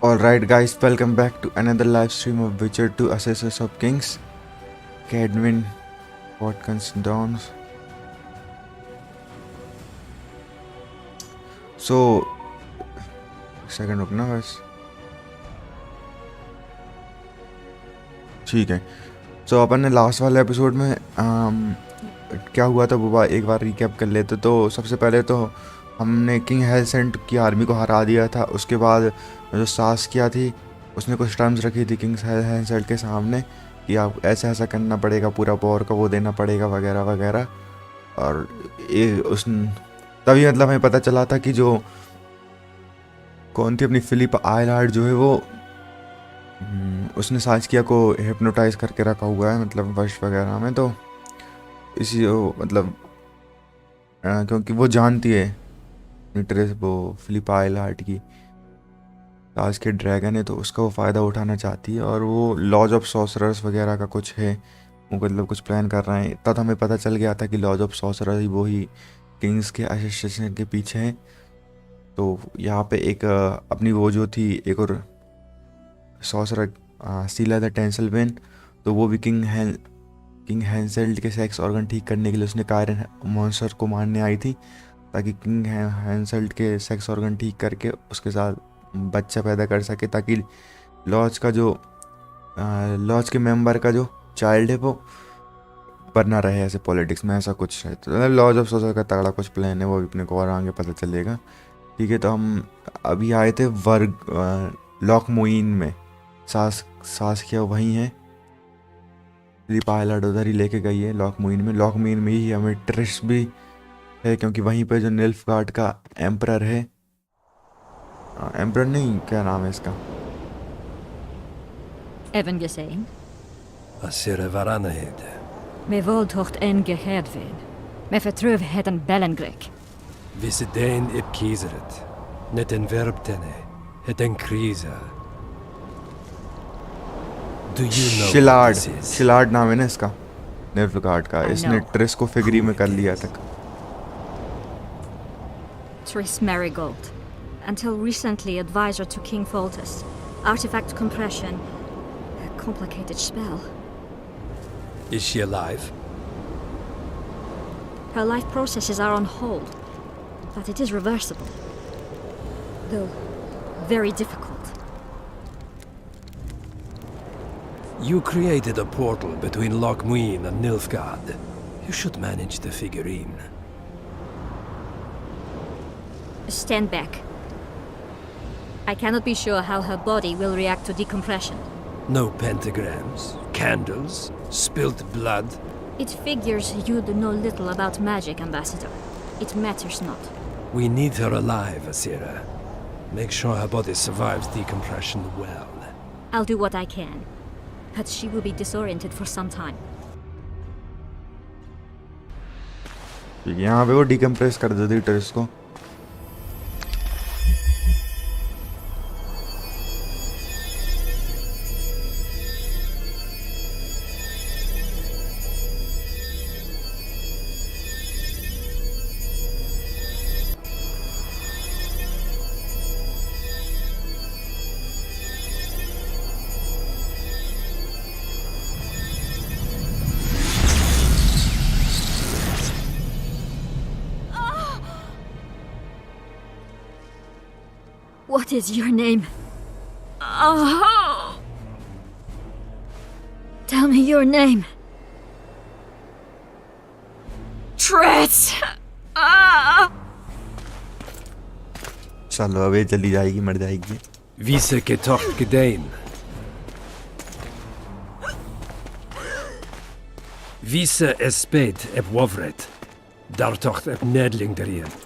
Alright guys, welcome back to another live stream of Witcher 2 Assassin's of Kings. Cadwin, Watkins, Dawns. So, second रुकना बस. ठीक है. So अपन ने last वाले episode में क्या हुआ था वो एक बार रिकैप कर लेते. तो सबसे पहले तो हमने किंग हेलसेंट की आर्मी को हरा दिया था. उसके बाद जो सास किया थी उसने कुछ टर्म्स रखी थी किंग हेलसेंट के सामने कि आप ऐसा ऐसा करना पड़ेगा, पूरा पावर का वो देना पड़ेगा वगैरह वगैरह. और उस तभी मतलब हमें पता चला था कि जो कौन थी अपनी फिलिप आयलहार्ड जो है वो उसने सास्किया को हिप्नोटाइज करके रखा हुआ है, मतलब वश वगैरह में. तो इसी मतलब क्योंकि वो जानती है ट्रेस वो फिलिप आयलहार्ड की सास के ड्रैगन है, तो उसका वो फ़ायदा उठाना चाहती है. और वो लॉज ऑफ सॉसरर्स वगैरह का कुछ है, वो मतलब कुछ प्लान कर रहे हैं. तब हमें पता चल गया था कि लॉज ऑफ सॉसरर्स ही वो ही किंग्स के एसोसिएशन के पीछे हैं. तो यहाँ पे एक अपनी वो जो थी एक और सॉसरर सीला द टेंसलवेन, तो वो भी किंग हैंसेल्ड के सेक्स ऑर्गन ठीक करने के लिए उसने कायरन मॉन्स्टर को मारने आई थी, ताकि किंग हैंसेल्ड के सेक्स ऑर्गन ठीक करके उसके साथ बच्चा पैदा कर सके, ताकि लॉज का जो लॉज के मेंबर का जो चाइल्ड है वो बनना रहे ऐसे पॉलिटिक्स में, ऐसा कुछ है. तो लॉज ऑफ सोसर का तगड़ा कुछ प्लान है, वो भी अपने को और आगे पता चलेगा. ठीक है. तो हम अभी आए थे लॉकमोइन में. सास क्या वहीं है, पायलट उधर ही लेके गई है लॉकमोइन में. लॉकमोइन में ही हमें ट्रिस भी है, क्योंकि वहीं पे जो निल्फगार्ड का एम्परर है, एम्परर नहीं, क्या नाम है इसका, Even gesehen? Assere varanheid. Me voltocht en geherdveen. Me vertruv het een bellengrek. Visse dein ip kiezeret. Net en verbtene. Het en kriza. Do you know शिलार्ड. what this is? शिलार्ड नाम है ना इसका, निल्फगार्ड का. इसने ट्रिस को फिगरी में कर लिया था. Tris Marigold. Until recently advisor to King Foltest. Artifact compression. A complicated spell. Is she alive? Her life processes are on hold. But it is reversible. Though very difficult. You created a portal between Lochmuin and Nilfgaard. You should manage the figurine. Stand back. I cannot be sure how her body will react to decompression. No pentagrams, candles, spilt blood. It figures you know little about magic, Ambassador. It matters not. We need her alive, Asira. Make sure her body survives decompression well. I'll do what I can. But she will be disoriented for some time. यहाँ पे वो decompress कर देती tris को. What is your name? Oh! Tell me your name. Tris! चलो अब ये चली जाएगी, मर जाएगी. Vise getocht gedein. Vise esped eb wovret. Dartocht eb nedling derien.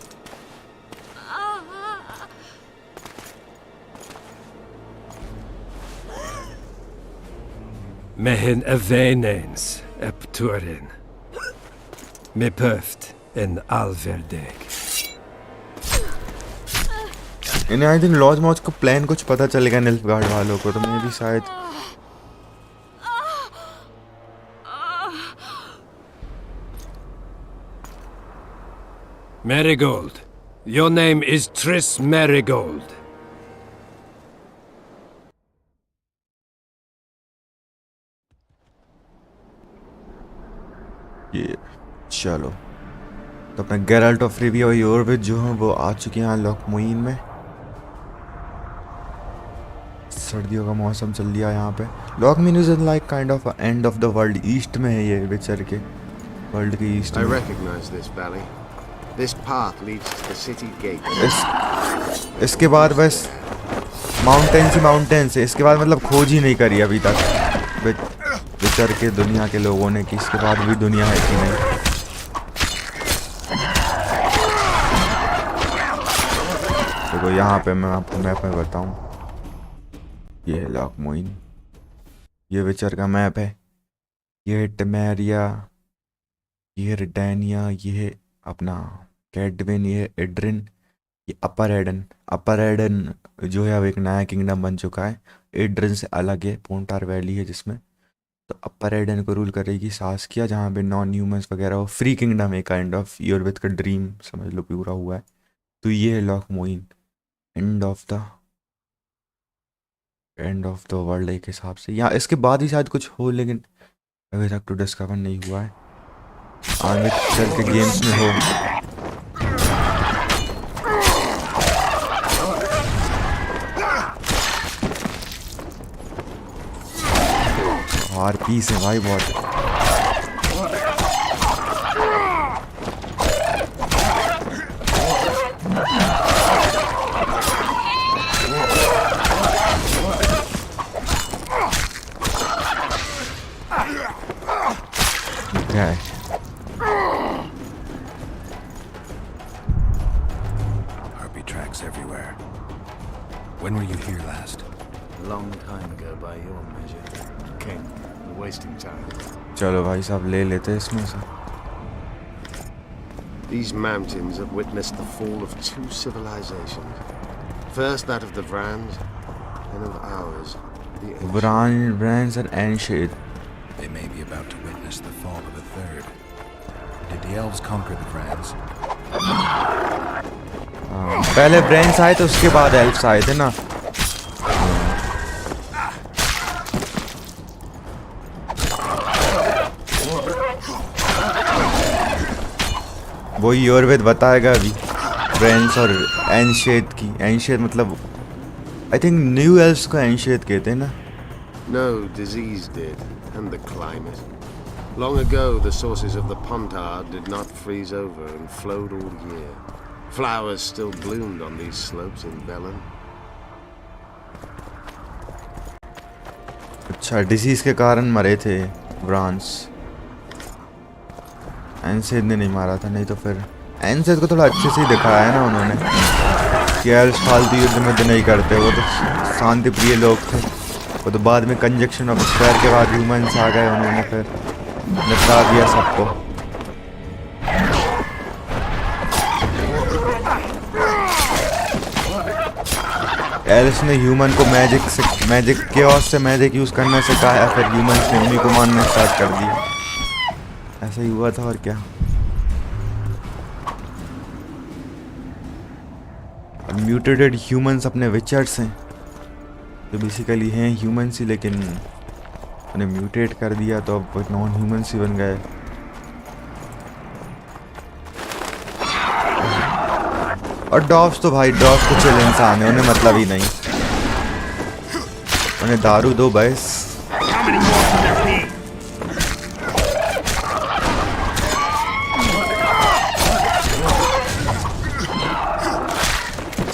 Mehen eveneens eb turin. Me puft en alverdeg. इन्हें आई थिंक लॉज मॉज का plan कुछ पता चलेगा निल्फगार्ड वालों को, तो मैं भी शायद Marigold. Your name is Tris Marigold. चलो तो अपने गेराल्ट ऑफ रिविया और योरविथ जो हैं वो आ चुके हैं लॉकमुइन में। सर्दियों का मौसम चल दिया यहाँ पे। Loc Muinne is like kind of end of the world, east में है ये विचर के, वर्ल्ड के ईस्ट I में। recognize this valley. This path leads to the city gate. इसके बाद बस माउंटेन्स ही माउंटेन्स है, इसके बाद मतलब खोज ही नहीं करी अभी तक विचर के दुनिया के लोगों ने कि इसके बाद भी दुनिया है कि नहीं। देखो यहाँ पे मैं आपको मैप में बताऊँ, ये है लॉकमुइन, ये विचर का मैप है, ये है टेमेरिया, ये है रिटैनिया, ये है अपना कैडविन, ये है एड्रिन, ये अपर एडन। अपर एडन जो है अब एक नया किंगडम बन चुका है, एड्रिन से अलग है, पोंटार वैली है जिसमें। तो अपर एडन को रूल करेगी सास्किया, जहाँ पे नॉन ह्यूमंस वगैरह हो, फ्री किंगडम है काइंड ऑफ, योरविथ का ड्रीम समझ लो पूरा हुआ है। तो ये है लॉकमुइन, एंड ऑफ द वर्ल्ड एक हिसाब से। यहाँ इसके बाद ही शायद कुछ हो, लेकिन अभी तक तो डिस्कवर नहीं हुआ है, आगे चल के गेम्स में हो। और पीस है भाई बहुत। Okay. Harpy tracks everywhere. When were you here last? A long time ago by your measure. King, we're wasting time. चलो भाई साहब ले लेते हैं इसमें से। These mountains have witnessed the fall of two civilizations. First that of the Vrans, then of ours, the ancient. Brands and Ancient. They may be about to witness the fall of a third. Did the elves conquer the Vrans? पहले brains आए तो उसके बाद elves आए थे ना। वही योरविथ बताएगा अभी ब्रेन्स और एनशेत की। एनशेत मतलब आई थिंक न्यू एल्फ्स को एनशेत कहते हैं ना। No, disease did, and the climate. Long ago, the sources of the Pontar did not freeze over and flowed all year. Flowers still bloomed on these slopes in Velen. अच्छा, disease के कारण मरे थे ब्रांस। एनसेद ने नहीं मारा था, नहीं तो फिर एनसेद को थोड़ा अच्छे से ही दिखाया है ना उन्होंने कि एल्फ्स फालतू युद्ध में तो नहीं करते, वो तो शांति प्रिय लोग थे। वो तो बाद में कंजक्शन ऑफ स्क्वायर के बाद ह्यूमंस आ गए, उन्होंने फिर निपटा दिया सबको। एल्फ्स ने ह्यूमन को मैजिक केओस से मैजिक यूज करना सिखाया, फिर ह्यूमंस ने उन्हीं को मानना स्टार्ट कर दिया। ऐसा ही हुआ था और क्या। म्यूटेटेड ह्यूमंस अपने विचर्स हैं जो बेसिकली हैं ह्यूमंस ही, लेकिन उन्हें म्यूटेट कर दिया तो अब नॉन ह्यूमंस ही बन गए। और डॉग्स तो भाई डॉग्स तो चिल इंसान है, उन्हें मतलब ही नहीं, उन्हें दारू दो बस।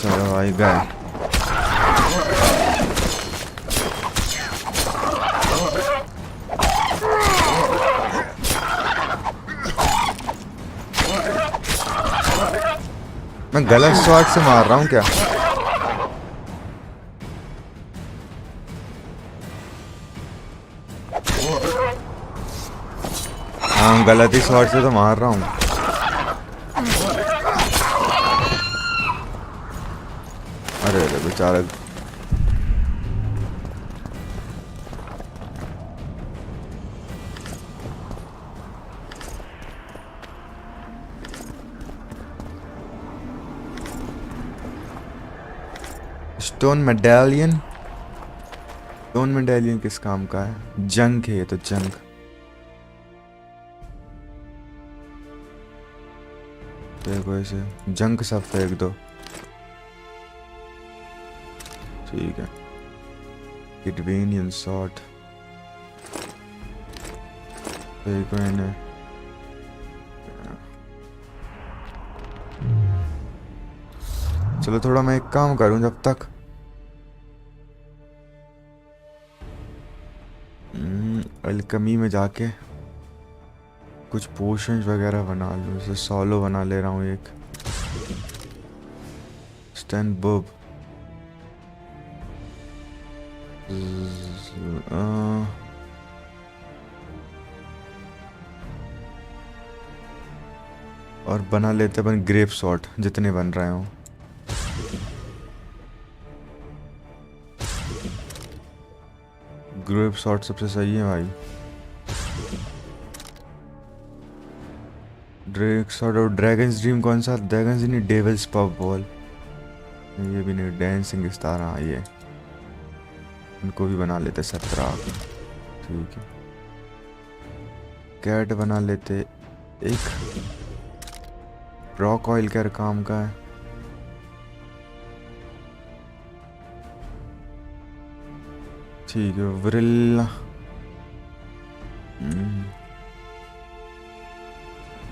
चलो भाई गए। मैं गलत शॉट से मार रहा हूँ क्या? हाँ गलत ही शॉट से तो मार रहा हूँ। अरे अरे बेचारा। स्टोन मेडालियन किस काम का है? जंक है ये तो, जंक। स्टोन मेडालियन किस काम का है? स्टोन मेडालियन किस काम का है? जंक है ये तो, जंक। स्टोन मेडालियन किस काम का है? जंक है ये तो, जंक। स्टोन मेडालियन किस काम का है? जंक है ये तो, जंक। स्टोन मेडालियन किस काम का है? जंक है ये तो, जंक। देखो ऐसे जंक सब फेंक दो। ठीक है, किडवेनियन शॉट देखो इन्हें। चलो थोड़ा मैं एक काम करूं जब तक। अल्केमी में जाके कुछ पोशंस वगैरह बना लूं। जैसे सोलो बना ले रहा हूँ एक स्टैंड बब। और बना लेते अपन ग्रेप शॉट जितने बन रहे हो। ग्रेप शॉट सबसे सही है भाई। ड्रेक शॉट और ड्रैगन्स ड्रीम कौन सा? ड्रैगन्स नहीं, डेविल्स पब बॉल। ये भी नहीं, डांसिंग स्टार। हाँ ये इनको भी बना लेते 17। ठीक है, कैट बना लेते एक। रॉक ऑयल क्या काम का है? ठीक है, व्रिल।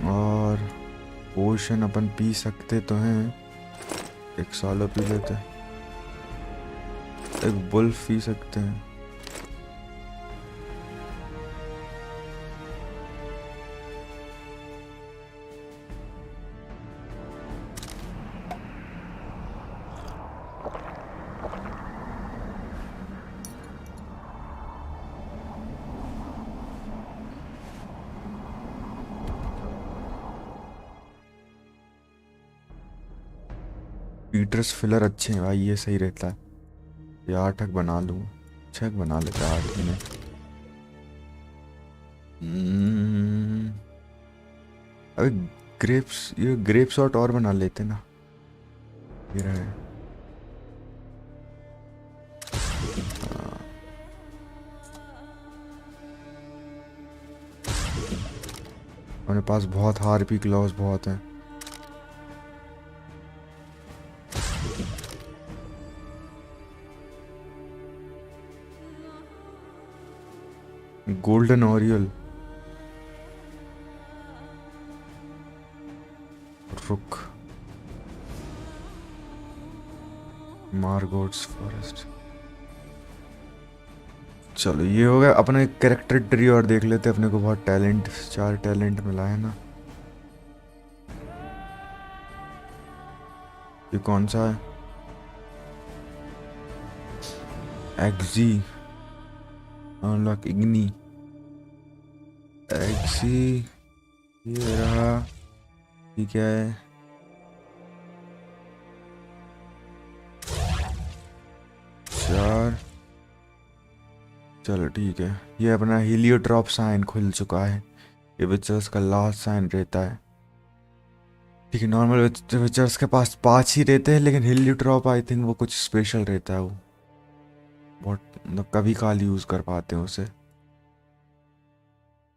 और पोशन अपन पी सकते तो हैं। एक सालो पी लेते, एक बुल्फ पी सकते हैं। पीटर्स फिलर अच्छे हैं भाई, ये सही रहता है। ये 8 बना लूँ, 6 बना लेते 8 में। अबे ग्रेप्स, ये ग्रेप शॉट और बना लेते ना। ये रहे। अपने पास बहुत हार्पी क्लॉज बहुत हैं। गोल्डन ऑरियल, रुक, मार्गोट्स फॉरेस्ट। चलो ये हो गया अपने कैरेक्टर ट्री। और देख लेते, अपने को बहुत टैलेंट, 4 टैलेंट मिला है ना। ये कौन सा है? Exe unlock इग्नी। एक्सी ये रहा। ठीक है, चार। चलो ठीक है, ये अपना हीलियोट्रॉप साइन खुल चुका है। ये विचर्स का लास्ट साइन रहता है। ठीक है, नॉर्मल विचर्स के पास 5 ही रहते हैं, लेकिन हीलियोट्रॉप आई थिंक वो कुछ स्पेशल रहता है। वो बहुत मतलब कभी काल यूज़ कर पाते हैं उसे।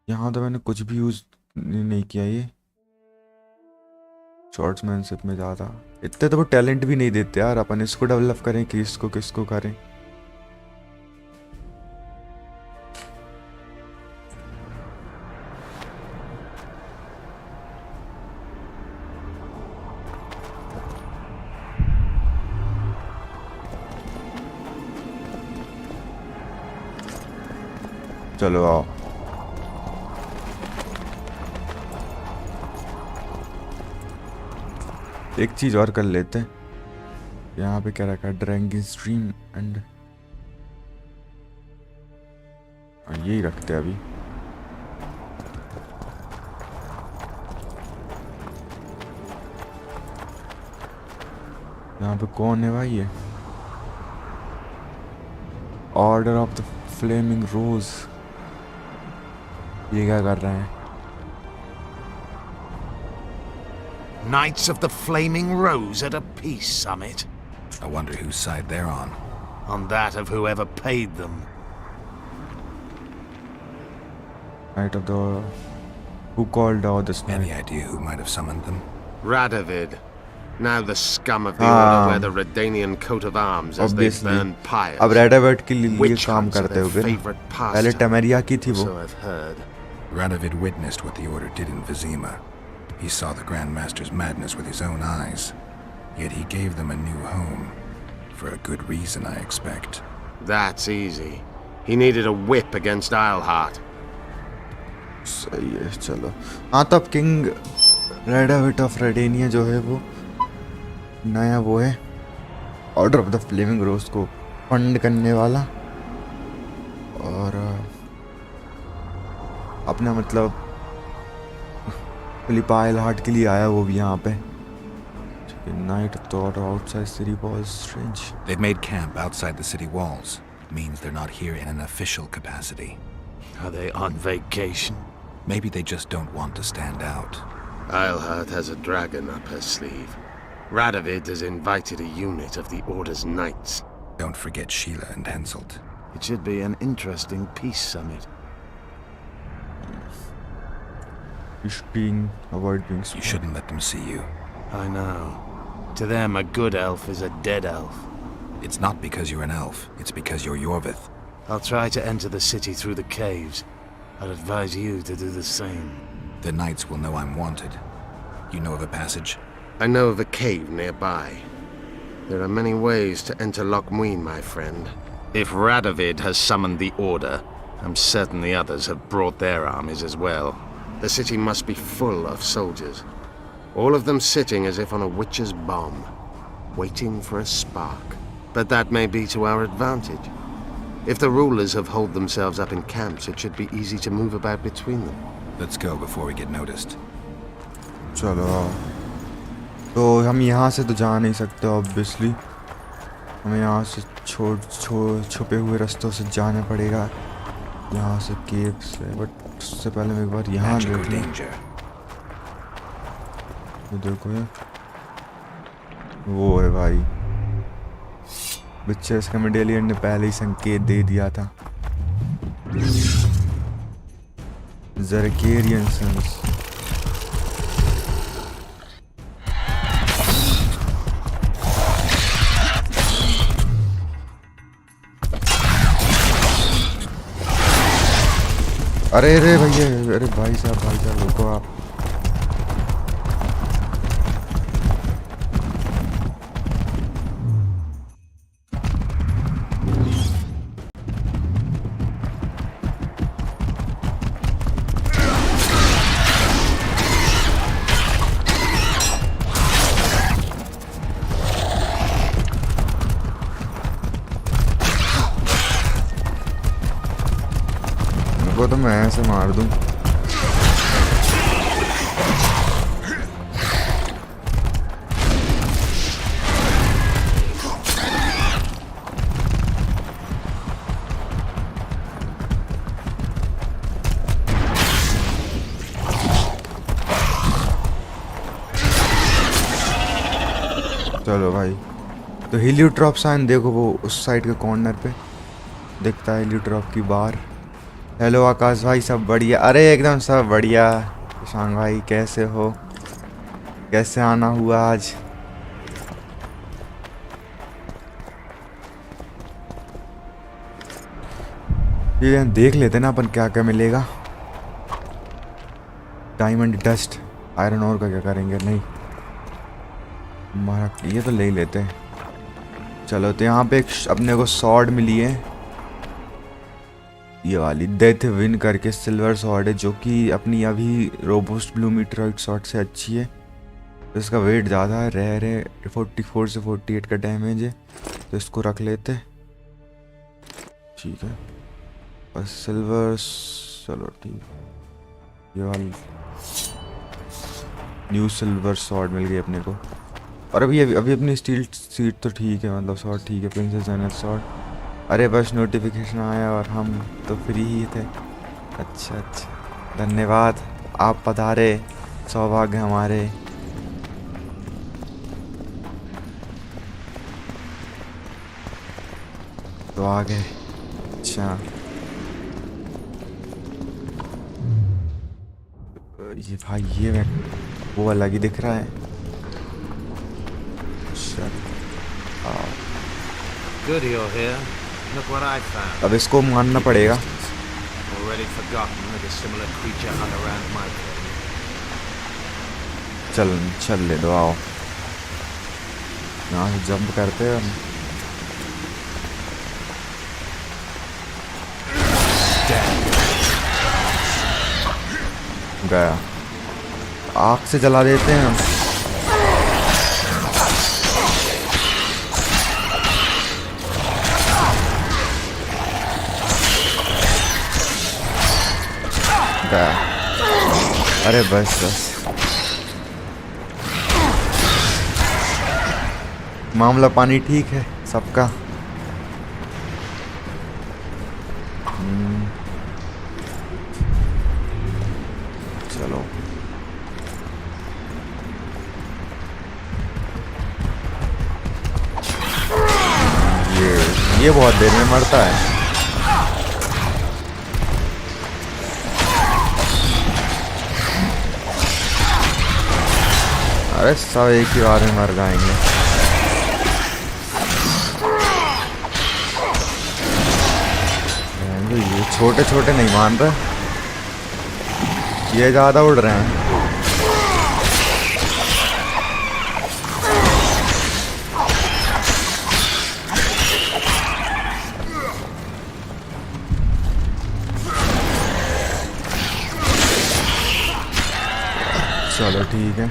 यहाँ तो मैंने कुछ भी यूज़ नहीं किया। ये शॉर्ट्समैनशिप में ज़्यादा इतने तो वो टैलेंट भी नहीं देते यार। अपन इसको डेवलप करें कि इसको किसको करें। चलो आओ। एक चीज और कर लेते हैं। यहाँ पे क्या रखा है? ड्रैगन स्ट्रीम एंड यही रखते हैं अभी। यहाँ पे कौन है भाई? ये ऑर्डर ऑफ द फ्लेमिंग रोज। ये क्या कर रहे हैं? Knights of the Flaming Rose at a peace summit. I wonder whose side they're on. On that of whoever paid them. Night of the... Who called out this Any night? idea who might have summoned them? Radovid. Now the scum of the हाँ, Order wear the Redanian coat of arms as they obviously. burn pyres. अब रेडावेट के लिए Witch काम hunts are करते their हो फिर। favorite पहले pastime. टमेरिया की थी वो। So I've heard. Radovid witnessed what the Order did in Vizima. He saw the Grand Master's madness with his own eyes. Yet he gave them a new home. For a good reason, I expect. That's easy. He needed a whip against Isleheart. सही है, चलो। हाँ, तब king रेडावेट of रेडेनिया जो है वो नया वो है ऑर्डर ऑफ द फ्लेमिंग रोज को फंड करने वाला, और अपना मतलब फिलिपा आइलहार्ट के लिए आया वो भी यहाँ पे। Night thought outside city walls strange. They've made camp outside the city walls. Means they're not here in an official capacity. Are they on vacation? Maybe they just don't want to stand out. Isleheart has a dragon up her sleeve. Radovid has invited a unit of the Order's knights. Don't forget Sheila and Henselt. It should be an interesting peace summit. You should avoid being You smart. shouldn't let them see you. I know. To them, a good elf is a dead elf. It's not because you're an elf. It's because you're Yorvith. I'll try to enter the city through the caves. I'd advise you to do the same. The knights will know I'm wanted. You know of a passage? I know of a cave nearby. There are many ways to enter Loch Muin, my friend. If Radovid has summoned the Order, I'm certain the others have brought their armies as well. The city must be full of soldiers. All of them sitting as if on a witch's bomb, waiting for a spark. But that may be to our advantage. If the rulers have holed themselves up in camps, it should be easy to move about between them. Let's go before we get noticed. चलो, तो हम यहाँ से तो जा नहीं सकते obviously. हमें यहाँ से छुपे हुए रास्तों से जाना पड़ेगा, यहाँ से केव से। बट उससे पहले मैं एक बार यहाँ Magic or देख लूँ। danger? ये देखो, ये वो है भाई, बिचेस का मेडेलियन ने पहले ही संकेत दे दिया था। ज़रकेरियन सन्स। अरे अरे भैया, अरे भाई साहब रुको आप। वो तो मैं ऐसे मार दूं। चलो भाई, तो हीलियोट्रॉप साइन देखो, वो उस साइड के कॉर्नर पे दिखता है हीलियोट्रॉप की बार। हेलो आकाश भाई, सब बढ़िया? अरे एकदम सब बढ़िया। शांग भाई कैसे हो? कैसे आना हुआ आज? ये देख लेते ना अपन क्या क्या मिलेगा। डायमंड डस्ट, आयरन ओर का क्या करेंगे? नहीं, हमारा ये तो ले ही लेते हैं। चलो, तो यहाँ पे एक अपने को सॉर्ड मिली है, ये वाली डेथ विन करके सिल्वर सॉर्ड है, जो कि अपनी अभी रोबोस्ट ब्लू मीटरॉइड सॉर्ड से अच्छी है। तो इसका वेट ज़्यादा है, रेयर है, 44 से 48 का डैमेज है, तो इसको रख लेते। ठीक है, और सिल्वर, चलो ठीक, ये वाली न्यू सिल्वर सॉर्ड मिल गई अपने को। और अभी अपनी स्टील सीट तो ठीक है, मतलब सॉर्ड ठीक है, प्रिंसेस एनल सॉर्ड। अरे बस नोटिफिकेशन आया और हम तो फ्री ही थे। अच्छा, धन्यवाद, आप पधारे, सौभाग्य हमारे। तो आ गए। अच्छा, ये भाई, ये वो अलग ही दिख रहा है। यार। Good you're here. Look what I found. अब इसको मानना पड़ेगा। Already forgotten that a similar creature hung around my place. चल ले दो, आओ यहाँ से जंप करते हैं हम। गया, आग से जला देते हैं हम। गया, अरे बस मामला पानी ठीक है सबका। चलो ये बहुत देर में मरता है। अरे सब एक ही बार में मर जाएंगे। ये छोटे छोटे नहीं मान रहे, ये ज़्यादा उड़ रहे हैं। चलो ठीक है,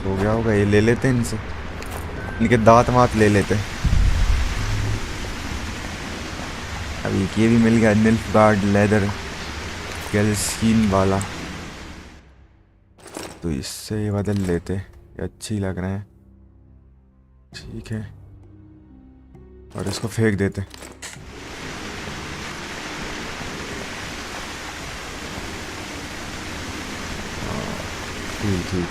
हो गया होगा। ये ले लेते हैं इनसे, इनके दांत मात ले लेते हैं। अभी ये भी मिल गया, निल्फगार्ड लेदर गैल्स्कीन वाला, तो इससे ये बदल लेते, ये अच्छी लग रहे हैं। ठीक है, और इसको फेंक देते। ठीक,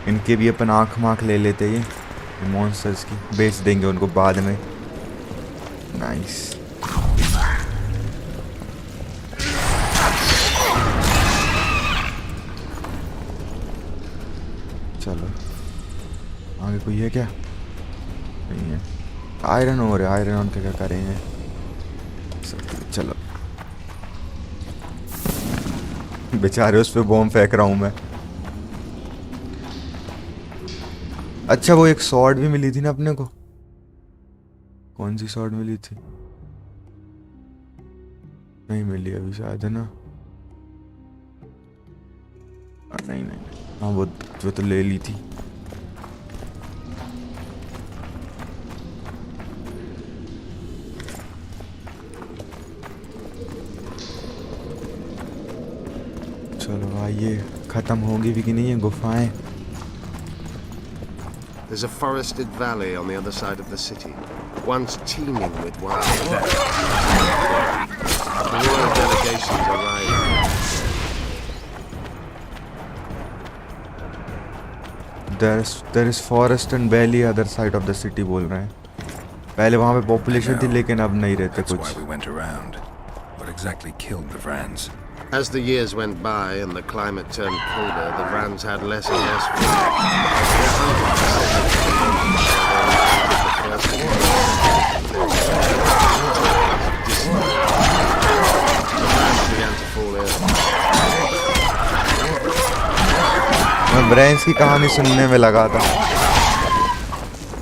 इनके भी अपन आँख माँख ले लेते। ये मॉन्स्टर्स की बेच देंगे उनको बाद में। नाइस, चलो आगे कोई है क्या? नहीं है। आयरन और है, आयरन ऑन क्या करेंगे। चलो, बेचारे उस पे बॉम्ब फेंक रहा हूँ मैं। अच्छा, वो एक स्वॉर्ड भी मिली थी ना अपने को। कौन सी स्वॉर्ड मिली थी? नहीं मिली अभी शायद, है ना? नहीं, हाँ वो जो तो ले ली थी। चलो भाई, ये खत्म होगी भी कि नहीं है गुफाएं? There's a forested valley on the other side of the city, once teeming with wildlife. The royal delegations arrived. There is forest and valley other side of the city बोल रहे हैं। पहले वहाँ पे पॉपुलेशन थी, लेकिन अब नहीं रहते That's कुछ। why we went around. What exactly killed the Vrans? As the years went by and the climate turned colder, the Vrans had less and less food. Their hunting began to fall ill. मैं brains की कहानी सुनने में लगा था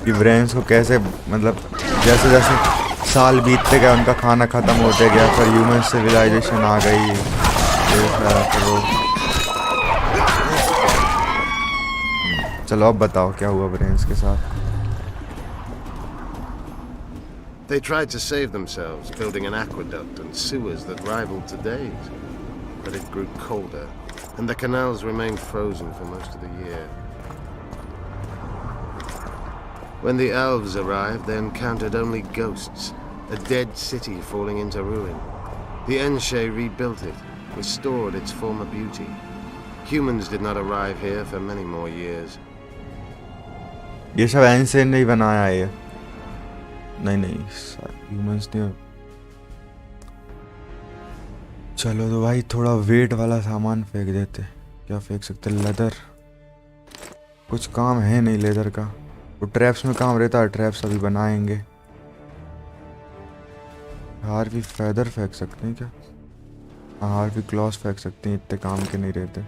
कि brains को कैसे, मतलब जैसे जैसे साल बीतते गए उनका खाना ख़त्म होते गया, फिर ह्यूमन सिविलाइजेशन आ गई। चलो अब बताओ क्या हुआ ब्रेन्स के साथ। They tried to save themselves, building an aqueduct and sewers that rivaled today's. But it grew colder, and the canals remained frozen for most of the year. When the elves arrived, they encountered only ghosts, a dead city falling into ruin. The Enshe rebuilt it, restored its former beauty. Humans did not arrive here for many more years. ये सब एंसे नहीं बनाया है, नहीं humans ने। चलो तो भाई थोड़ा वेट वाला सामान फेंक देते। क्या फेंक सकते? लेदर, कुछ काम है नहीं लेदर का। वो ट्रैप्स में काम रहता है, ट्रैप्स अभी बनाएंगे। हार्वी फेदर फेंक सकते हैं क्या? हाँ, हार्वी क्लॉस फेंक सकते हैं, इतने काम के नहीं रहते।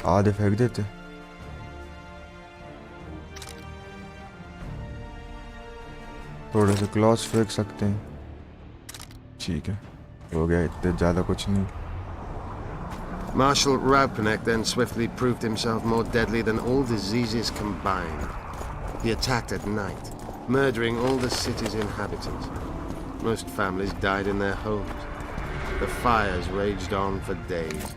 आधे फेंक देते। थोड़े से क्लॉस फेंक सकते हैं। ठीक है, हो गया, इतने ज़्यादा कुछ नहीं। Marshal Raupenek then swiftly proved himself more deadly than all diseases combined. He attacked at night, murdering all the city's inhabitants. Most families died in their homes. The fires raged on for days.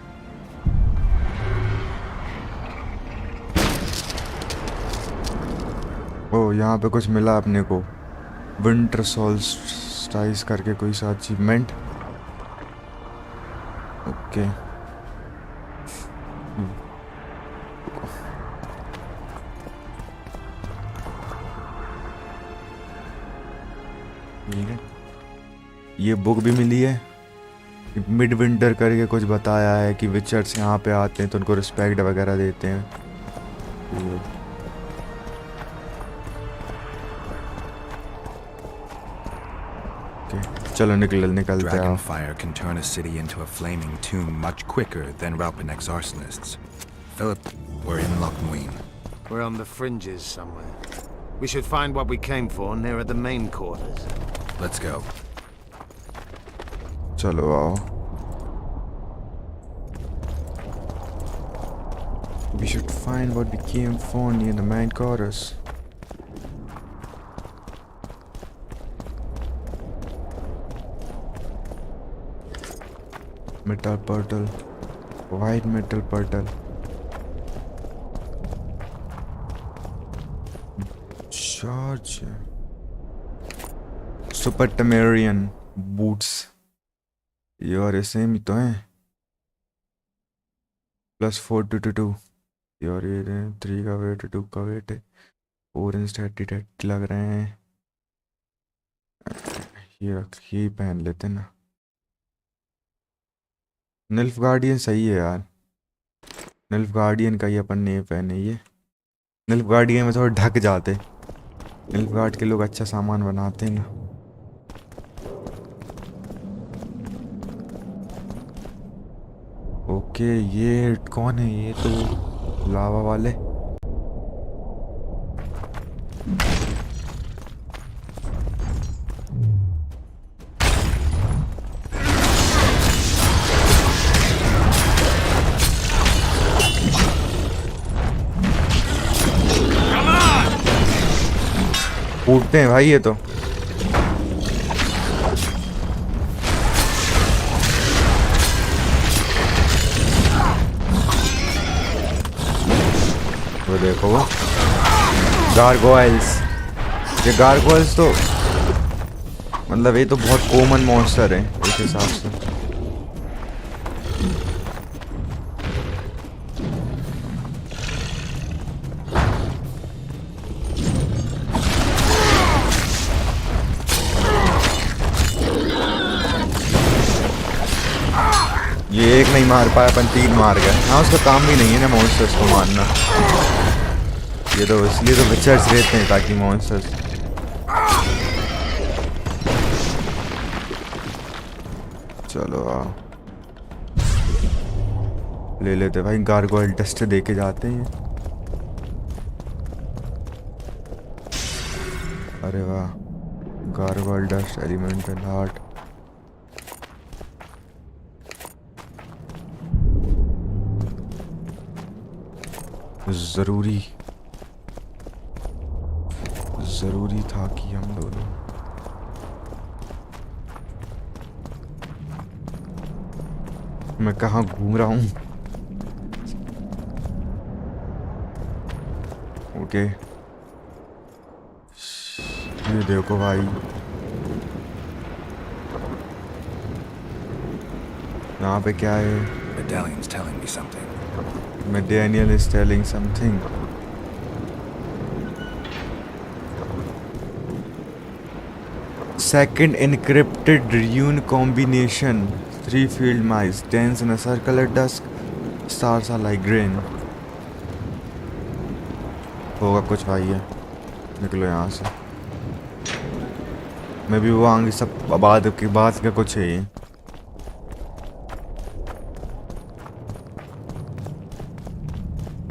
ओ, यहाँ पे कुछ मिला अपने को। Winter solstice करके कोई सा achievement. Okay, ये बुक भी मिली है। मिड विंटर करके कुछ बताया है कि विचर्स यहाँ पे आते हैं तो उनको रिस्पेक्ट वगैरह देते हैं। चलो निकलते हैं। Dragonfire can turn a city into a flaming tomb much quicker than Raupenek's arsonists. Philip, we're in Lochmuin. We're on the fringes somewhere. We should find what we came for nearer the main quarters. Let's go. चलो आओ। We should find what we came for near the main quarters. Metal portal, white metal portal. Charge. Super Temerian boots. ये और same ही तो हैं। +4 to 2। ये और ये 3 का वेट, 2 का वेट है। 4 इंस्टेट लग रहे हैं। ये पहन लेते हैं ना। निल्फ गार्डियन सही है यार। निल्फ गार्डियन का ही अपन ने पहने। ये निल्फ गार्डियन में थोड़ा ढक जाते। निल्फ गार्ड के लोग अच्छा सामान बनाते हैं ना। ओके, ये कौन है? ये तो लावा वाले। फूटते हैं भाई ये तो। वो देखो, वो गार्गोइल्स। ये गार्गोइल्स तो मतलब ये तो बहुत कॉमन मॉन्स्टर है इस हिसाब से। ये एक नहीं मार पाया, अपन 3 मार गए। हाँ, उसका काम भी नहीं है ना मॉन्स्टर्स को मारना। ये तो इसलिए तो विचर्स रहते हैं, ताकि मॉन्स्टर्स। चलो आओ, ले लेते भाई। गार्गोइल डस्ट दे के जाते हैं। अरे वाह, गार्गोइल डस्ट, एलिमेंटल हार्ट। जरूरी था कि हम दोनों। मैं कहाँ घूम रहा हूँ? ओके, ये देखो भाई, यहाँ पे क्या है? Medallion's telling me something. Daniel is telling something. Second encrypted rune combination. 3 field mice dance in a circle at dusk. Stars are like grain. होगा कुछ भाई है, निकलो यहाँ से। मैं भी वो आगे सब बाद की बात का कुछ है ये।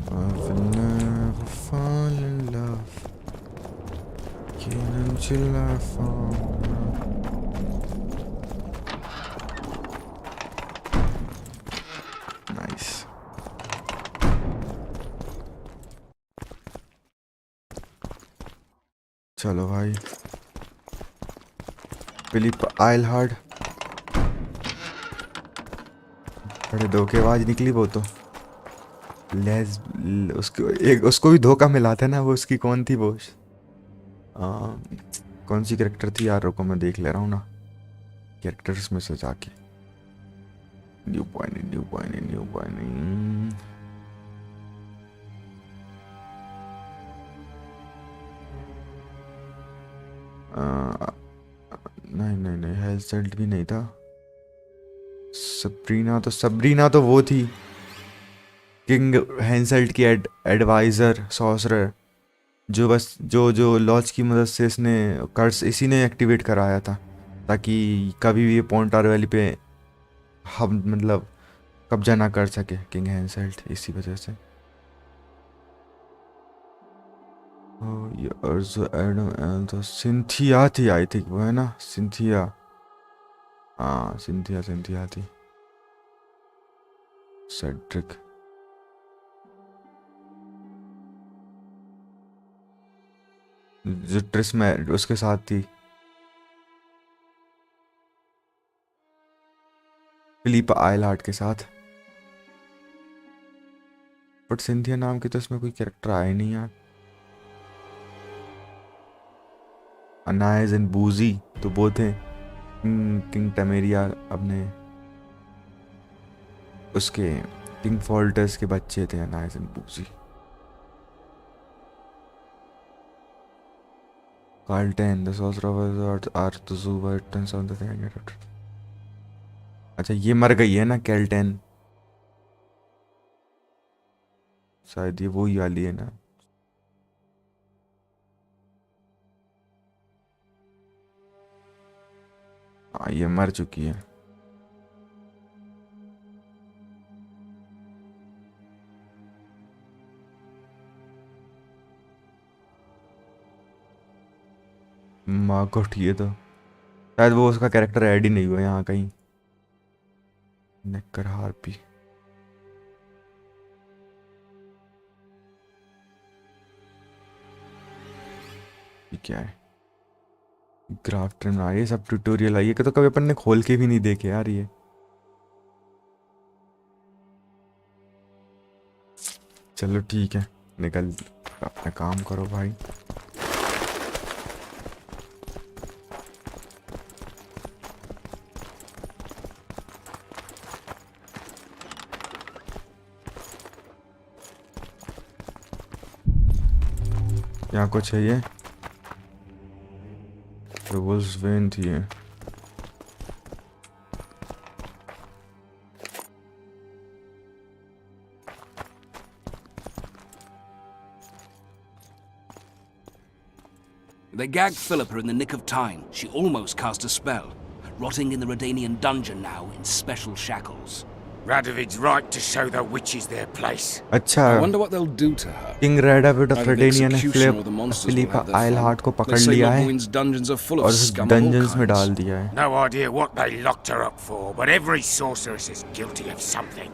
I will never fall in love again until I fall in love. Nice. चलो भाई, फिलिप आइलहार्ड। बड़े धोखेबाज निकली वो तो। लेस उसको भी धोखा मिला था ना। वो उसकी कौन थी वो, कौन सी कैरेक्टर थी यार, रुको मैं देख ले रहा हूँ ना कैरेक्टर्स में से जाके। New point. नहीं हेल्सेल्ट भी नहीं था। सबरीना तो वो थी किंग हैंसेल्ट की एडवाइजर सॉर्सरर, जो बस जो लॉज की मदद से इसने कर्स इसी ने एक्टिवेट कराया था ताकि कभी भी ये पॉन्टार वैली पे हम मतलब कब्जा ना कर सके किंग हैंसेल्ट, इसी वजह से। ये सिंथिया थी आई थिंक, वो है ना सिंथिया। हाँ सिंथिया थी। सेड्रिक जो ट्रिस में उसके साथ थी, फिलिप आइलहार्ड के साथ। बट सिंथिया नाम की तो इसमें कोई कैरेक्टर आया नहीं यार। अनाइज एंड बूजी तो वो थे किंग टमेरिया अपने उसके किंग फोल्टर्स के बच्चे थे, अनाइज एंड बूजी। कार्लटेन the sorcerer was are the जू वर्टन ऑन द थिंग। अच्छा ये मर गई है ना कैल्टेन, शायद ये वही वाली है ना। हाँ ये मर चुकी है। माँ को ये तो शायद वो उसका कैरेक्टर ऐड ही नहीं हुआ यहाँ कहीं। नेकर हार्पी, ये क्या है? ग्राफ्टर में ये सब ट्यूटोरियल आई है तो कभी अपन ने खोल के भी नहीं देखे यार ये। चलो ठीक है, निकल अपना काम करो भाई। यहाँ कुछ है ये वुल्स वेन थी है। They gagged Philippa in the nick of time. She almost cast a spell. Rotting in the Redanian dungeon now in special shackles. Radovid's right to show the witches their place. अच्छा, I wonder what they'll do to her. King Radovid of Either the Redania ने executioner or the monsters will Philippa have their fun. Eilhart को They पकड़ say लिया है Logwyn's dungeons are full और of उस scum of all dungeons में kinds. डाल दिया है। No idea what they locked her up for, but every sorceress is guilty of something.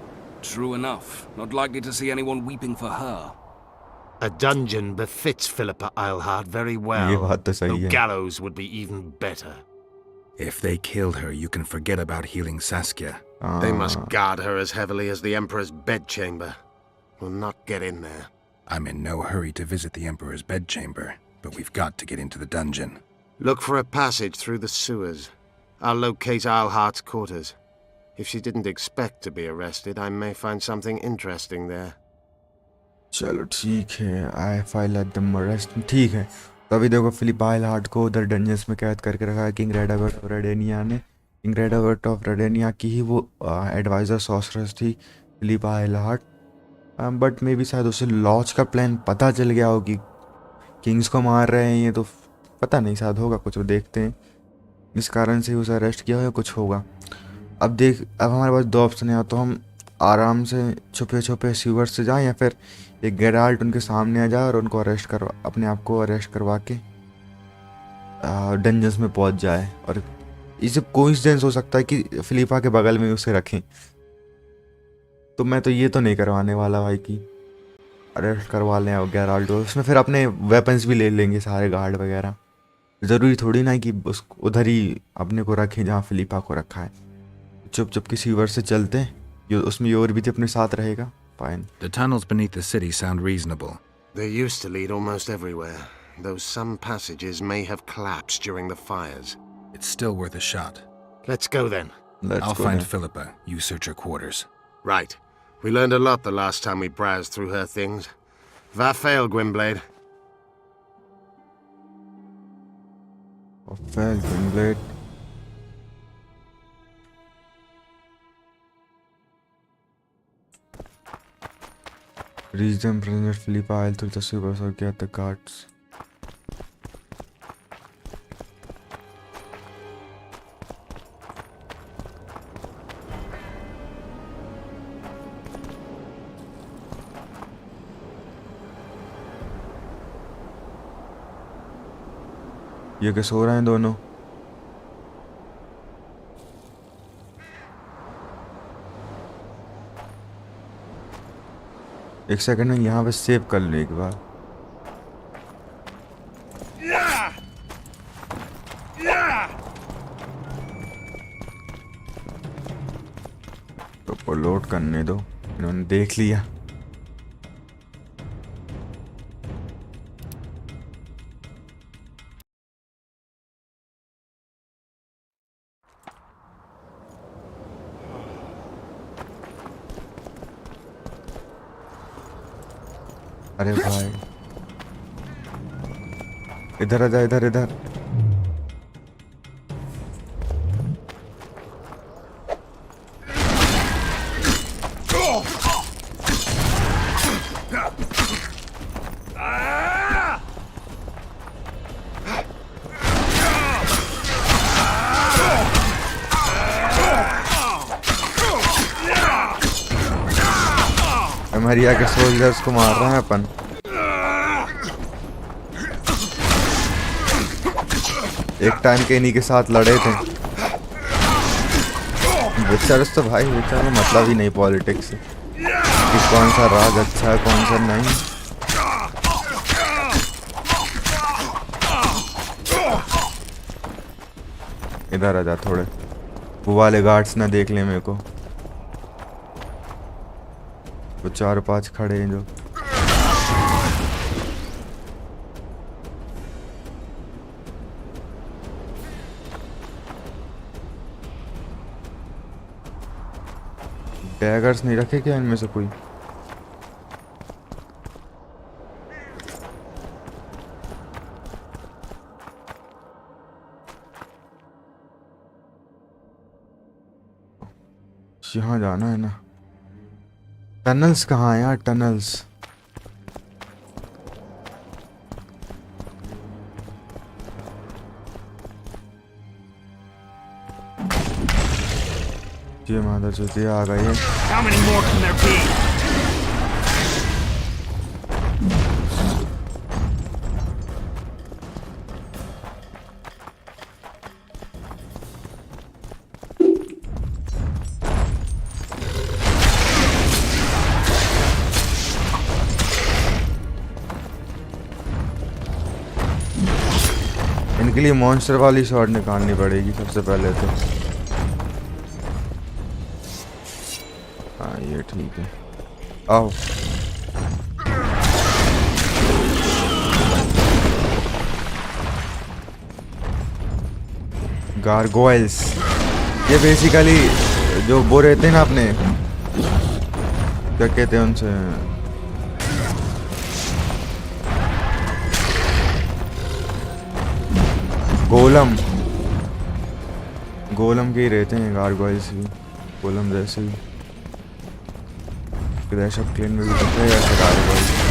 True enough. Not likely to see anyone weeping for her. A dungeon befits Philippa Eilhart very ये well. बात तो सही though है। gallows would be even better. If they killed her, you can forget about healing Saskia. They must guard her as heavily as the Emperor's bedchamber. We'll not get in there. I'm in no hurry to visit the Emperor's bedchamber, but we've got to get into the dungeon. Look for a passage through the sewers. I'll locate Eilhart's quarters. If she didn't expect to be arrested, I may find something interesting there. चलो ठीक है, आई file at the arrest. ठीक है, तभी देखो Philip आइलहार्ट को उधर dungeons में कैद करके रखा है किंग रेडाविड ऑफ रेडेनिया ने। इंग्रेडवर्ट ऑफ रेडेनिया की ही वो एडवाइज़र सॉसरस थी फिलिपा एलहार्ट। बट मे बी शायद उसे लॉज का प्लान पता चल गया हो कि किंग्स को मार रहे हैं ये, तो पता नहीं, शायद होगा कुछ, वो देखते हैं। इस कारण से उसे अरेस्ट किया हो या कुछ होगा। अब हमारे पास दो ऑप्शन है, या तो हम आराम से छुपे छुपे सीवर से जाएं, या फिर एक गेराल्ट उनके सामने आ जाए और उनको अपने आप को अरेस्ट करवा के डंजन्स में पहुंच जाए। और इसे कोइंसिडेंस हो सकता है कि फिलिपा के बगल में उसे रखें। तो मैं तो ये तो नहीं करवाने वाला भाई कि अरेस्ट करवा लें और गेराल्ट को, उसमें फिर अपने वेपन्स भी ले लेंगे सारे गार्ड वगैरह। ज़रूरी थोड़ी ना कि उस उधर ही अपने को रखें जहाँ फिलिपा को रखा है। चुप चुप के सीवर से चलते हैं, उसमें योर भी अपने साथ रहेगा। Fine. The tunnels beneath the city sound reasonable. They used to lead almost everywhere, though some passages may have collapsed during the fires. It's still worth a shot. Let's go then. I'll find Philippa. You search her quarters. Right. We learned a lot the last time we browsed through her things. Va fail, Gwynblade. Gwynblade. Reach them, present Philippa Isle through the sewers or get the guards. ये क्या सो रहे हैं दोनों? एक second में यहाँ पे save कर लो एक बार। तो लोड करने दो, इन्होंने देख लिया। अरे भाई इधर आ जा, इधर इधर। मरिया के सोल्जर्स को मार रहे हैं अपन। एक टाइम के इन्हीं के साथ लड़े थे। विचर्स तो भाई विचार में मतलब ही नहीं पॉलिटिक्स कि कौन सा राज अच्छा है कौन सा नहीं। इधर आ जा थोड़े, वो वाले गार्ड्स ना देख ले मेरे को। वो 4-5 खड़े हैं जो। डैगर्स नहीं रखे क्या इनमें से कोई? यहाँ जाना है ना। टनल्स कहाँ हैं यार? टनल्स ये माता चौथी आ गई है। How many more can there be? इनके लिए मॉन्स्टर वाली शॉट निकालनी पड़ेगी सबसे पहले तो। हाँ ये ठीक है, आओ। गारगोइल्स, ये बेसिकली जो वो रहते हैं ना अपने, क्या कहते हैं उनसे, गोलम। गोलम के ही रहते हैं गारगोइल्स भी, गोलम जैसे ही। क्रैश ऑफ क्लेन में भी दिख रहे हैं ऐसे गारगोइल्स।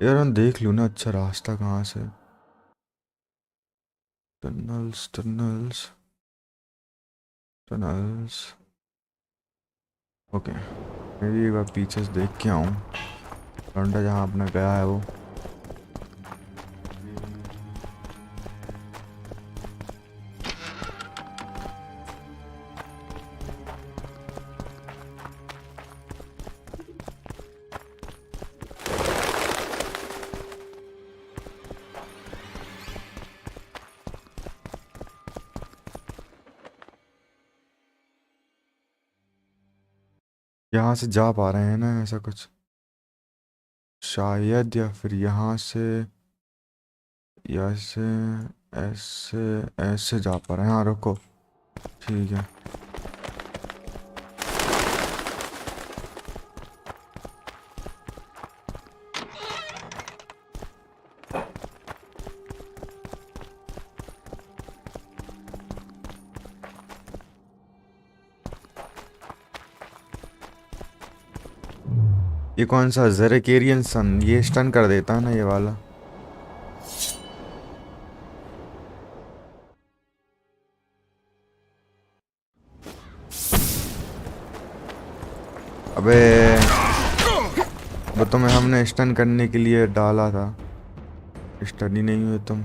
यार मैं देख लूँ ना अच्छा रास्ता कहाँ से। Tunnels tunnels tunnels. ओके, मैं भी एक बार पीछे से देख के आऊँ लौंडा जहाँ अपना गया है वो। यहाँ से जा पा रहे हैं ना ऐसा कुछ शायद, या फिर यहाँ से, या ऐसे ऐसे ऐसे जा पा रहे हैं। हाँ रुको, ठीक है। ये कौन सा ज़ेरेकेरियन सन, ये स्टन कर देता है ना ये वाला। अबे वो तुम्हें हमने स्टन करने के लिए डाला था, स्टन ही नहीं हुए तुम।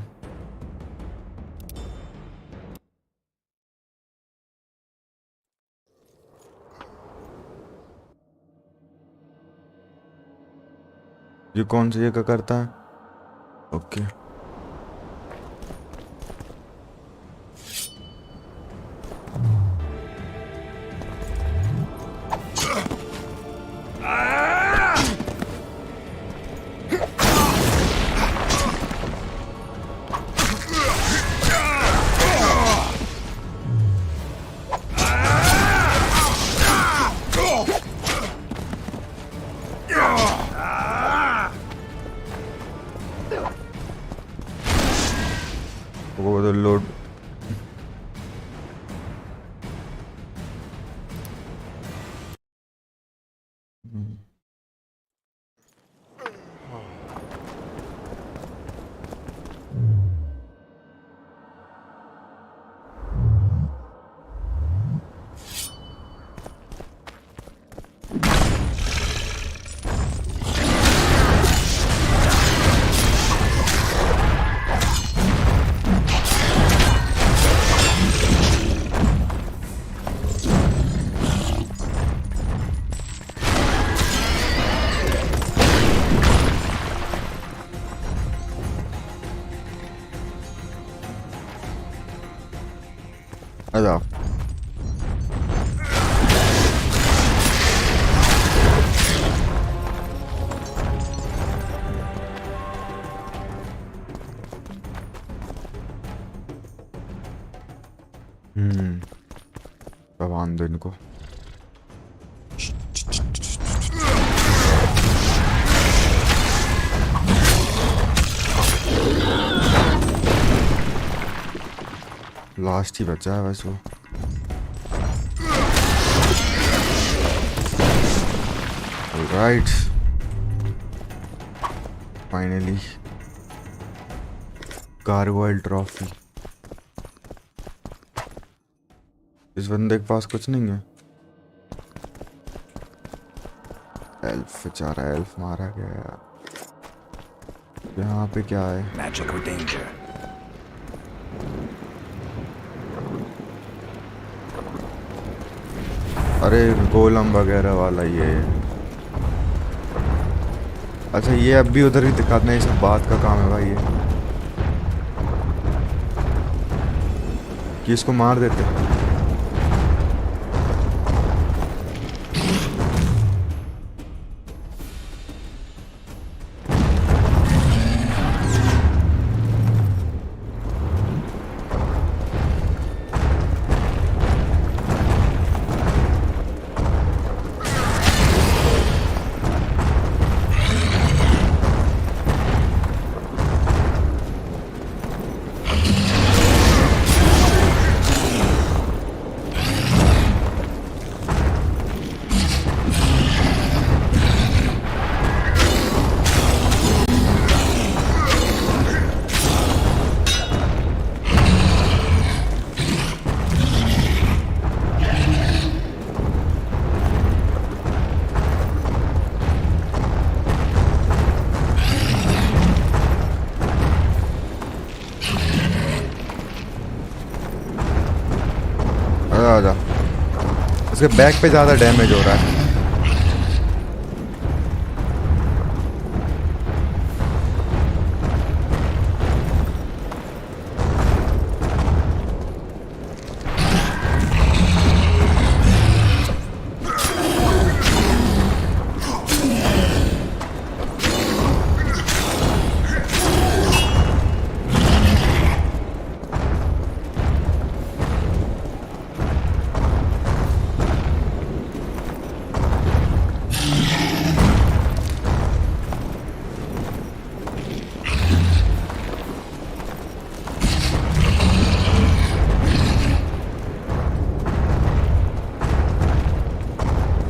ये कौन सा जगह करता है? ओके वो तो लोड। अदा भगवान दो इनको। लास्ट ही बचा है बस वो। Right, finally gargoyle trophy. इस बंदे के पास कुछ नहीं है। एल्फ, बेचारा एल्फ मारा गया यार। यहाँ पे क्या है? Magic or danger? अरे गोलम वगैरह वाला ये। अच्छा ये अब भी उधर ही दिखाते हैं, ये सब बात का काम है भाई ये, कि इसको मार देते। उसके बैक पे ज़्यादा डैमेज हो रहा है।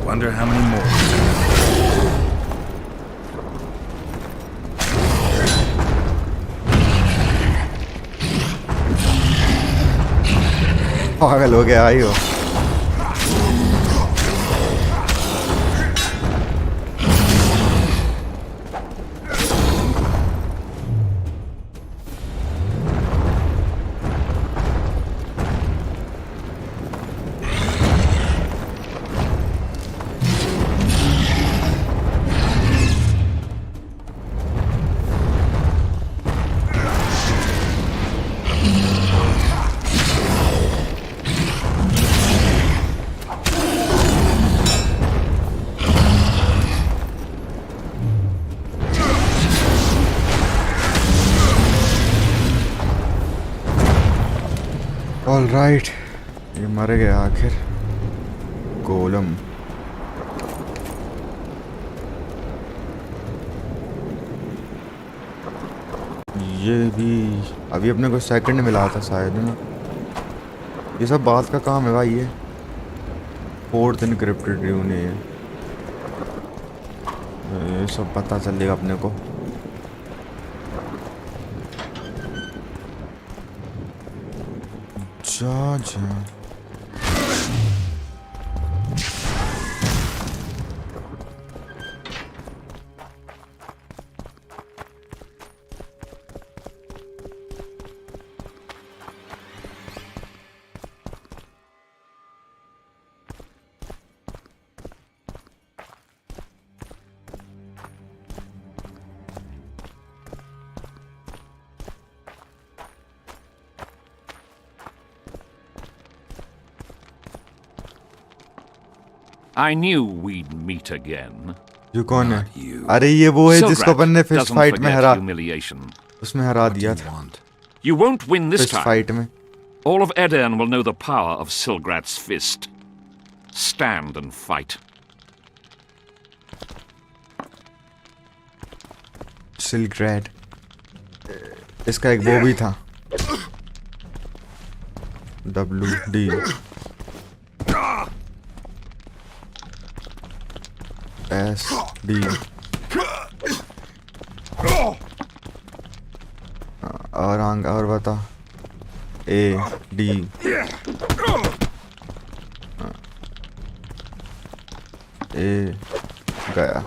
Wonder how many more. पागल हो गया आई हो। ऑल राइट, ये मर गया आखिर गोलम। ये भी अभी अपने को सेकंड मिला था शायद ना। ये सब बात का काम है भाई। ये 4th इनक्रिप्टेड ड्यून है, ये सब पता चलेगा अपने को। जा जा I knew we'd meet again. ये कौन है? अरे ये वो है जिसको अपन ने फिस्ट फाइट में हरा, उसमें हरा दिया था। You won't win this first time. Fight में। All of Edirne will know the power of Silgrad's fist. Stand and fight. सिल्ग्रैड, इसका एक वो भी था, WD SD। और बता AD। ए गया।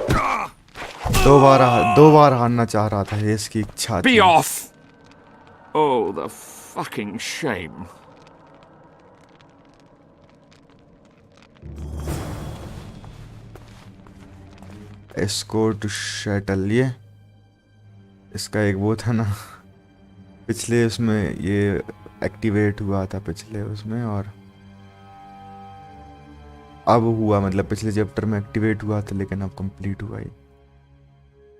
दो बार हारना चाह रहा था, ये इसकी इच्छा थी। Be off! Oh, the fucking shame. Escort to shuttle, ये इसका एक वो था ना, पिछले उसमें ये एक्टिवेट हुआ था पिछले उसमें, और अब हुआ, मतलब पिछले चैप्टर में एक्टिवेट हुआ था लेकिन अब कंप्लीट हुआ ही।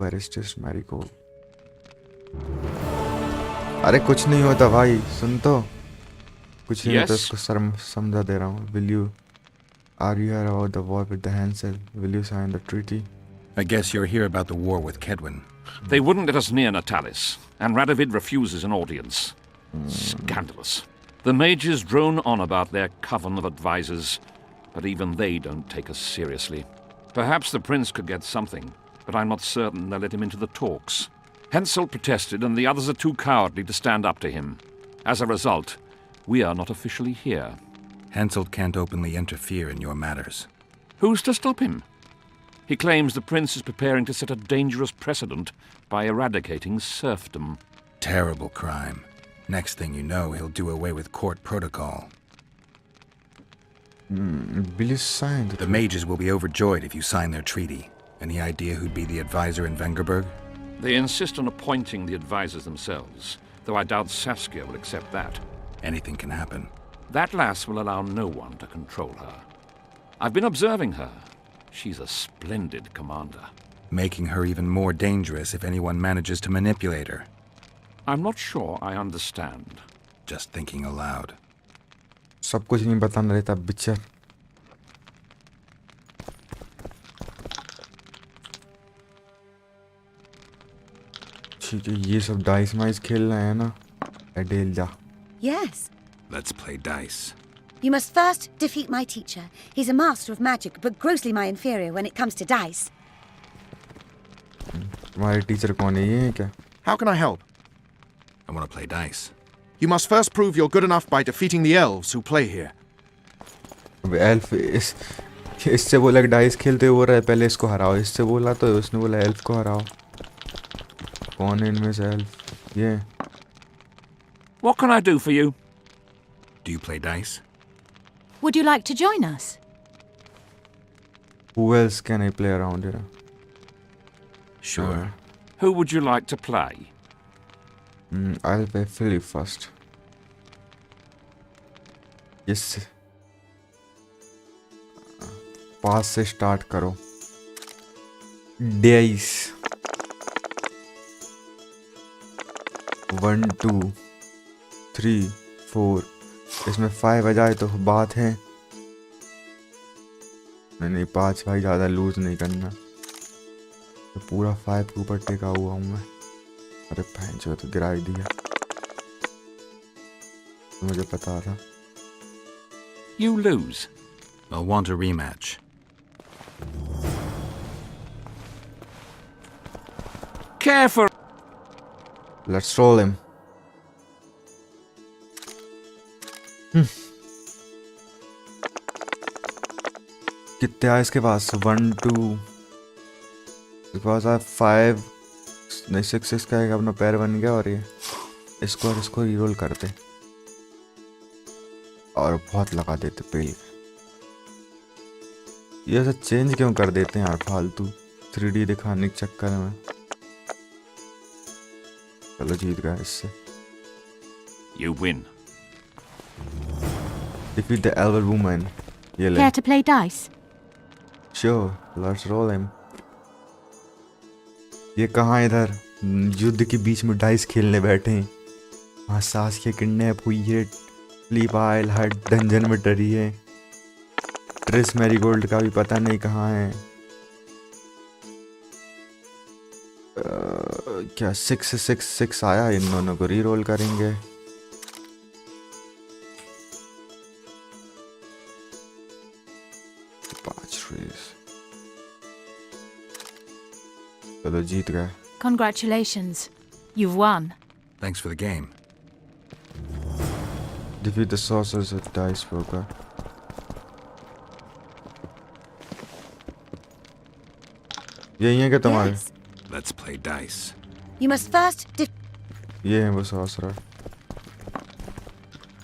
Barrister marigold. अरे कुछ नहीं होता भाई, सुन तो, कुछ नहीं होता, इसको समझा दे रहा हूँ। Will you are you here about the war with the Hansel? Will you sign the treaty? I guess you're here about the war with Kedwin. They wouldn't let us near Natalis, and Radovid refuses an audience. Scandalous. The mages drone on about their coven of advisors, but even they don't take us seriously. Perhaps the prince could get something, but I'm not certain they'll let him into the talks. Hensel protested, and the others are too cowardly to stand up to him. As a result, we are not officially here. Hensel can't openly interfere in your matters. Who's to stop him? He claims the prince is preparing to set a dangerous precedent by eradicating serfdom. Terrible crime. Next thing you know, he'll do away with court protocol. Billy signed. The mages will be overjoyed if you sign their treaty. Any idea who'd be the advisor in Vengerberg? They insist on appointing the advisors themselves, though I doubt Saskia will accept that. Anything can happen. That lass will allow no one to control her. I've been observing her. She's a splendid commander. Making her even more dangerous if anyone manages to manipulate her. I'm not sure I understand. Just thinking aloud. सब कुछ नहीं बताना रहता बिचर. ठीक है, ये सब dice माइस खेल रहे हैं ना. एडेल जा. Yes. Let's play dice. You must first defeat my teacher. He's a master of magic, but grossly my inferior when it comes to dice. तुम्हारे टीचर कौन है ये क्या? How can I help? I want to play dice. You must first prove you're good enough by defeating the elves who play here. अब elf इससे बोला कि dice खेलते हो रहा है, पहले इसको हराओ. इससे बोला तो उसने बोला एल्फ को हराओ. कौन है इनमें से एल्फ? ये. What can I do for you? Do you play dice? Would you like to join us? Who else can I play around here? Sure. Who would you like to play? I'll play Philip first. Yes. पास से start करो. Dice 1 2 3 4. इसमें 5 आ जाए तो बात है. नहीं 5 भाई, ज़्यादा लूज नहीं करना. तो पूरा 5 के ऊपर टेका हुआ हूँ मैं. अरे भैंचो, तो गिरा ही दिया. तो मुझे पता था. You lose. I'll want a rematch. Care for... Let's roll him. कितने आए इसके पास? 1 2. बिकॉज आई 5 नहीं 6 इसका एक अपना पैर बन गया. और ये इसको और इसको रीरोल करते और बहुत लगा देते पेल. ये ऐसा चेंज क्यों कर देते हैं यार फालतू 3D दिखाने के चक्कर में. चलो जीत गया इससे. You win. Defeat the elder woman. ये ले. Care to play dice? Sure, let's roll him. ये कहाँ इधर युद्ध के बीच में डाइस खेलने बैठे हैं. वहाँ सास के किडनैप हुई है. स्लीप आइल हट डंजन में डरी है. ट्रिस मैरीगोल्ड का भी पता नहीं कहाँ है. क्या 6 6 6 आया. इन दोनों को रीरोल करेंगे. चलो जीत गए. Congratulations. You've won. Thanks for the game. Defeat the sorcerers with dice poker. यही है क्या तुम्हारे? Yes. Let's play dice. You must first ये है वो sorcerer.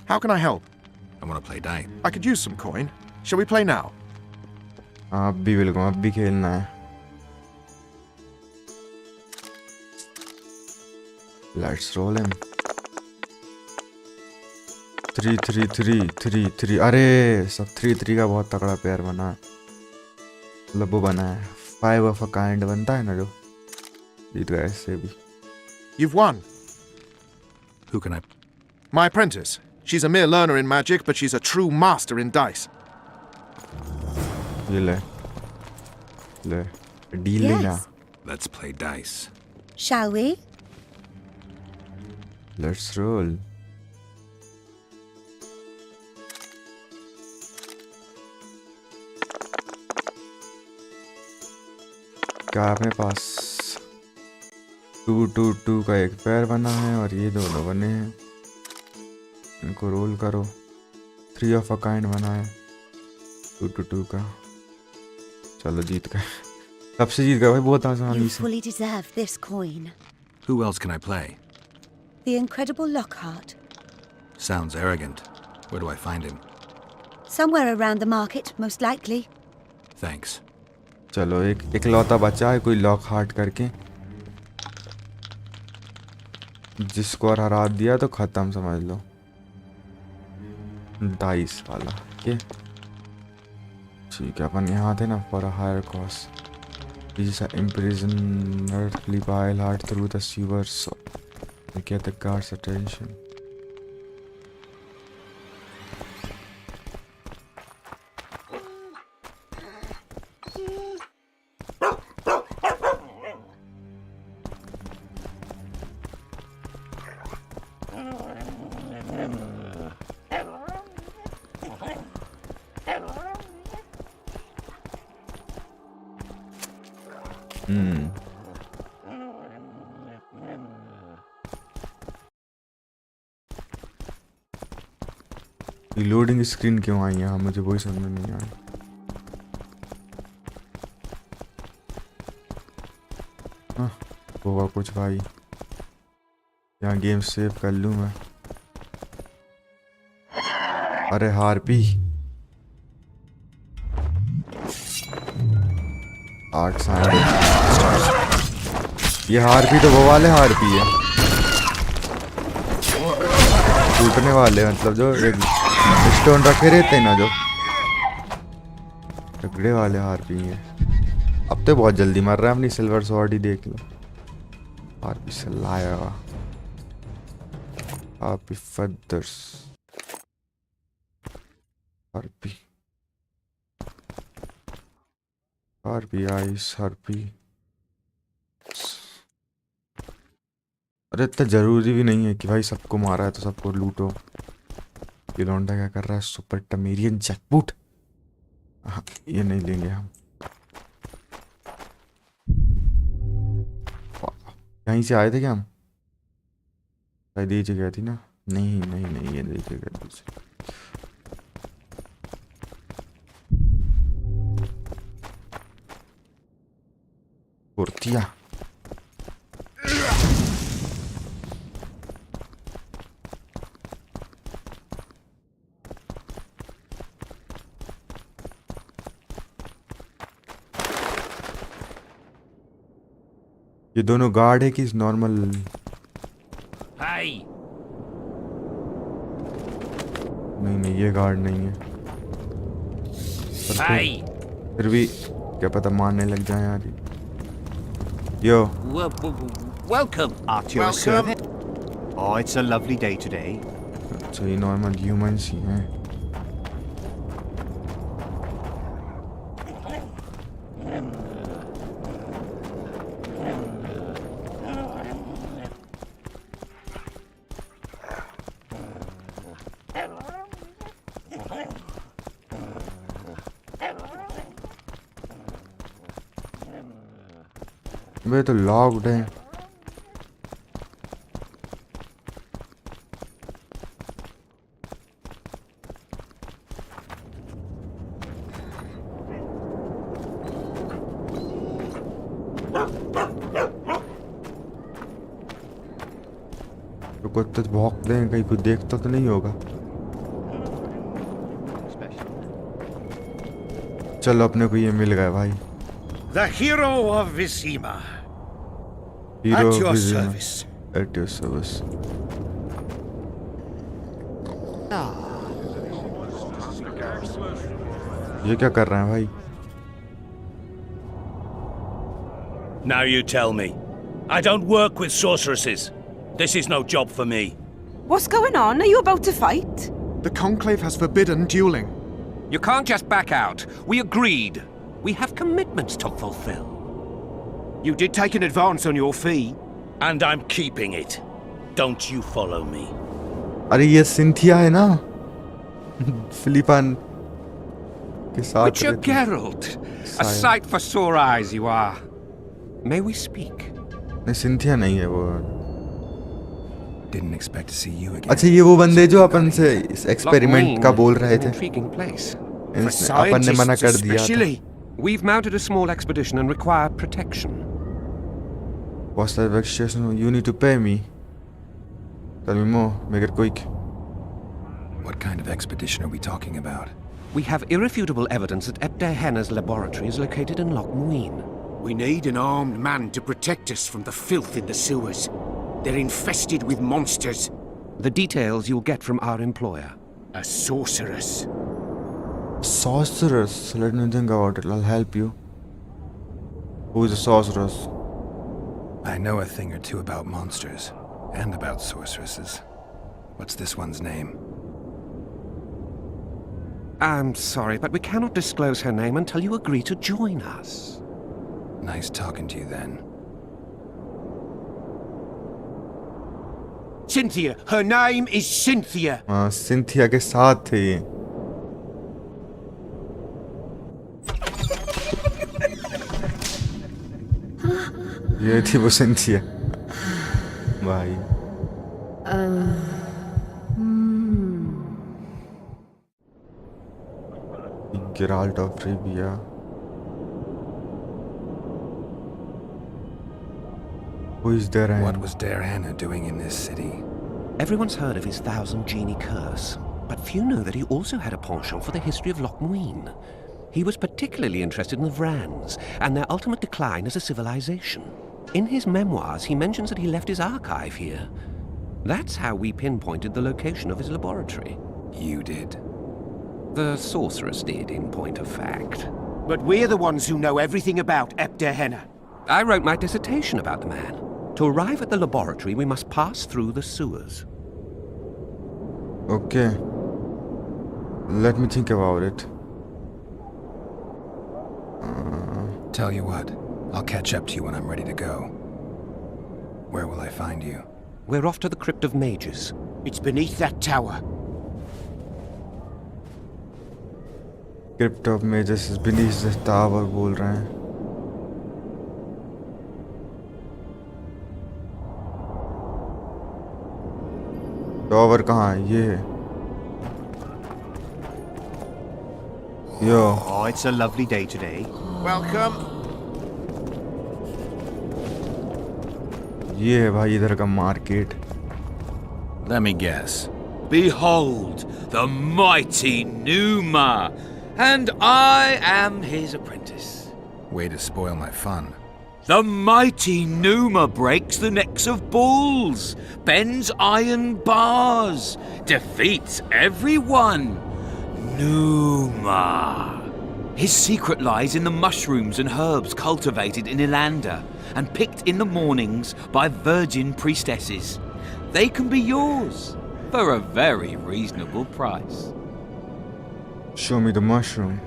How can I help? I want to play dice. I could use some coin. Shall we play now? आप भी बिल्कुल, आप भी खेलना है. Let's roll him. 3 3 3 3 3. अरे सब 3 3 का बहुत तगड़ा पेयर बना है. मतलब वो बना है 5 ऑफ अ काइंड बनता है ना जो. जीत गया इससे भी. You've won. Who can I... My apprentice. She's a mere learner in magic, but she's a true master in dice. ये ले ले डील लेना. Yes. Let's play dice. Shall we? Let's roll. क्या अपने पास 2 2 2 का एक पैर बना है और ये दोनों बने हैं. इनको रोल करो. 3 ऑफ अ काइंड बना है 2 2 2 का. चलो जीत गए. सबसे जीत गए भाई बहुत आसानी You से. fully deserve this coin. Who else can I play? The incredible Lockhart. Sounds arrogant. Where do I find him? Somewhere around the market, most likely. Thanks. चलो एक इकलौता बचा है कोई लॉक हार्ट करके, जिसको और हरा दिया तो खत्म समझ लो। डाइस वाला के ठीक है, अपन यहाँ थे ना for a higher cost. These are imprisoned Philip Eilhart through the sewers to get the guards' attention. Loading screen क्यों आई यहाँ, मुझे वही समझ में नहीं आया। हाँ होगा कुछ भाई, यहाँ गेम सेव कर लूँ मैं। अरे हार्पी 8 साल, ये हार्पी तो वो वाले हार्पी है टूटने वाले, मतलब जो स्टोन रखे रहते हैं ना, जो टकड़े वाले हार्पी हैं। अब तो बहुत जल्दी मर रहा है, अपनी सिल्वर स्वॉर्ड ही देख लो। हार्पी से लाया harpy feathers, harpy harpy ice harpy. अरे इतना जरूरी भी नहीं है कि भाई सबको मारा है तो सबको लूटो। ये लौंडा क्या कर रहा है, सुपर टमेरियन जैकबूट। ये नहीं लेंगे हम। यहीं से आए थे क्या हम? शायद ये जगह थी ना। नहीं नहीं नहीं, ये नहीं जगह दूसरी। कुर्तिया ये दोनों गार्ड है कि नॉर्मल? नहीं नहीं, ये गार्ड नहीं है। फिर भी क्या पता मारने लग जाए यार। यो welcome at your service. Oh, it's a lovely day today. अच्छा, ये नॉर्मल ह्यूमंस ही हैं। वे तो लॉक्ड है। तो कुत्ते तो भौंक दें, कहीं कुछ देखता तो नहीं होगा। चलो अपने को ये मिल गया भाई। The hero of Vizima. Hero at your of Vizima. service. At your service. ये क्या कर रहे हैं भाई? Now you tell me. I don't work with sorceresses. This is no job for me. What's going on? Are you about to fight? The Conclave has forbidden dueling. You can't just back out. We agreed. We have commitments to fulfill. You did take an advance on your fee. And I'm keeping it. Don't you follow me. अरे ये Cynthia है ना, फिलिपान के साथ। Witcher Geralt, a sight for sore eyes you are. May we speak? नहीं, Cynthia नहीं है वो। Didn't expect to see you again. अच्छा, ये वो बंदे जो अपन से इस एक्सपेरिमेंट का बोल रहे थे। अपन ने मना कर दिया था। We've mounted a small expedition and require protection. What's that expedition? You need to pay me. Tell me more. Make it quick. What kind of expedition are we talking about? We have irrefutable evidence that Ebder Henna's laboratory is located in Loch Muin. We need an armed man to protect us from the filth in the sewers. They're infested with monsters. The details you'll get from our employer. A sorceress. Sorceress? Let me think about it. I'll help you. Who is a sorceress? I know a thing or two about monsters, and about sorceresses. What's this one's name? I'm sorry, but we cannot disclose her name until you agree to join us. Nice talking to you then. Cynthia! Her name is Cynthia! Cynthia के साथ थे ये. ये थी वो Cynthia. भाई. Geralt of Rivia. Who is there? What was Der Hannah doing in this city? Everyone's heard of his 1,000 genie curse, but few know that he also had a penchant for the history of Loch Muin. He was particularly interested in the Vrans and their ultimate decline as a civilization. In his memoirs, he mentions that he left his archive here. That's how we pinpointed the location of his laboratory. You did? The sorceress did, in point of fact. But we're the ones who know everything about Ebder Henna. I wrote my dissertation about the man. To arrive at the laboratory, we must pass through the sewers. Okay. Let me think about it. Tell you what, I'll catch up to you when I'm ready to go. Where will I find you? We're off to the Crypt of Mages. It's beneath that tower. Crypt of Mages is beneath the tower बोल रहे हैं. Tower कहाँ है? ये है. Yo. Oh, it's a lovely day today. Welcome. ये है भाई इधर का market. Let me guess. Behold, the mighty Numa, and I am his apprentice. Way to spoil my fun. The mighty Numa breaks the necks of bulls, bends iron bars, defeats everyone. Numa. His secret lies in the mushrooms and herbs cultivated in Ilanda and picked in the mornings by virgin priestesses. They can be yours for a very reasonable price. Show me the mushroom.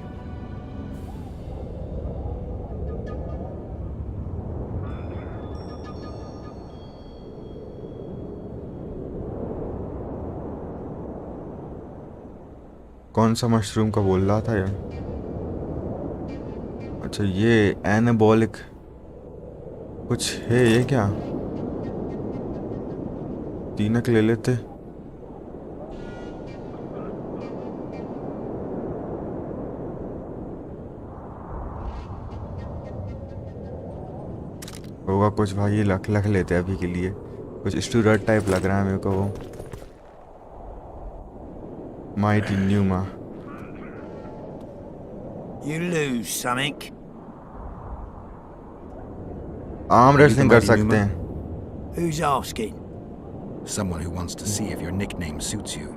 कौन सा mushroom का बोल रहा था यार? अच्छा ये anabolic कुछ है ये क्या? तीनक ले लेते. होगा कुछ भाई. ये लख लेते हैं अभी के लिए. कुछ स्टूडेंट टाइप लग रहा है मेरे को वो. Mighty Numa. You lose something. Arm wrestling कर सकते हैं. Who's asking? Someone who wants to see if your nickname suits you.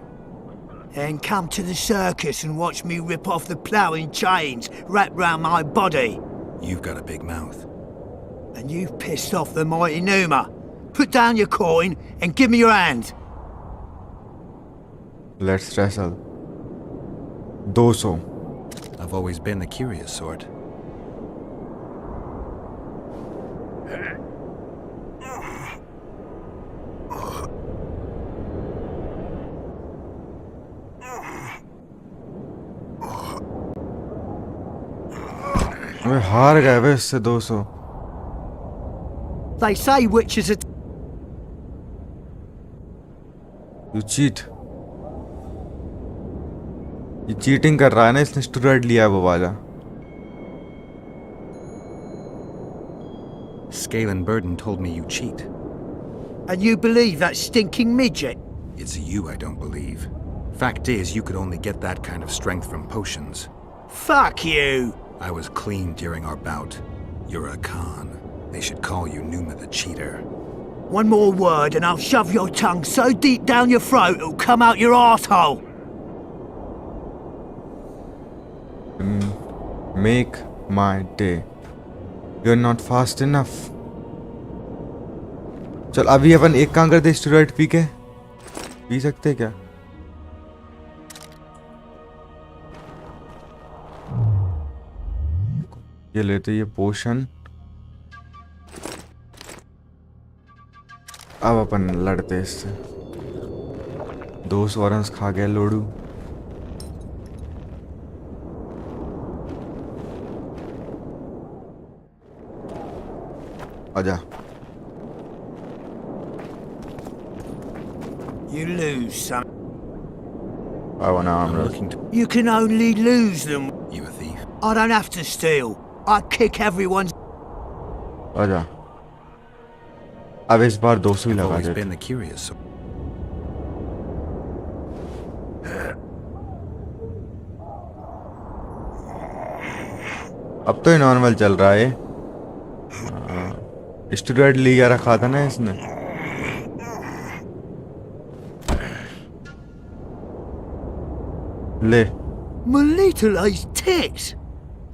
Then come to the circus and watch me rip off the ploughing chains wrapped round my body. You've got a big mouth. And you've pissed off the mighty Numa. Put down your coin and give me your hand. Let's wrestle. 200. I've always been the curious sort. अबे हार गए वे इससे 200. They say witches are... You cheat. ये cheating कर रहा है ना. इसने स्टूडेंट लिया है वो वाला. Scale and Burden told me you cheat. And you believe that stinking midget? It's you I don't believe. Fact is, you could only get that kind of strength from potions. Fuck you! I was clean during our bout. You're a con. They should call you Numa the Cheater. One more word and I'll shove your tongue so deep down your throat it'll come out your arsehole. Make my day. You're not fast enough. चल अभी अपन एक काम करते, steroid P सकते क्या? ये लेते ये पोशन. अब अपन लड़ते इससे. 2 स्वरंस खा गया लोडू. आजा. You lose some. I want armor. You can only lose them. You a thief? I don't have to steal. I kick everyone's. आजा. अब इस बार 200 ही लगा Always देते. been the curious. अब तो ये नॉर्मल चल रहा है. स्टेरॉइड लिया रखा था ना इसने. ले. My little ace tits.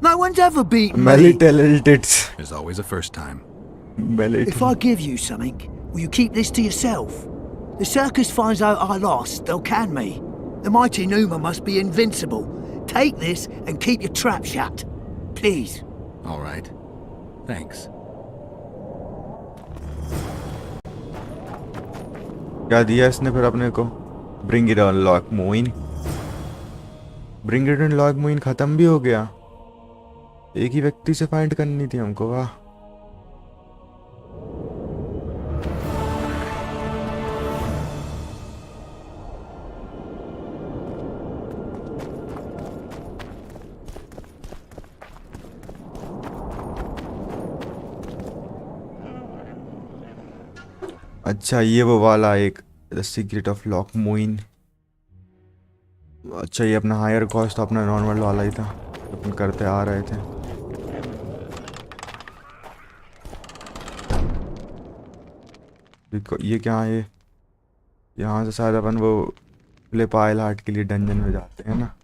No one's ever beaten My me. little tits. There's always a first time. If I give you something, will you keep this to yourself? The circus finds out I lost, they'll can me. The mighty Numa must be invincible. Take this and keep your trap shut. Please. All right. Thanks. क्या दिया इसने फिर अपने को? Bring it on lock moin. Bring it on lock moin खत्म भी हो गया. एक ही व्यक्ति से फाइंड करनी थी हमको. वाह. अच्छा ये वो वाला एक द सीक्रेट ऑफ लॉक मोइन. अच्छा ये अपना हायर कॉस्ट अपना नॉर्मल वाला ही था अपन करते आ रहे थे. ये क्या है? यहाँ से शायद अपन वो फ्लिप आइल हार्ट के लिए डंजन में जाते हैं ना.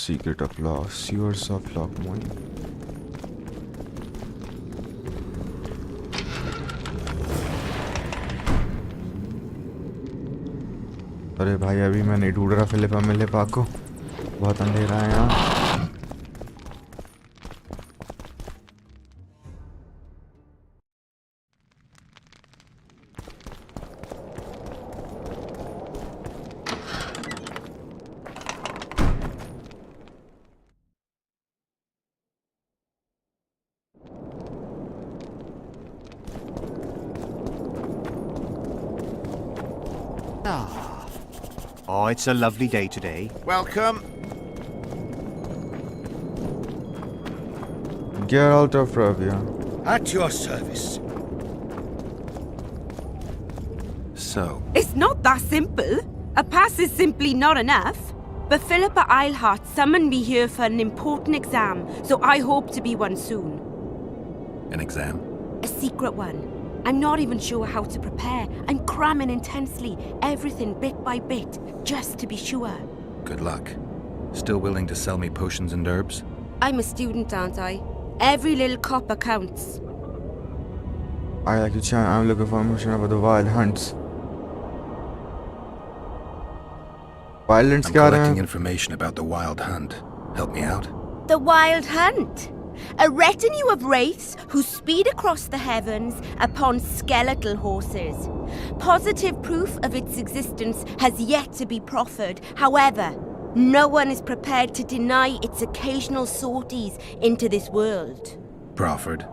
Secret of Law, Sewers of Lockmoon. अरे भाई अभी मैं नहीं ढूंढ रहा फिलिपा मिलिपा को. बहुत अंधेरा है यहाँ. Oh, it's a lovely day today. Welcome. Get out of Ravia. At your service. So, It's not that simple. A pass is simply not enough. But Philippa Eilhart summoned me here for an important exam, so I hope to be one soon. an exam? A secret one. I'm not even sure how to prepare. I'm cramming intensely, everything bit by bit, just to be sure. Good luck. Still willing to sell me potions and herbs? I'm a student, aren't I? Every little copper counts. I like to chat. I'm looking for information about the wild hunts. Wild hunts I'm क्या रहे collecting हैं? information about the wild hunt. Help me out? The Wild Hunt. A retinue of wraiths who speed across the heavens upon skeletal horses. Positive proof of its existence has yet to be proffered. However, no one is prepared to deny its occasional sorties into this world. Proffered?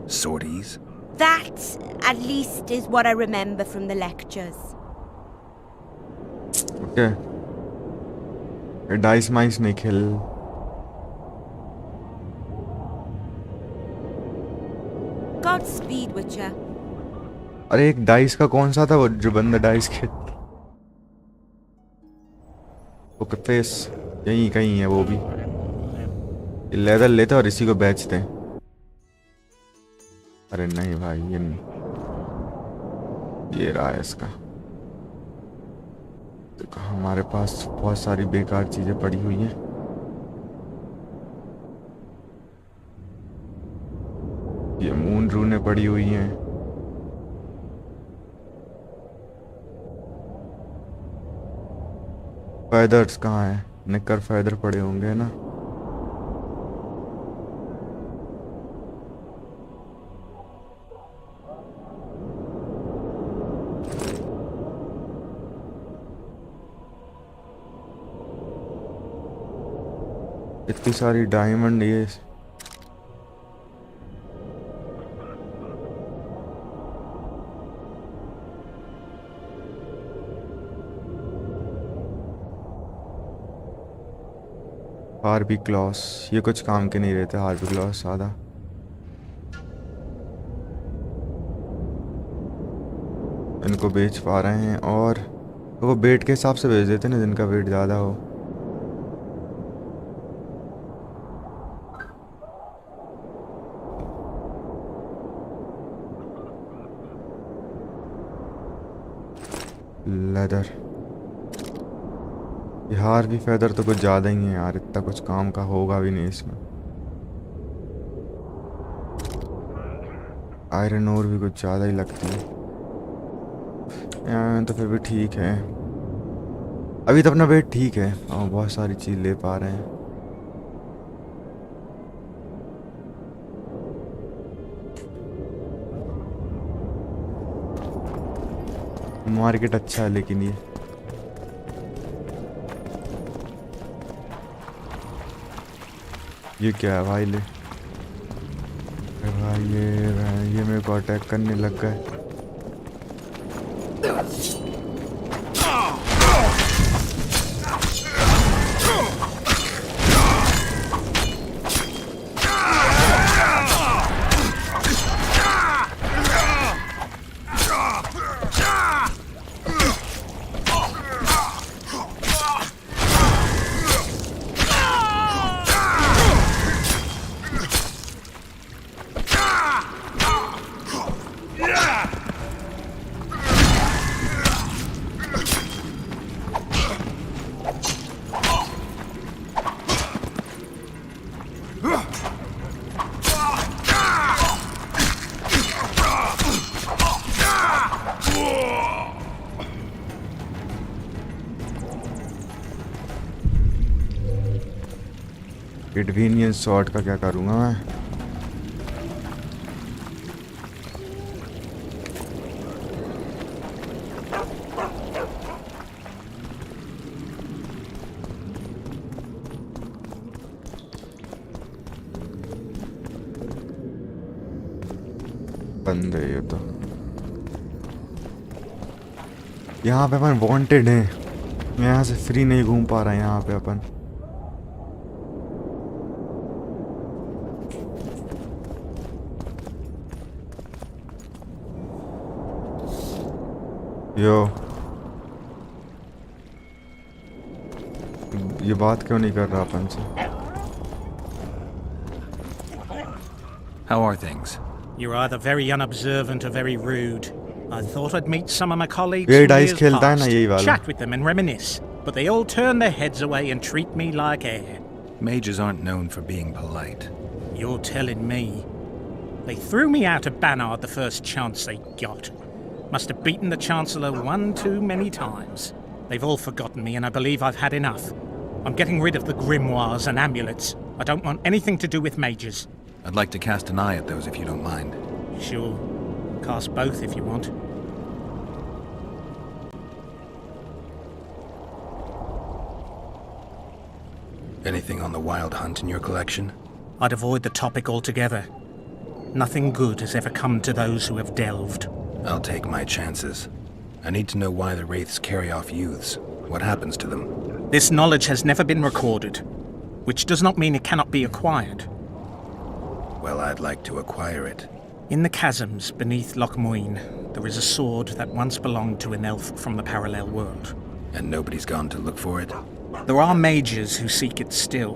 Sorties? That, at least, is what I remember from the lectures. Okay. Dice mice नहीं खेल. Godspeed, Witcher. अरे एक dice का कौन सा था वो जो बंदा डाइस खेल, ओके फेस यहीं कहीं है वो भी। लेदर लेते और इसी को बेचते हैं। अरे नहीं भाई ये रहा है इसका। देखो हमारे पास बहुत सारी बेकार चीजें पड़ी हुई हैं। ये मून रूने पड़ी हुई हैं। फेदर्स कहाँ हैं? निकर फेदर पड़े होंगे ना। इतनी सारी डायमंड ये हार्बी क्लॉस, ये कुछ काम के नहीं रहते हार्बी क्लॉस ज़्यादा। इनको बेच पा रहे हैं और वो वेट के हिसाब से बेच देते हैं ना, जिनका वेट ज़्यादा हो। लेदर, यार भी फेदर तो कुछ ज़्यादा ही है यार, इतना कुछ काम का होगा भी नहीं इसमें। आयरन ओर भी कुछ ज़्यादा ही लगती है यार, तो फिर भी ठीक है। अभी तो अपना वेट ठीक है और बहुत सारी चीज़ ले पा रहे हैं। मार्केट अच्छा है लेकिन ये क्या है भाई? ले भाई ये मेरे को अटैक करने लग गए। एडवेनियन शॉट का क्या करूँगा मैं? बंद है ये तो। यहाँ पे अपन वांटेड हैं, यहाँ से फ्री नहीं घूम पा रहे हैं यहाँ पे अपन। यो ये बात क्यों नहीं कर रहा अपन से? How are things? You're either very unobservant or very rude. I thought I'd meet some of my colleagues ये from डाइस years खेलता है ना past, यही वाला। chat with them and reminisce, but they all turn their heads away and treat me like air. Mages aren't known for being polite. You're telling me. They threw me out of Bannard the first chance they got. Must have beaten the Chancellor one too many times. They've all forgotten me and I believe I've had enough. I'm getting rid of the grimoires and amulets. I don't want anything to do with mages. I'd like to cast an eye at those if you don't mind. Sure. Cast both if you want. Anything on the wild hunt in your collection? I'd avoid the topic altogether. Nothing good has ever come to those who have delved. I'll take my chances. I need to know why the wraiths carry off youths. What happens to them? This knowledge has never been recorded, which does not mean it cannot be acquired. Well, I'd like to acquire it. In the chasms beneath Loch Muin, there is a sword that once belonged to an elf from the parallel world. And nobody's gone to look for it? There are mages who seek it still,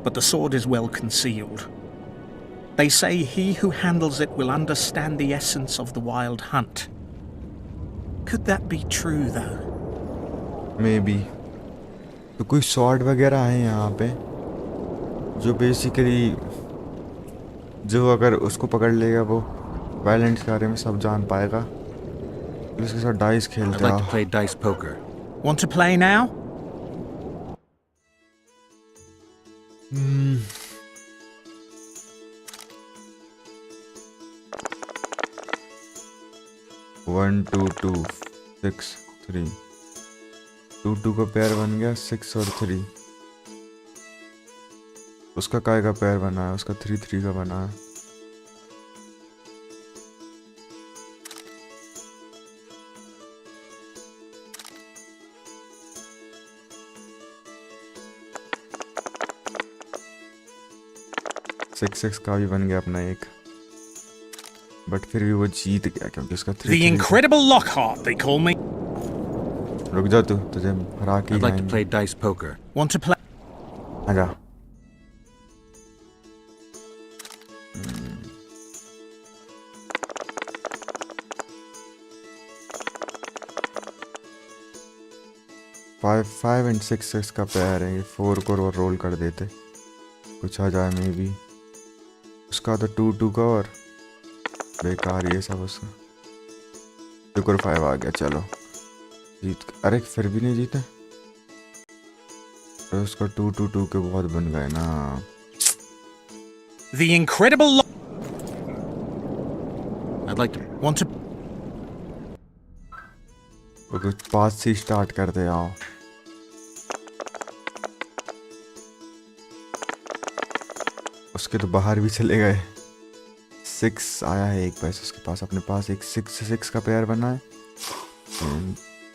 but the sword is well concealed. They say he who handles it will understand the essence of the wild hunt. Could that be true, though? Maybe. तो कोई sword वगैरह है यहाँ पे जो basically जो अगर उसको पकड़ लेगा वो वायलेंस के बारे में सब जान पाएगा. उसके साथ डाइस खेलते हैं. I'd like to play dice poker. Want to play now? One, two, two, 6, 3. 2 का पेयर बन गया 6 और 3. उसका काय का पेयर बना है, उसका 3 का बना है. सिक्स का भी बन गया अपना एक. बट फिर भी वो जीत गया क्योंकि उसका 3. The incredible Lockhart, they call me. रुक जा तू, तुझे हरा के I'd like to play dice poker. Want to play? आजा. फाइव एंड सिक्स का पेयर है. ये 4 को रोल कर देते कुछ आ जाए मे बी. उसका तो 2 का और बेकार ये सब उसका. 2 और 5 आ गया. चलो जीत. अरे फिर भी नहीं जीते. तो उसका 2 के बहुत बन गए ना. The incredible I'd like to want to कुछ पास से स्टार्ट करते आओ. उसके तो बाहर भी चले गए. 6 आया है एक पैसे उसके पास. अपने पास एक 6 का पेयर बना है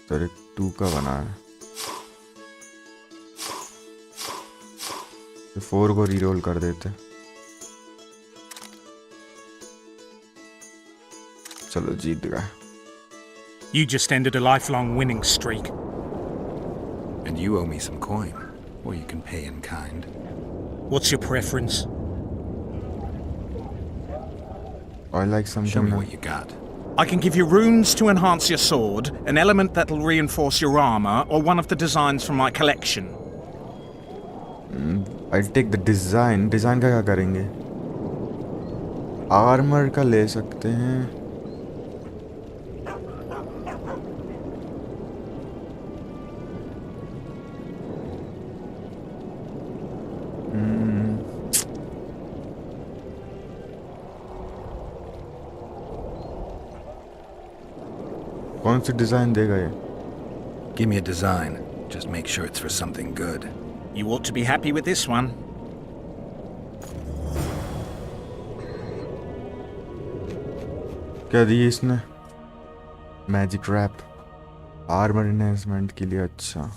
तो एक 2 का बना है. तो 4 को रीरोल कर देते. चलो जीत गए. You just ended a lifelong winning streak. And you owe me some coin, or you can pay in kind. What's your preference? I like something. Show me what you got. I can give you runes to enhance your sword, an element that'll reinforce your armor, or one of the designs from my collection. I'll take the design. Design का क्या करेंगे? Armor का ले सकते हैं. कौन सी design देगा ये? Give me a design. Just make sure it's for something good. You ought to be happy with this one. क्या दी इसने? Magic rap. आर्मर एनहांसमेंट के लिए. अच्छा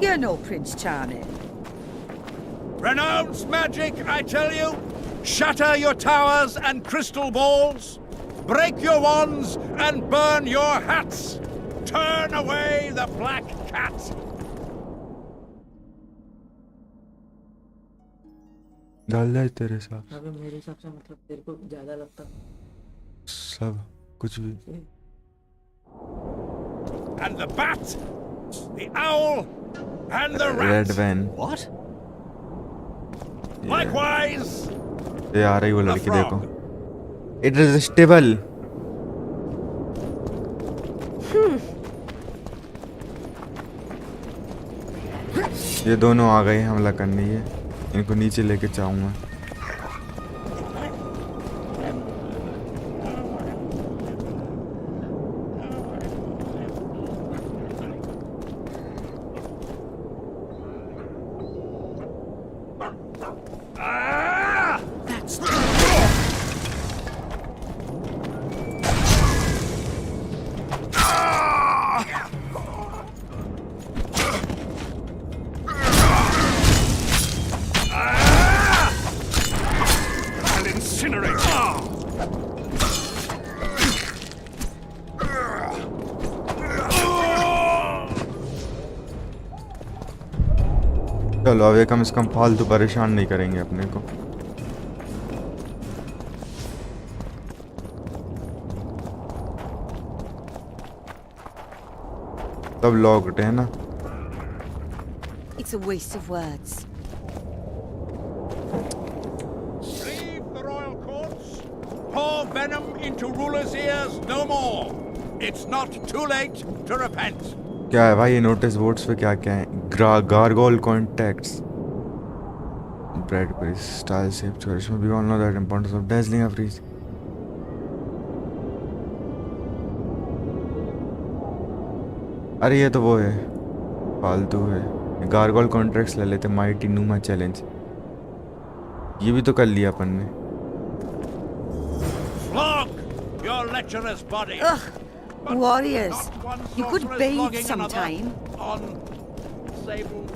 You're no Prince Charming. Renounce magic, I tell you! Shatter your towers and crystal balls! Break your wands and burn your hats! Turn away the black cat! डाल दे तेरे साथ. अबे मेरे हिसाब से मतलब तेरे को ज्यादा लगता सब कुछ भी. And the bat, the owl, and the rat. Red van. What? Likewise. ये आ रही वो लड़की देखो. Irresistible. ये दोनों आ गए हमला करने. ये इनको नीचे लेके जाऊंगा. That's I'll incinerate. चलो अब ये कम से कम फालतू परेशान नहीं करेंगे अपने को। सब लॉक्ड है ना। It's a waste of words. Leave the royal courts. Pour venom into rulers' ears no more. It's not too late to repent. क्या है भाई ये नोटिस बोर्ड्स पे क्या क्या है? Gargoyle contacts, bread bridge, style safe choice में भी all know that importance of dazzling अफ्रीज। अरे ये तो वो है, फालतू है। गार्गोल कॉन्ट्रैक्ट्स ले लेते, माइटी नूमा चैलेंज, ये भी तो कर लिया अपन ने। Flog your lecherous body. Ugh, warriors, you could bathe sometime.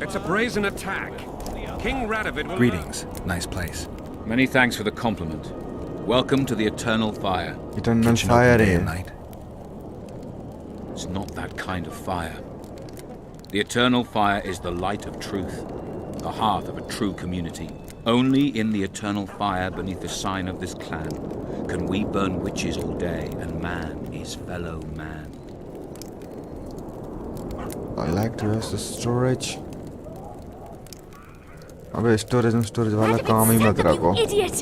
It's a brazen attack. King Radovid will... Greetings. Nice place. Many thanks for the compliment. Welcome to the Eternal Fire. Eternal Fire day है। and night. It's not that kind of fire. The Eternal Fire is the light of truth, the hearth of a true community. Only in the Eternal Fire beneath the sign of this clan can we burn witches all day and man is fellow man. I like to use the storage. अबे storage वाला काम ही मत रखो। Idiot!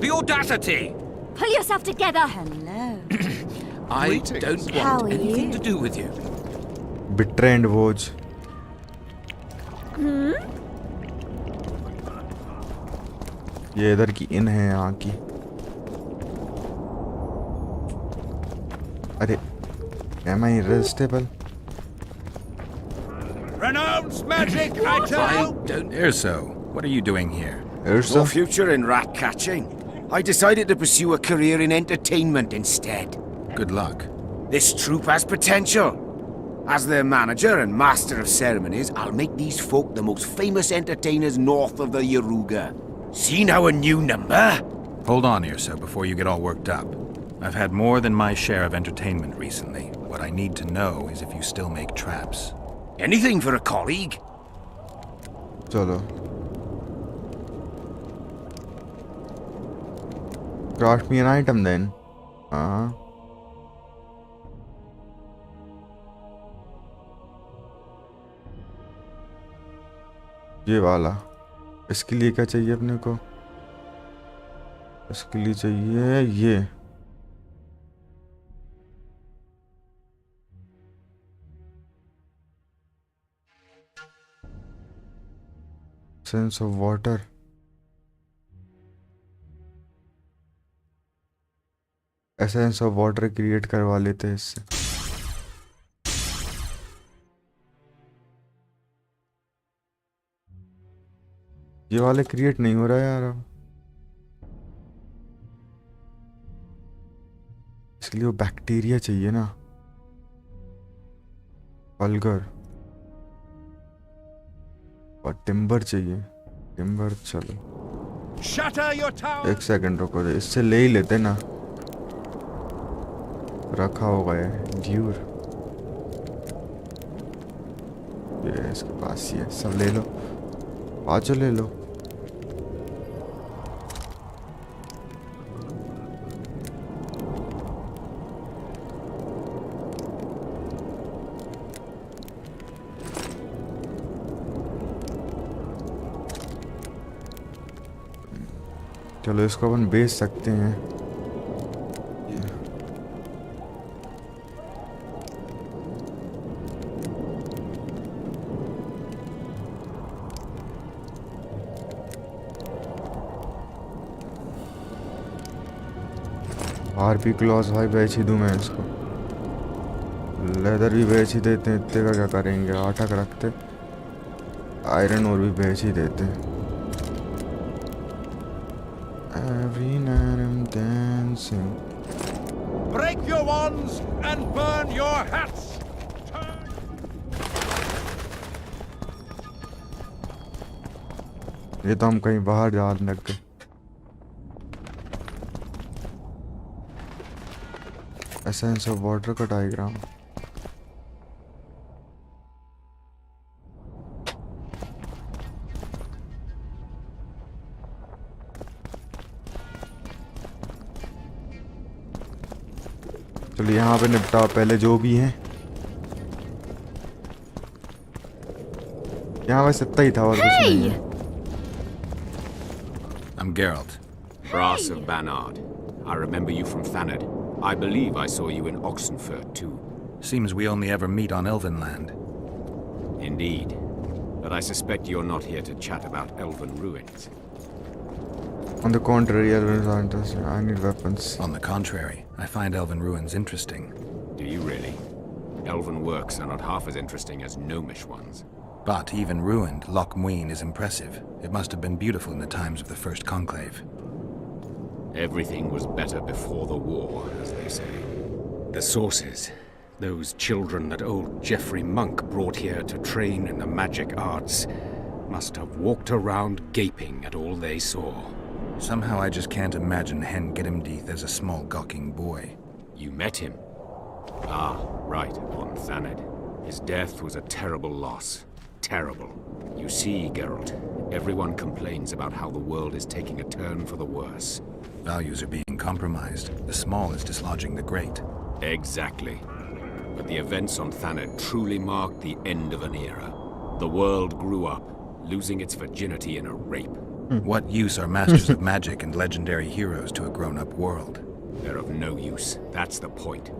The audacity! Pull yourself together. Hello. I don't How want are anything you? to do with you. Betrayed Woj। ये इधर की इन है यहाँ की। अरे am I irresistible? Renounce magic, I tell you! Don't Urso, what are you doing here? Urso? No future in rat catching. I decided to pursue a career in entertainment instead. Good luck. This troupe has potential. As their manager and master of ceremonies, I'll make these folk the most famous entertainers north of the Yaruga. Seen our new number? Hold on, Urso, before you get all worked up. I've had more than my share of entertainment recently. What I need to know is if you still make traps. Anything for a colleague. चलो craft me an item then. ये वाला, इसके लिए क्या चाहिए अपने को? इसके लिए चाहिए ये। Sense of water, essence of water create करवा लेते हैं इससे। ये वाले क्रिएट नहीं हो रहा है यार अब। इसके लिए वो बैक्टीरिया चाहिए ना, वल्गर, और टिम्बर चाहिए। टिम्बर चलो एक सेकंड रुको, इससे ले ही लेते ना, रखा होगा ये ड्यूर, ये इसके पास ही है। सब ले लो, पाँचों ले लो। चलो इसको अपन बेच सकते हैं। आरपी क्लॉज भाई बेच ही दूं मैं इसको। लेदर भी बेच ही देते हैं, इतने का क्या करेंगे, 8 रखते। आयरन और भी बेच ही देते हैं। Every night I'm dancing. Break your wands and burn your hats! ये तो हम कहीं बाहर जा लग गए. Essence of water का डायग्राम. चलिए यहाँ पे निपटा पहले जो भी है. यहाँ बस इतना ही था और कुछ नहीं है. I'm Geralt. Brass of Banard. I remember you from Thanad. I believe I saw you in Oxenfurt too. Seems we only ever meet on Elvenland. Indeed. But I suspect you're not here to chat about elven ruins. On the contrary, elven are interesting. I need weapons. On the contrary, I find elven ruins interesting. Do you really? Elven works are not half as interesting as gnomish ones. But even ruined, Loch Muin is impressive. It must have been beautiful in the times of the First Conclave. Everything was better before the war, as they say. The sources, those children that old Geoffrey Monk brought here to train in the magic arts, must have walked around gaping at all they saw. Somehow I just can't imagine Hen Giddimdeath as a small gawking boy. You met him? Ah, right, on Thanad. His death was a terrible loss. Terrible. You see, Geralt, everyone complains about how the world is taking a turn for the worse. Values are being compromised. The small is dislodging the great. Exactly. But the events on Thanad truly marked the end of an era. The world grew up, losing its virginity in a rape. What use are masters of magic and legendary heroes to a grown-up world? They're of no use. That's the point.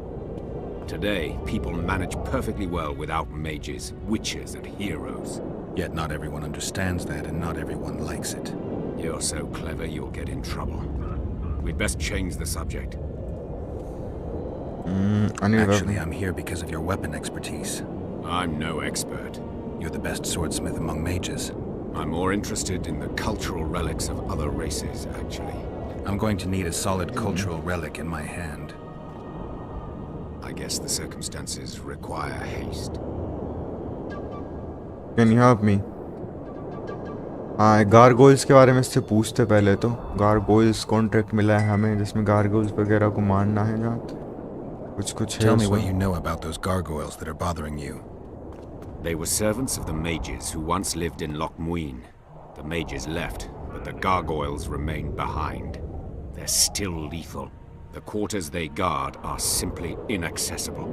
Today, people manage perfectly well without mages, witches, and heroes. Yet not everyone understands that, and not everyone likes it. You're so clever, you'll get in trouble. We'd best change the subject. Actually, I'm here because of your weapon expertise. I'm no expert. You're the best swordsmith among mages. I'm more interested in the cultural relics of other races, actually. I'm going to need a solid cultural relic in my hand. I guess the circumstances require haste. Can you help me? हाँ, गारगोल्स के बारे में इससे पूछते पहले तो. गारगोल्स contract मिला है हमें जिसमें गारगोल्स वगैरह को मारना है जहाँ कुछ है. Tell me what you know about those gargoyles that are bothering you. They were servants of the mages who once lived in Loch Muin. The mages left, but the gargoyles remained behind. They're still lethal. The quarters they guard are simply inaccessible.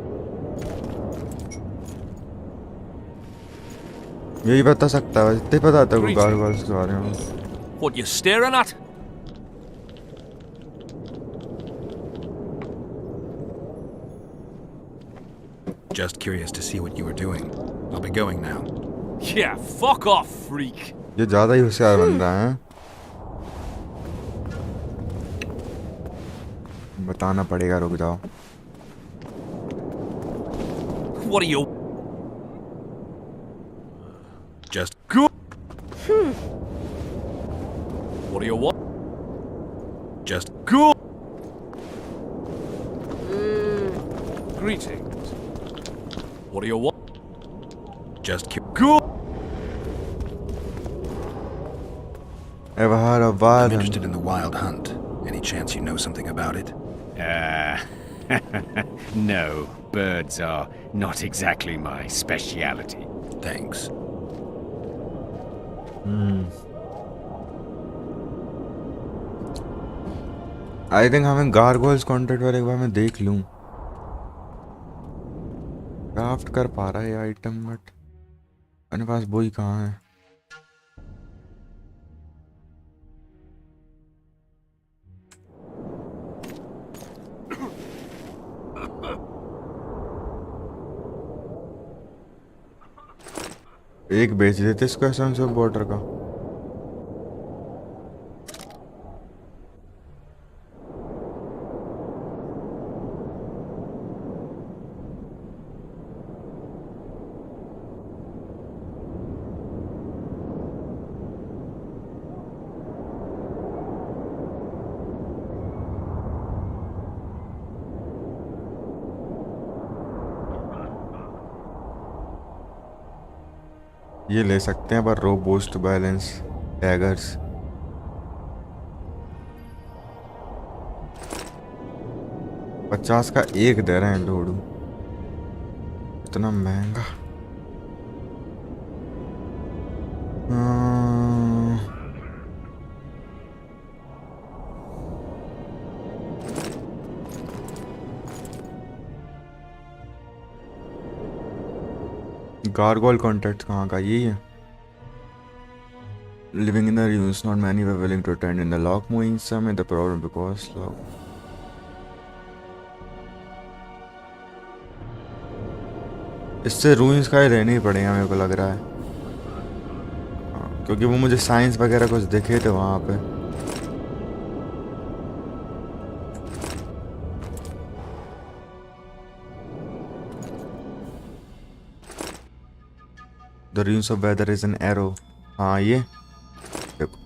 यही बता सकता है. इतने पता था वो गारगोल्स के बारे में. What you staring at? Just curious to see what you were doing. I'll be going now. Yeah, fuck off, freak. ये ज़्यादा ही होशियार बन रहा है. बताना पड़ेगा. रुक जाओ. What are you? Just go. What are you what? Just go. Greetings. What are you what? Just go. Ever heard of wild? I'm interested in the wild hunt. Any chance you know something about it? No, birds are not exactly my speciality. Thanks. I think हमें गारगोल्स contract वाले एक बार मैं देख लूं. Craft कर पा रहा है ये आइटम बट मेरे पास वही कहाँ है. एक बेच देते इसको एसेंस ऑफ वाटर का. ये ले सकते हैं पर रोबोस्ट बैलेंस डैगर्स 50 का एक दे रहे हैं लोडू, इतना महंगा। गार्गोल कॉन्ट्रैक्ट कहाँ का? यही है। Living in the ruins, not many were willing to attend in the lock moving some the problem because lock इससे रूइंस का ही रहने ही पड़ेगा मेरे को लग रहा है, क्योंकि वो मुझे साइंस वगैरह कुछ दिखे थे वहाँ पे। The ruins of weather is an arrow. हाँ ये देखो।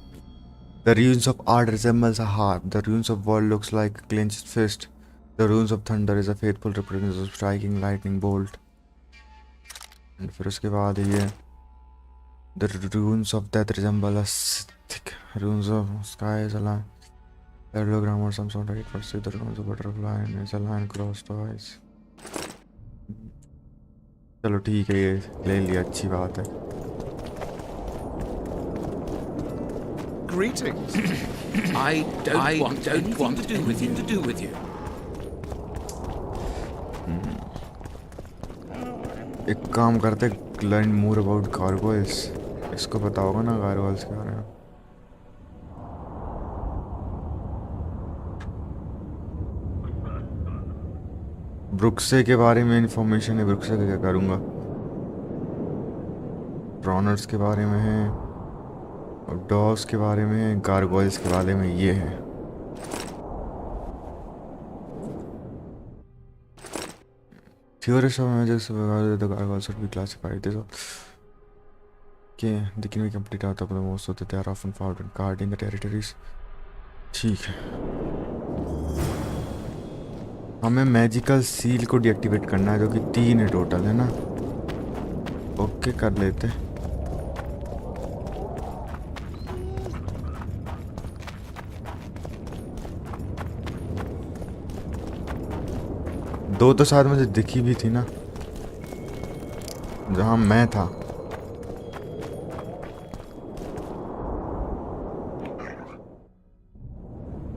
The ruins of art resembles a harp. The ruins of war looks like a clenched fist. The ruins of thunder is a faithful representation of striking lightning bolt. And फिर उसके बाद ये The ruins of death resemble a thick ruins of sky is a line. Parallelogram or some sort of it. First, the ruins of butterfly and it's a line crossed twice. चलो ठीक है, ये ले लिया, अच्छी बात है। Greetings. I don't want anything to do with you. एक काम करते, लर्न मोर अबाउट गार्गोइल्स। इसको पता होगा ना गार्गोइल्स के बारे में। ब्रुक्से के बारे में इंफॉर्मेशन है, ब्रुक्से का क्या करूँगा। ड्रॉनर्स के बारे में है और डॉग्स के बारे में है, गार्गोइल्स के बारे में ये है। Theorists of magic the gargoyles should be classified. Okay, they can be complete out of the most, so that they are often found in guarding the territories. ठीक है, हमें मैजिकल सील को डीएक्टिवेट करना है, जो कि 3 है टोटल, है ना। ओके कर लेते हैं। दो तो शायद मुझे दिखी भी थी ना, जहां मैं था।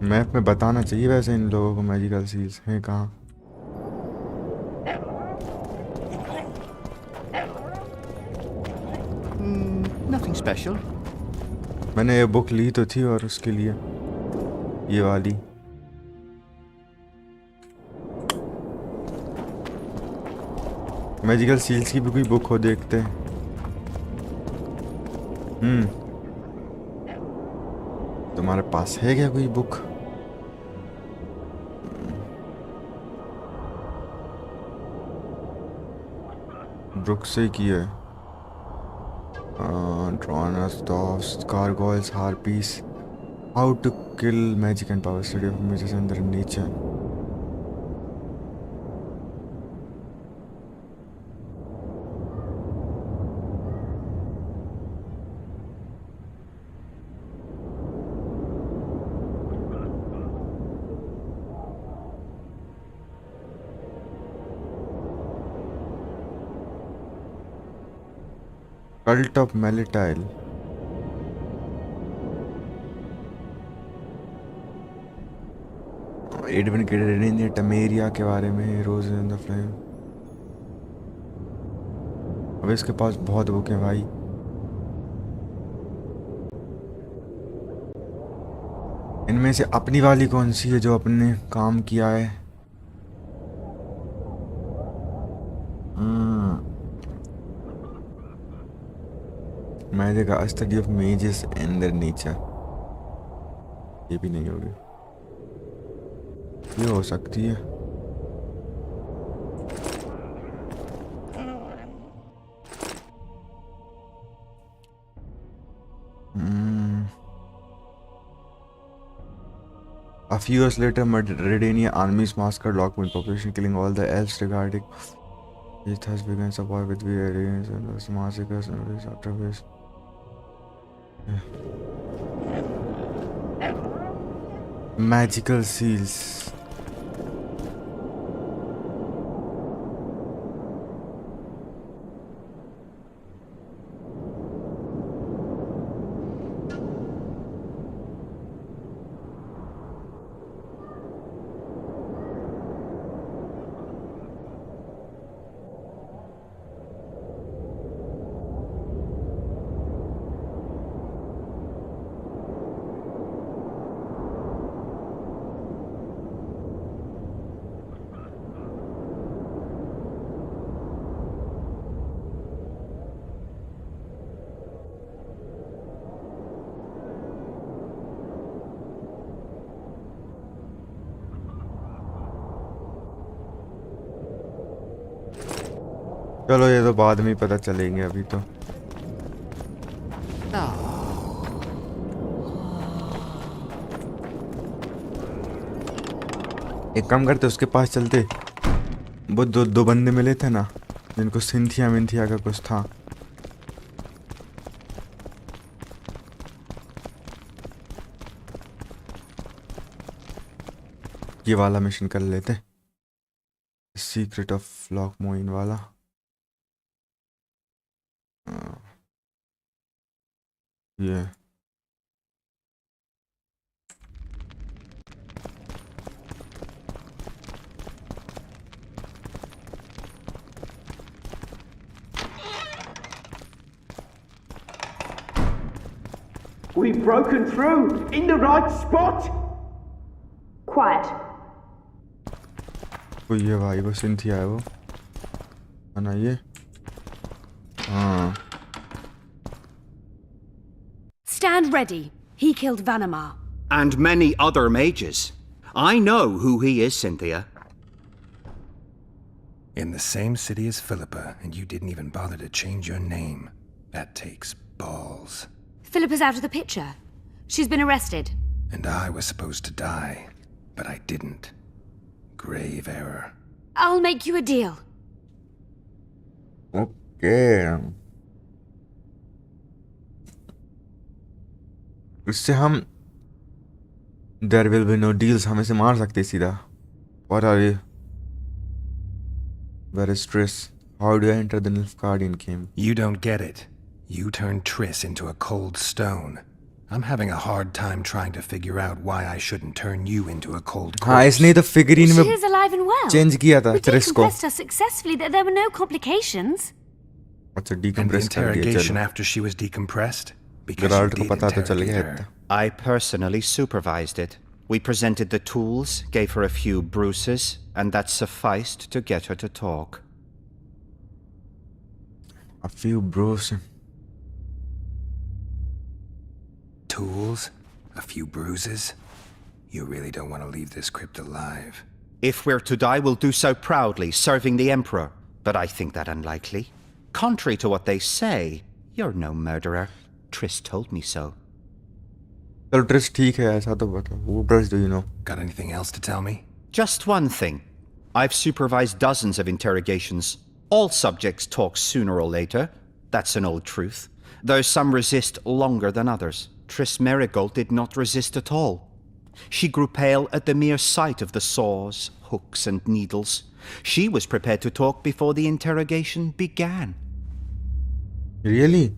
मैप में बताना चाहिए वैसे इन लोगों को मैजिकल सील्स हैं कहाँ। Nothing special. मैंने ये बुक ली तो थी, और उसके लिए ये वाली। मैजिकल सील्स की भी कोई बुक हो, देखते हैं। तुम्हारे पास है क्या कोई बुक? ब्रुक से की है। Drowners, dogs, gargoyles, harpies, how to kill magic and power, study of magic in the nature. Cult of Melitile. Advocated in Temeria के बारे में, रोज इन द फ्लेम। अब इसके पास बहुत बुक है भाई। इनमें से अपनी वाली कौन सी है जो अपने काम किया है? Magic study of mazes and their nature. ये भी नहीं होगी, ये हो सकती है। A few years later, Redania armies massacred Lockwood population, killing all the elves regarding It has begun a war with variants and the massacres and this after this. Magical seals. चलो ये तो बाद में ही पता चलेंगे अभी तो एक काम करते उसके पास चलते वो दो बंदे मिले थे ना जिनको सिंथिया मिंथिया का कुछ था ये वाला मिशन कर लेते सीक्रेट ऑफ लॉक मोइन वाला Yeah. We've broken through in the right spot. Quiet. वो ये भाई वो सिंथिया है वो है ना ये हाँ Stand ready. He killed Vanamar. And many other mages. I know who he is, Cynthia. In the same city as Philippa, and you didn't even bother to change your name. That takes balls. Philippa's out of the picture. She's been arrested. And I was supposed to die, but I didn't. Grave error. I'll make you a deal. Okay. इससे हम There will be no deals हम इसे मार सकते सीधा What are you? Where is Triss? How do I enter the Nilfgaardian camp? You don't get it. You turned Triss into a cold stone. I'm having a hard time trying to figure out why I shouldn't turn you into a cold corpse. हाँ इसने तो figurine में She is alive and well. change किया था We Triss को decompressed her successfully. There were no complications. अच्छा And the decompress कर दिया interrogation चलो after she was decompressed? Because you Geralt को did पता तो चल interrogate गया her. था I personally supervised it. We presented the tools, gave her a few bruises, and that sufficed to get her to talk. A few bruises. Tools? A few bruises? You really don't want to leave this crypt alive. If we're to die, we'll do so proudly, serving the Emperor. But I think that unlikely. Contrary to what they say, you're no murderer. Triss told me so. चलो Triss ठीक है ऐसा तो बता Who does do you know? Got anything else to tell me? Just one thing. I've supervised dozens of interrogations. All subjects talk sooner or later. That's an old truth. Though some resist longer than others. Triss Merigold did not resist at all. She grew pale at the mere sight of the saws, hooks, and needles. She was prepared to talk before the interrogation began. Really?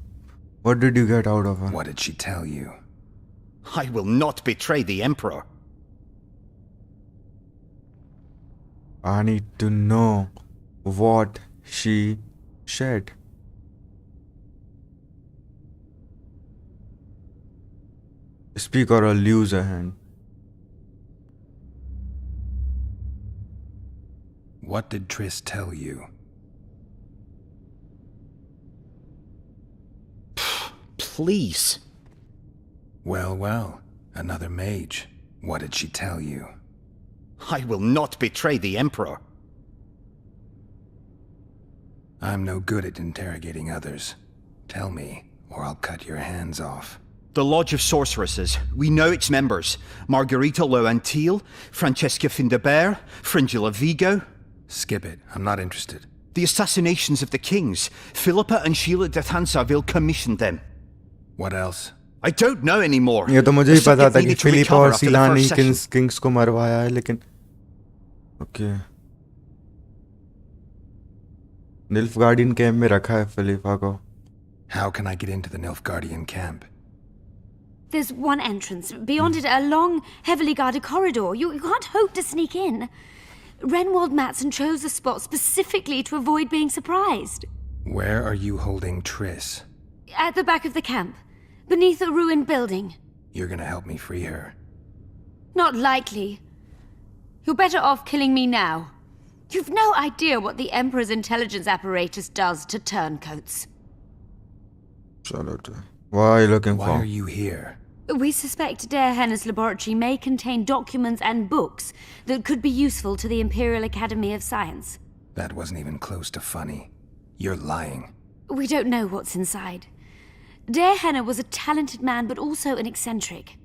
What did you get out of her? What did she tell you? I will not betray the Emperor. I need to know what she said. Speak or I'll lose a hand. What did Triss tell you? Please. Well, another mage. What did she tell you? I will not betray the Emperor. I'm no good at interrogating others. Tell me, or I'll cut your hands off. The Lodge of Sorceresses. We know its members. Margarita Loantil, Francesca Findabert, Fringilla Vigo. Skip it. I'm not interested. The assassinations of the kings. Philippa and Sheila de Thansarville commissioned them. What else? I don't know anymore. ये तो मुझे ही पता था कि Needed to Philip recover और after the सीला ने first session. Kings को मरवाया है, लेकिन ओके निल्फगार्डियन कैंप में रखा है फिलिपा को. How can I get into the Nilfgaardian camp? There's one entrance. Beyond it, a long, heavily guarded corridor. You can't hope to sneak in. Renwald Matson chose the spot specifically to avoid being surprised. Where are you holding Triss? At the back of the camp, beneath a ruined building. You're gonna help me free her. Not likely. You're better off killing me now. You've no idea what the Emperor's intelligence apparatus does to turncoats. What are you looking for? Why are you here? We suspect Dare Henner's laboratory may contain documents and books that could be useful to the Imperial Academy of Science. That wasn't even close to funny. You're lying. We don't know what's inside. Dare Henner was a talented man, but also an eccentric.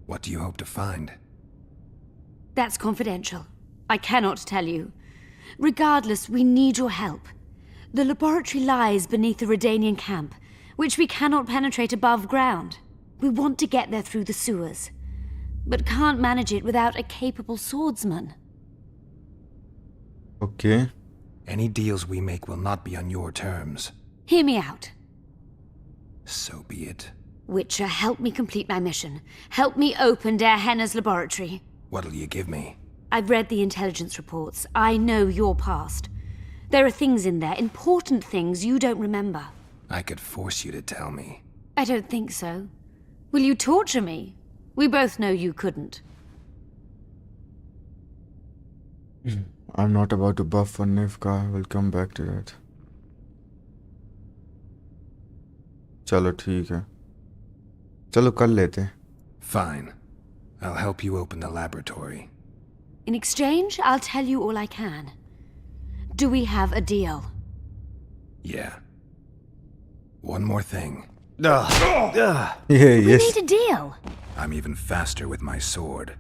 What do you hope to find? That's confidential. I cannot tell you. Regardless, we need your help. The laboratory lies beneath the Redanian camp, which we cannot penetrate above ground. We want to get there through the sewers, but can't manage it without a capable swordsman. Okay. Any deals we make will not be on your terms. Hear me out. So be it. Witcher, help me complete my mission. Help me open Dare Henner's laboratory. What'll you give me? I've read the intelligence reports. I know your past. There are things in there, important things you don't remember. I could force you to tell me. I don't think so. Will you torture me? We both know you couldn't. I'm not about to buff for Nivka. We'll come back to that. चलो ठीक है. चलो कर लेते हैं. Fine. I'll help you open the laboratory. In exchange, I'll tell you all I can. Do we have a deal? Yeah. One more thing. Yeah, We yes. need a deal. I'm even faster with my sword.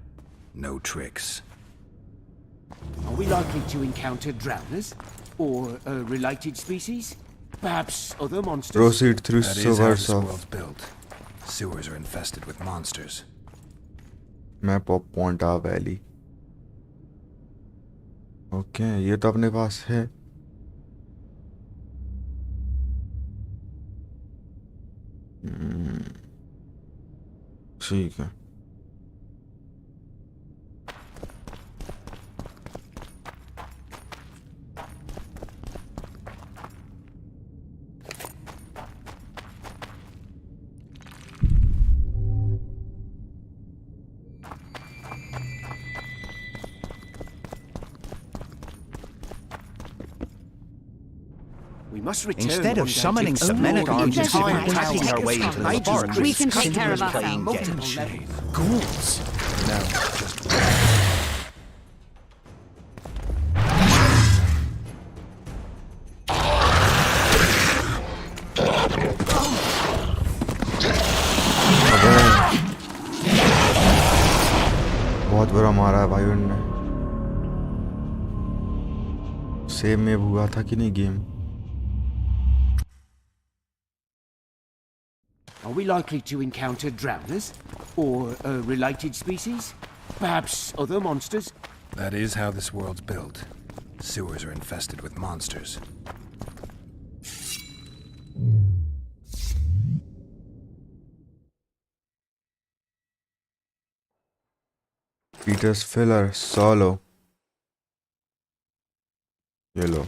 No tricks. Are we likely to encounter drowners? Or a related species? Perhaps other monsters? Proceed through That is how sewers this of world's built. Sewers are infested with monsters. map of Ponta Valley. Okay, ये तो अपने पास है. ठीक है. We must return Instead of one day summoning to some men at explore our arms entire and hacking our way into the laboratory, We can take care of playing ourselves. games. Ghouls! No, just बहुत बुरा मारा है भाई उनने. Same में हुआ था कि नहीं game. Are we likely to encounter drowners? Or a related species? Perhaps other monsters? That is how this world's built. Sewers are infested with monsters. Peter's filler solo. Yellow.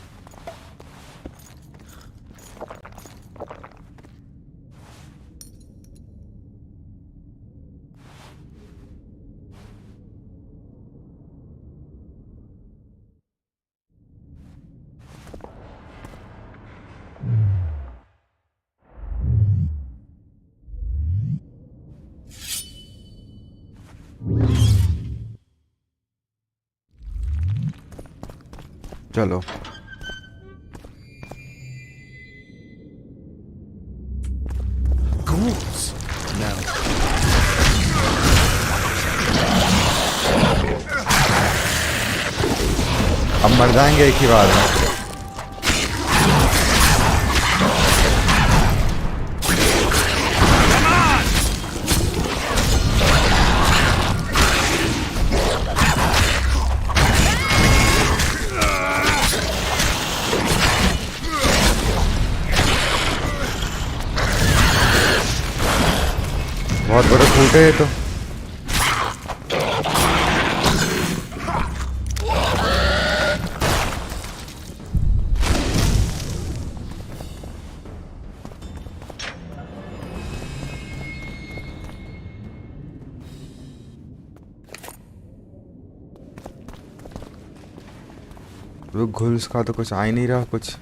चलो Ghouls! No. अब मर जाएंगे एक ही बार में. फूटे ये तो। वो घुल्स का तो कुछ आ ही नहीं रहा कुछ।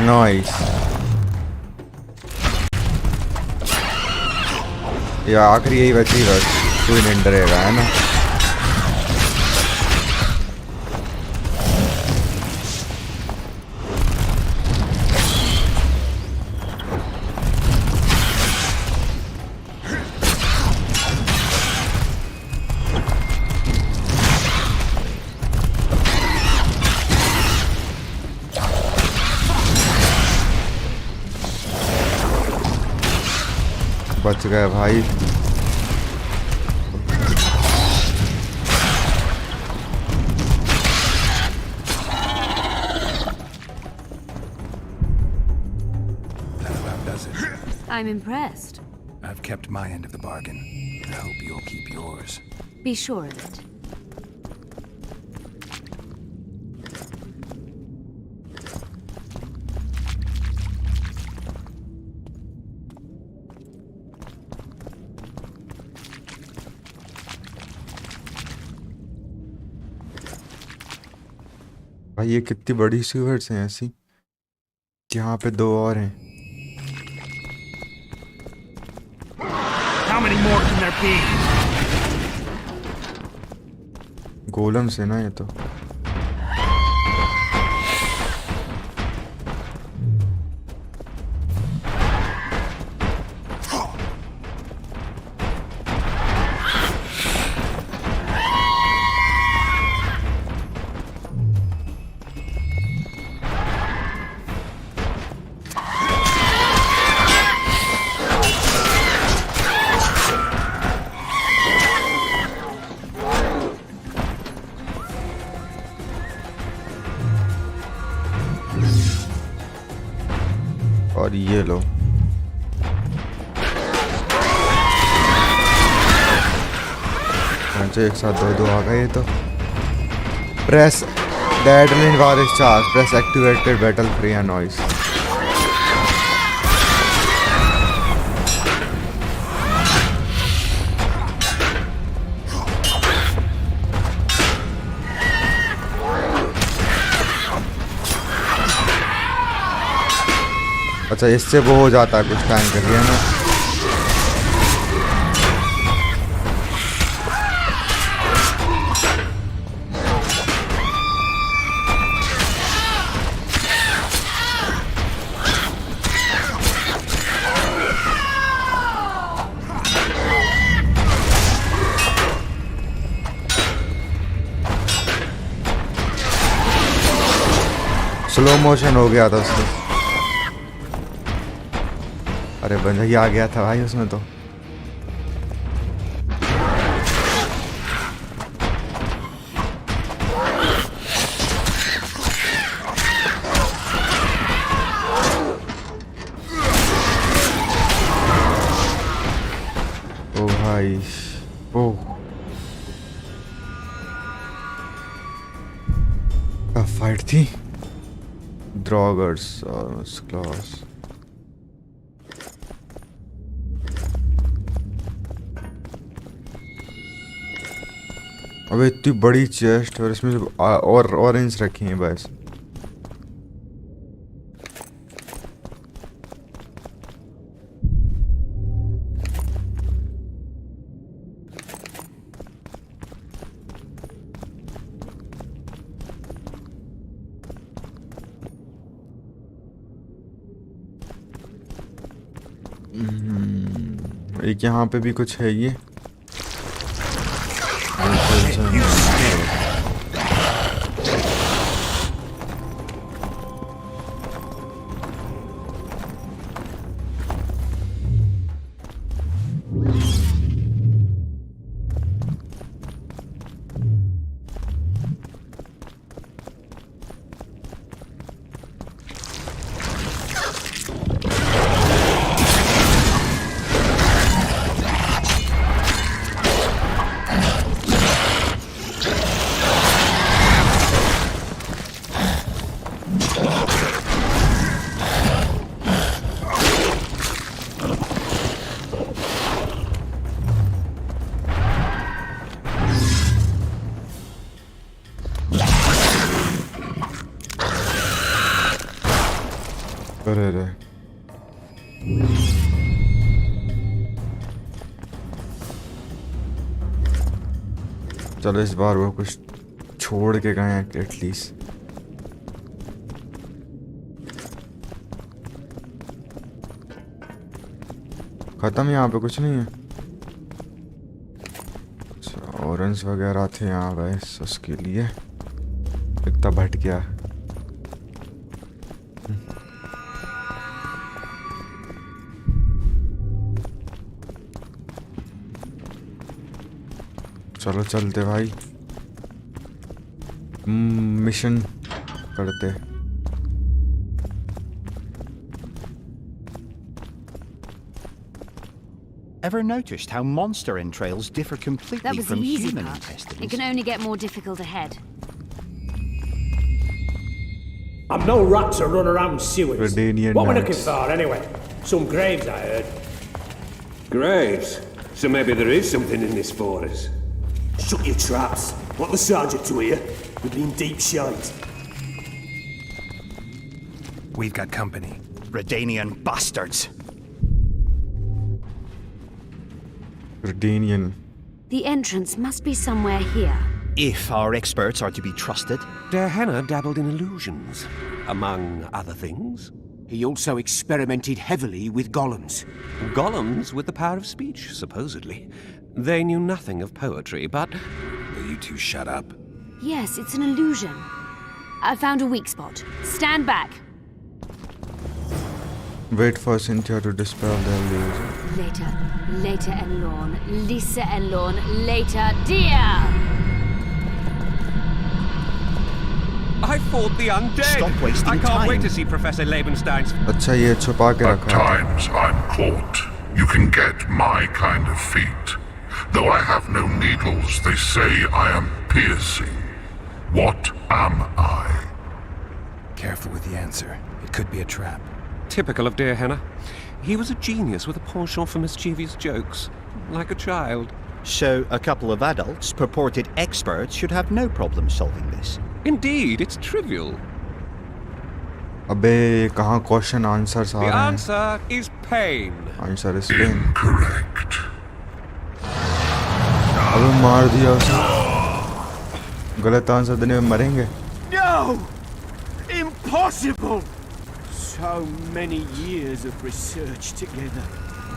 नाइस। ये आखिरी यही बची बस, कोई नहीं डरेगा है ना। बच गए भाई। I'm impressed. I've kept my end of the bargain. I hope you'll keep yours. Be sure of it. भाई ये कितनी बड़ी सीवर्स हैं ऐसी, यहाँ पे दो और हैं। How many more can there be? गोलम से ना ये तो। और ये लो, एक साथ दो आ गए। तो press the adrenaline bar is charged. Press activated battle free and noise. अच्छा इससे वो हो जाता है कुछ टाइम के लिए ना। स्लो मोशन हो गया था उसको। अरे बंदा ही आ गया था भाई उसमें तो। ओ भाई ओ फाइट थी। ड्रॉगर्स क्लॉस। अबे इतनी बड़ी चेस्ट और इसमें और ऑरेंज रखी हैं बस। एक यहाँ पे भी कुछ है ये। अरे चलो इस बार वो कुछ छोड़ के गए हैं एटलीस्ट। खत्म, यहाँ पे कुछ नहीं है। ऑरेंज वगैरह थे यहाँ बस उसके लिए, इतना भट गया। चलो चलते भाई, मिशन करते। Ever noticed how monster entrails differ That completely was from the easy human part. intestines? It can only get more difficult ahead. I'm no rat to run around sewers. Redanian What we're looking nuts. for, anyway? Some graves, I heard. Graves? So maybe there is something in this for us. Shut your traps. Want the sergeant to hear? We'd be in deep shite. We've got company. Redanian bastards. Redanian. The entrance must be somewhere here. If our experts are to be trusted. Dehenna dabbled in illusions, among other things. He also experimented heavily with golems. Golems with the power of speech, supposedly. They knew nothing of poetry, but... Will you two shut up? Yes, it's an illusion. I found a weak spot. Stand back. Wait for Cynthia to dispel the illusion. Later and Lorne. Lisa and Lorne. Later, dear! I fought the undead! Stop wasting I can't time. wait to see Professor Lebenstein's... अच्छा ये छुपा के At रखा है। times I'm caught. You can get my kind of feat. Though I have no needles, they say I am piercing. What am I? Careful with the answer. It could be a trap. Typical of Dehenna. He was a genius with a penchant for mischievous jokes. Like a child. So a couple of adults, purported experts, should have no problem solving this. Indeed, it's trivial. अबे कहाँ question answers uh The रहे हैं? answer is pain. Answer is pain. Incorrect. अबे मार दिया उसे। गलत answer देने में मरेंगे। No! Impossible! So many years of research together.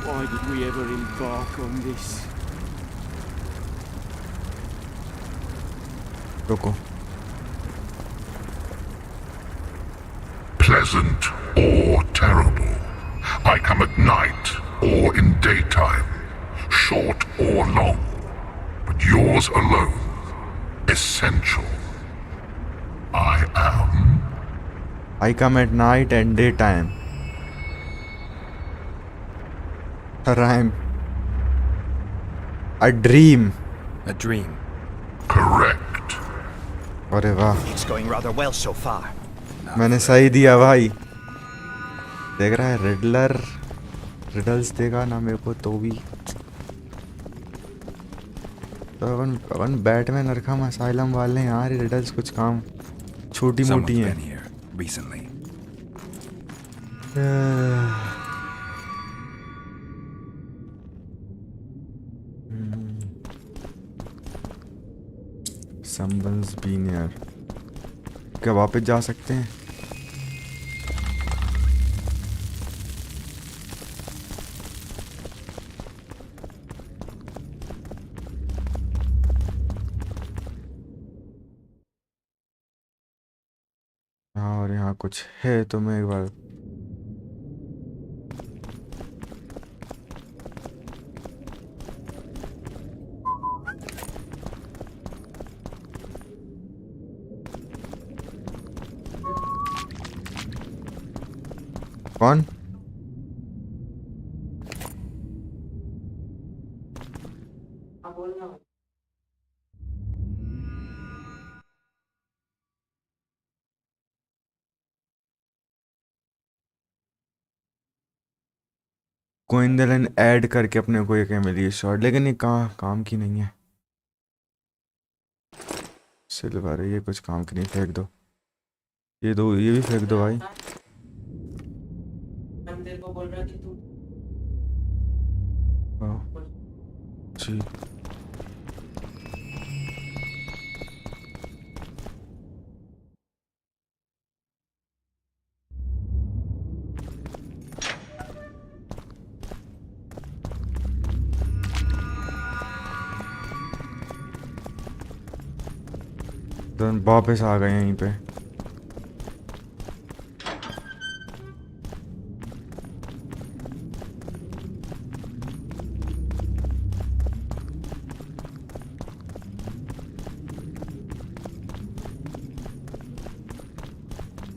Why did we ever embark on this? रुको। Pleasant or terrible. I come at night or in daytime. Short or long. But yours alone. Essential. I am. I come at night and daytime. A rhyme. A dream. A dream. Correct. अरे वाह, It's going rather well so far. मैंने सही दिया भाई। देख रहा है riddles देगा ना मेरे को तो भी। तो अपन बैटमैन अरखम असाइलम वाले हैं यार, रिडल्स कुछ काम छोटी मोटी हैं। Been here recently. Someone's been here. क्या वापस जा सकते हैं? यहाँ कुछ है तो मैं एक बार कौन कोइंदलन ऐड करके अपने को एक मिली शॉट, लेकिन ये काम की नहीं है। सिल्वर है ये, कुछ काम की नहीं, फेंक दो। ये दो, ये भी फेंक दो भाई। जी तो वापस आ गए यहीं पे।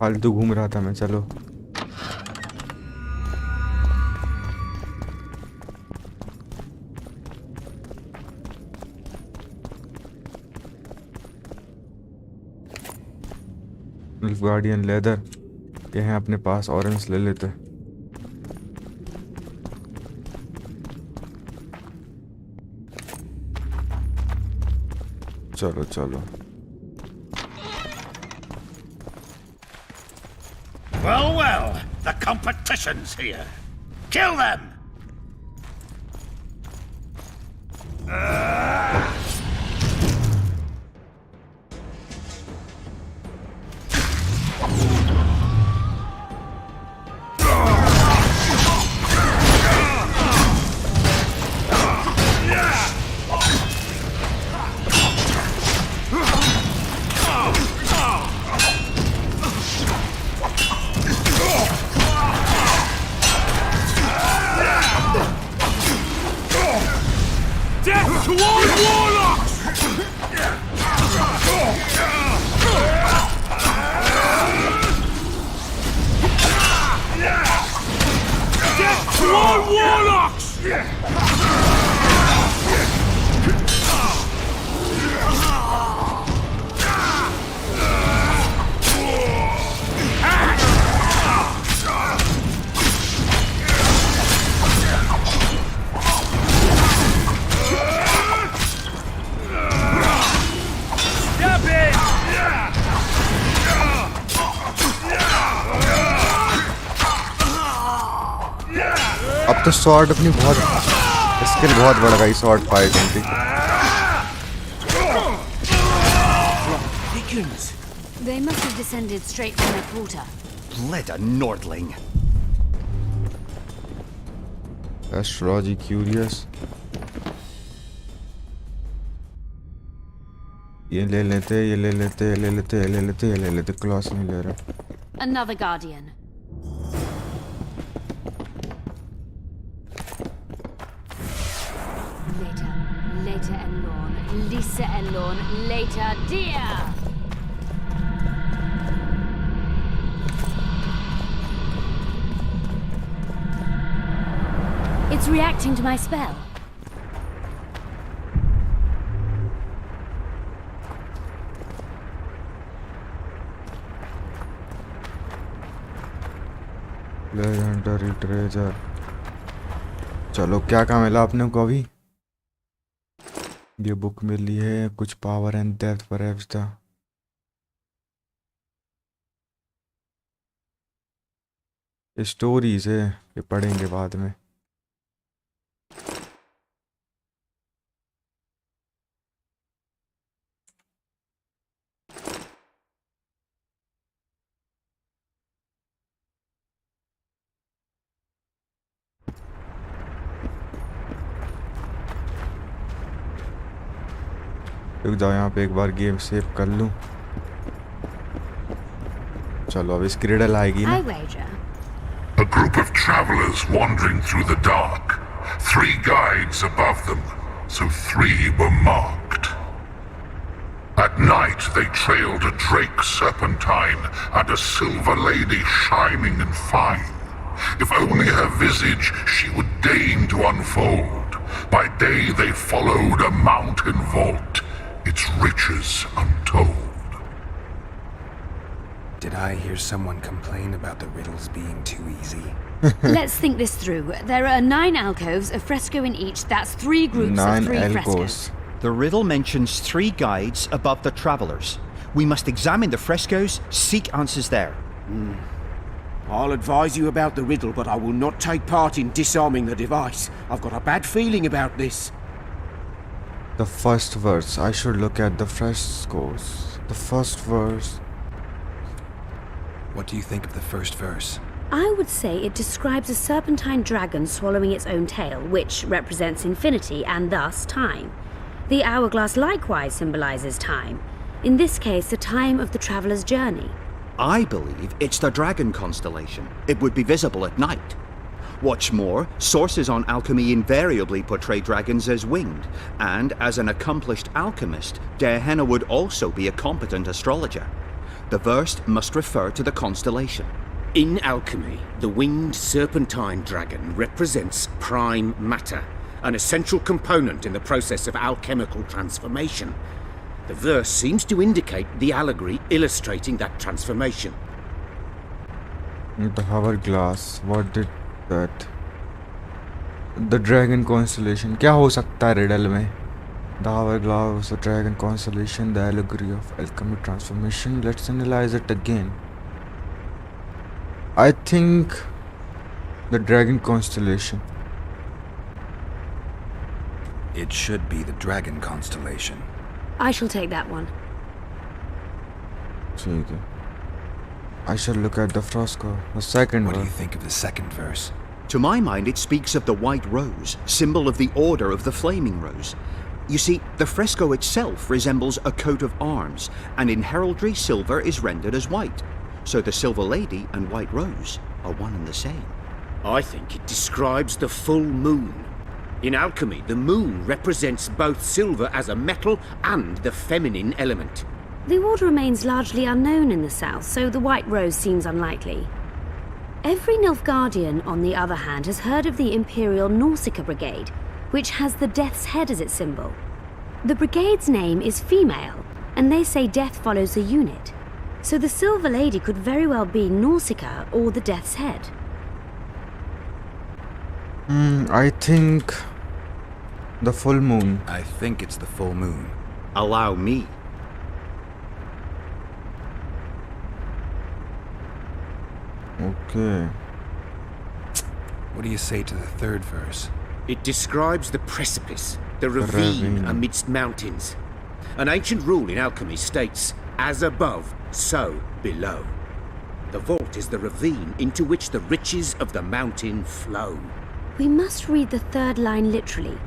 फालतू घूम रहा था मैं। चलो गार्डियन लेदर ये हैं अपने पास, ऑरेंज ले लेते। चलो चलो। Well, the competition's here. Kill them! अब तो स्वॉर्ड अपनी बहुत स्किल बहुत बढ़ गई स्वॉर्ड फाइटिंग की। They must have descended straight from their quarter. Bleda Nordling. Astrology curious. ये ले लेते, ये ले लेते, ये ले लेते, ये ले लेते, ये ले लेते। क्लॉस नहीं ले रहा। Another guardian. Later Elorn, Lisa Elorn, later dear. It's reacting to my spell. Legendary treasure. चलो क्या काम मिला आपने को अभी? ये बुक मिली है, कुछ पावर एंड डेप्थ परहैप्स था। स्टोरीज है, ये पढ़ेंगे बाद में। रुक जाओ, यहाँ पे एक बार गेम सेव कर लूँ। चलो अब इसकी रिडल आएगी ना. I wager. A group of travelers wandering through the dark. 3 guides above them, so 3 were marked. At night they trailed a drake serpentine and a silver lady shining and fine. If only her visage she would deign to unfold. By day they followed a mountain vault, its riches untold. Did I hear someone complain about the riddles being too easy? Let's think this through. There are 9 alcoves, a fresco in each. That's 3 groups of 3 frescoes. The riddle mentions 3 guides above the travelers. We must examine the frescoes, seek answers there. I'll advise you about the riddle, but I will not take part in disarming the device. I've got a bad feeling about this. The first verse. I should look at the frescoes. The first verse. What do you think of the first verse? I would say it describes a serpentine dragon swallowing its own tail, which represents infinity and thus time. The hourglass likewise symbolizes time. In this case, the time of the traveler's journey. I believe it's the dragon constellation. It would be visible at night. What's more, sources on alchemy invariably portray dragons as winged, and as an accomplished alchemist, Gehenna would also be a competent astrologer. The verse must refer to the constellation. In alchemy, the winged serpentine dragon represents prime matter, an essential component in the process of alchemical transformation. The verse seems to indicate the allegory illustrating that transformation. The hourglass. What did that? The dragon constellation. क्या हो सकता है riddle में? The hourglass, the dragon constellation, the allegory of alchemy transformation. Let's analyze it again. I think the dragon constellation. It should be the dragon constellation. I shall take that one. ठीक है. I shall look at the fresco. The second What do one. you think of the second verse? To my mind, it speaks of the white rose, symbol of the order of the flaming rose. You see, the fresco itself resembles a coat of arms, and in heraldry, silver is rendered as white. So the Silver Lady and White Rose are one and the same. I think it describes the full moon. In alchemy, the moon represents both silver as a metal and the feminine element. The order remains largely unknown in the south, so the White Rose seems unlikely. Every Nilfgaardian, on the other hand, has heard of the Imperial Nausicaa Brigade, which has the Death's Head as its symbol. The brigade's name is female, and they say death follows the unit. So the Silver Lady could very well be Nausicaa or the Death's Head. I think the full moon. I think it's the full moon. Allow me. Okay. What do you say to the third verse? It describes the precipice, the ravine amidst mountains. An ancient rule in alchemy states, as above, so below. The vault is the ravine into which the riches of the mountain flow. We must read the third line literally.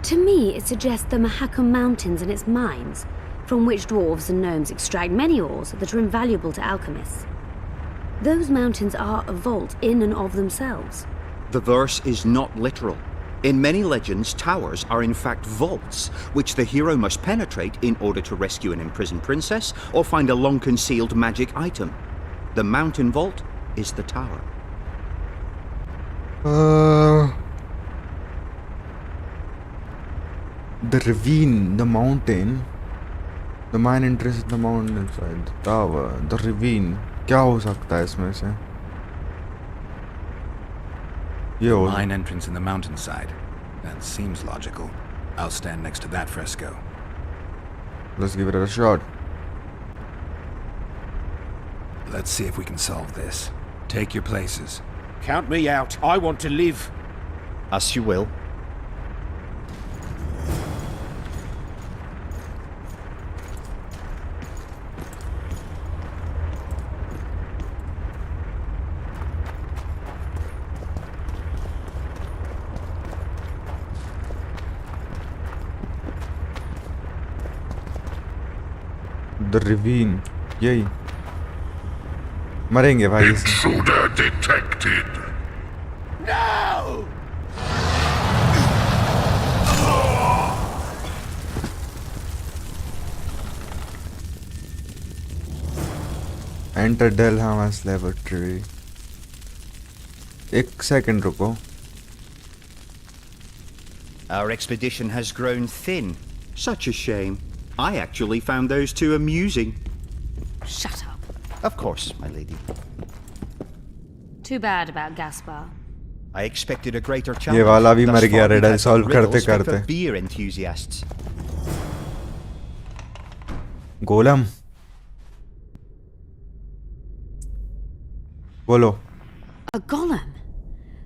To me, it suggests the Mahakam Mountains and its mines, from which dwarves and gnomes extract many ores that are invaluable to alchemists. Those mountains are a vault in and of themselves. The verse is not literal. In many legends, towers are in fact vaults, which the hero must penetrate in order to rescue an imprisoned princess or find a long-concealed magic item. The mountain vault is the tower. The ravine, the mountain. The main interest in the mountain side. The tower, the ravine. क्या हो सकता है इसमें से? Mine entrance in the mountainside. That seems logical. I'll stand next to that fresco. Let's give it a shot. Let's see if we can solve this. Take your places. Count me out. I want to live. As you will. The ravine. Yay. मरेंगे भाई इसमें। Intruder detected. No! Enter Delhammer's laboratory. एक second रुको। Our expedition has grown thin. Such a shame. I actually found those two amusing. Shut up. Of course, my lady. Too bad about Gaspar. I expected a greater challenge. ये वाला भी Thus मर गया far, we've riddle had solve some riddles करते fit for करते। beer enthusiasts. गोलम बोलो। A golem?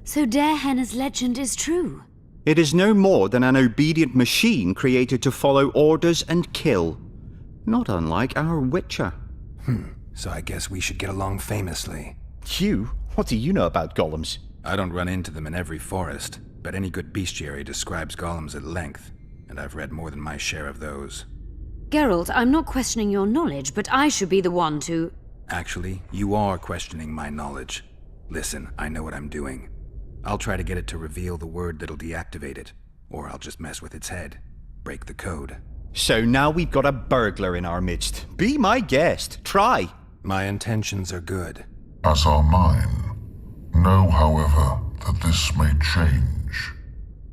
So Darehenna's legend is true? It is no more than an obedient machine created to follow orders and kill. Not unlike our Witcher. So I guess we should get along famously. You? What do you know about golems? I don't run into them in every forest, but any good bestiary describes golems at length, and I've read more than my share of those. Geralt, I'm not questioning your knowledge, but I should be the one to... Actually, you are questioning my knowledge. Listen, I know what I'm doing. I'll try to get it to reveal the word that'll deactivate it, or I'll just mess with its head. Break the code. So now we've got a burglar in our midst. Be my guest. Try. My intentions are good. As are mine. Know, however, that this may change.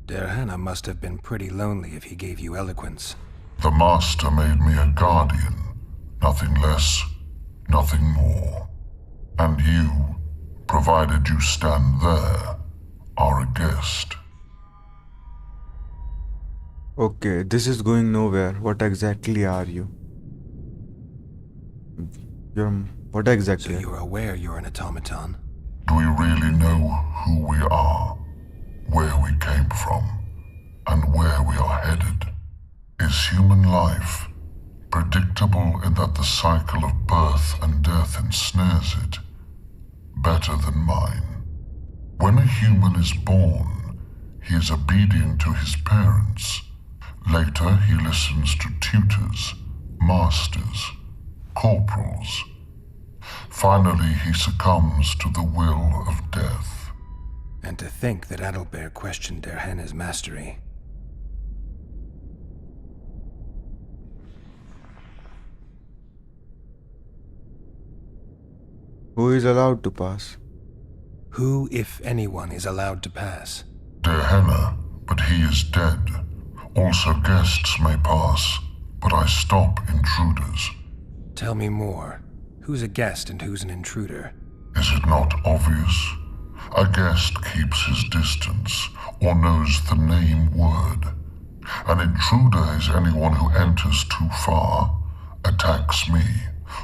Darehenna must have been pretty lonely if he gave you eloquence. The Master made me a guardian. Nothing less, nothing more. And you, provided you stand there, are a guest. Okay, this is going nowhere. What exactly are you? What exactly? So you're aware you're an automaton? Do we really know who we are, where we came from, and where we are headed? Is human life predictable in that the cycle of birth and death ensnares it? Better than mine. When a human is born, he is obedient to his parents. Later, he listens to tutors, masters, corporals. Finally, he succumbs to the will of death. And to think that Adalbert questioned Darehenna's mastery. Who is allowed to pass? Who, if anyone, is allowed to pass? Darehenna, but he is dead. Also guests may pass, but I stop intruders. Tell me more. Who's a guest and who's an intruder? Is it not obvious? A guest keeps his distance, or knows the name word. An intruder is anyone who enters too far, attacks me,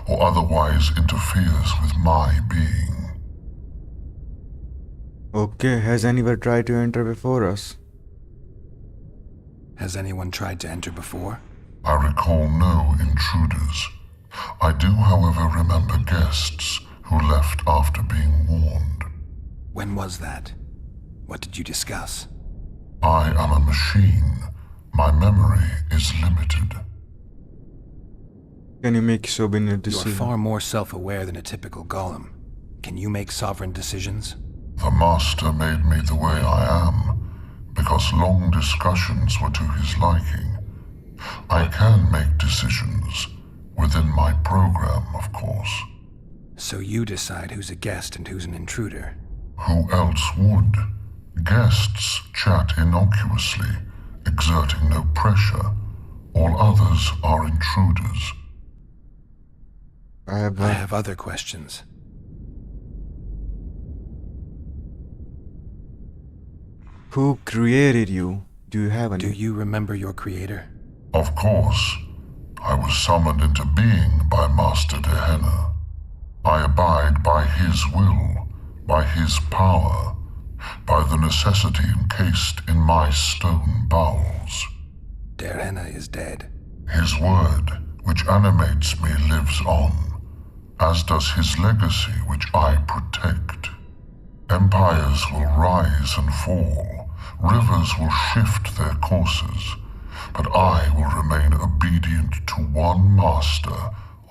or otherwise interferes with my being. Okay, has anyone tried to enter before us? Has anyone tried to enter before? I recall no intruders. I do, however, remember guests who left after being warned. When was that? What did you discuss? I am a machine. My memory is limited. Can you make sovereign decisions? You're far more self-aware than a typical golem. Can you make sovereign decisions? The Master made me the way I am, because long discussions were to his liking. I can make decisions, within my program, of course. So you decide who's a guest and who's an intruder? Who else would? Guests chat innocuously, exerting no pressure. All others are intruders. I have other questions. Who created you? Do you have any? Do you remember your creator? Of course. I was summoned into being by Master Darehenna. I abide by his will, by his power, by the necessity encased in my stone bowels. Darehenna is dead. His word, which animates me, lives on, as does his legacy, which I protect. Empires will rise and fall, rivers will shift their courses, but I will remain obedient to one master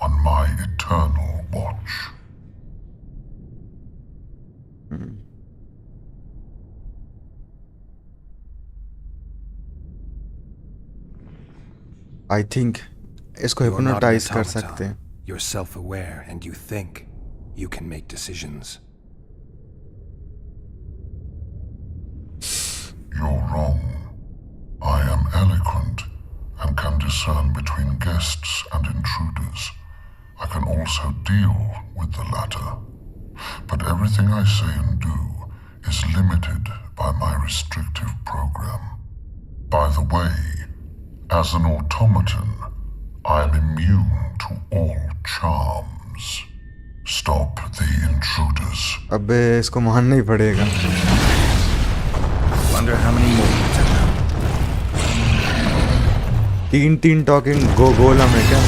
on my eternal watch. I think इसको You're not an hypnotise कर automaton. सकते हैं. You're self-aware and you think. You can make decisions. You're wrong. I am eloquent and can discern between guests and intruders. I can also deal with the latter. But everything I say and do is limited by my restrictive program. By the way, as an automaton, I am immune to all charms. Stop the intruders. अबे इसको मारना ही पड़ेगा. Wonder how many more we took out. 3 talking गोलम है क्या?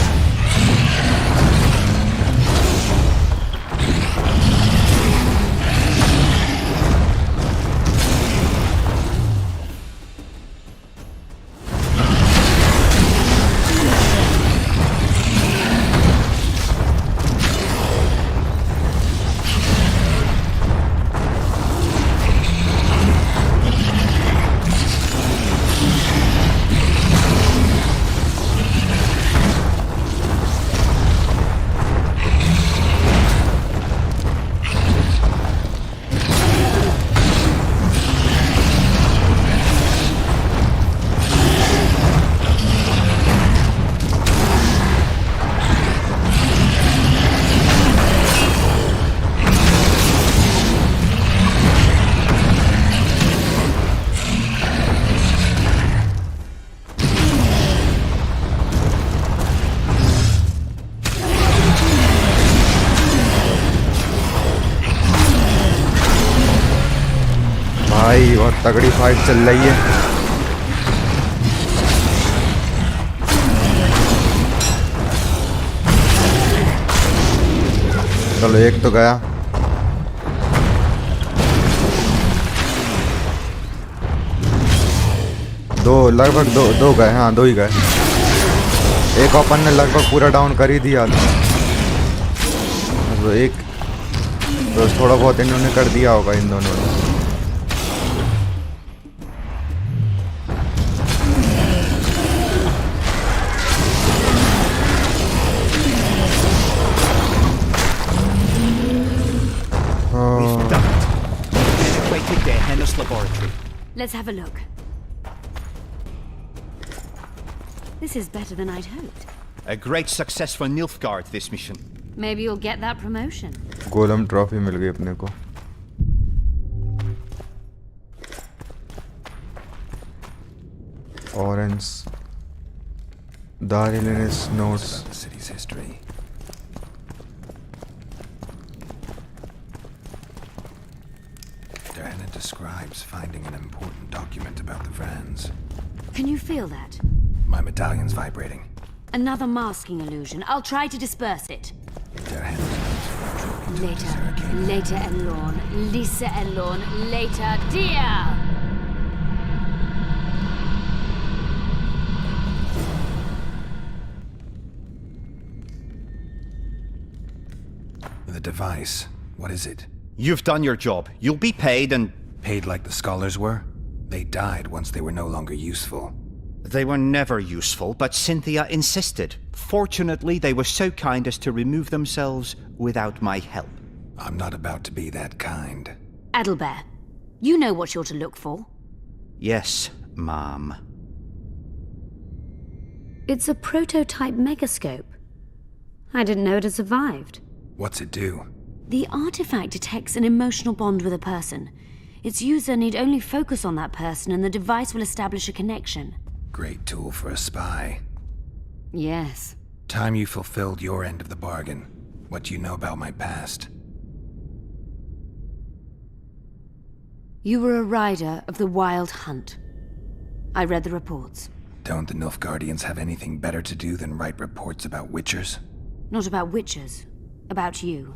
भाई बहुत तगड़ी fight चल रही है. चलो एक तो गया. लगभग दो गए. हाँ, 2 ही गए. एक ओपन ने लगभग पूरा डाउन कर ही दिया था. तो एक तो थोड़ा बहुत इन्होंने कर दिया होगा इन दोनों ने. Laboratory. Let's have a look. This is better than I'd hoped. A great success for Nilfgaard, this mission. Maybe you'll get that promotion. Golem trophy मिल गई अपने को. Orange. Darilinis notes. The city's history. Describes finding an important document about the Vrans. Can you feel that? My medallion's vibrating. Another masking illusion. I'll try to disperse it. Later Elorn. Lisa Elorn. Later, dear! The device. What is it? You've done your job. You'll be paid and... Paid like the scholars were? They died once they were no longer useful. They were never useful, but Cynthia insisted. Fortunately, they were so kind as to remove themselves without my help. I'm not about to be that kind. Adelbert, you know what you're to look for. Yes, Mom. It's a prototype megascope. I didn't know it had survived. What's it do? The artifact detects an emotional bond with a person. Its user need only focus on that person and the device will establish a connection. Great tool for a spy. Yes. Time you fulfilled your end of the bargain. What do you know about my past? You were a rider of the Wild Hunt. I read the reports. Don't the Nilfgaardians have anything better to do than write reports about witchers? Not about witchers. About you.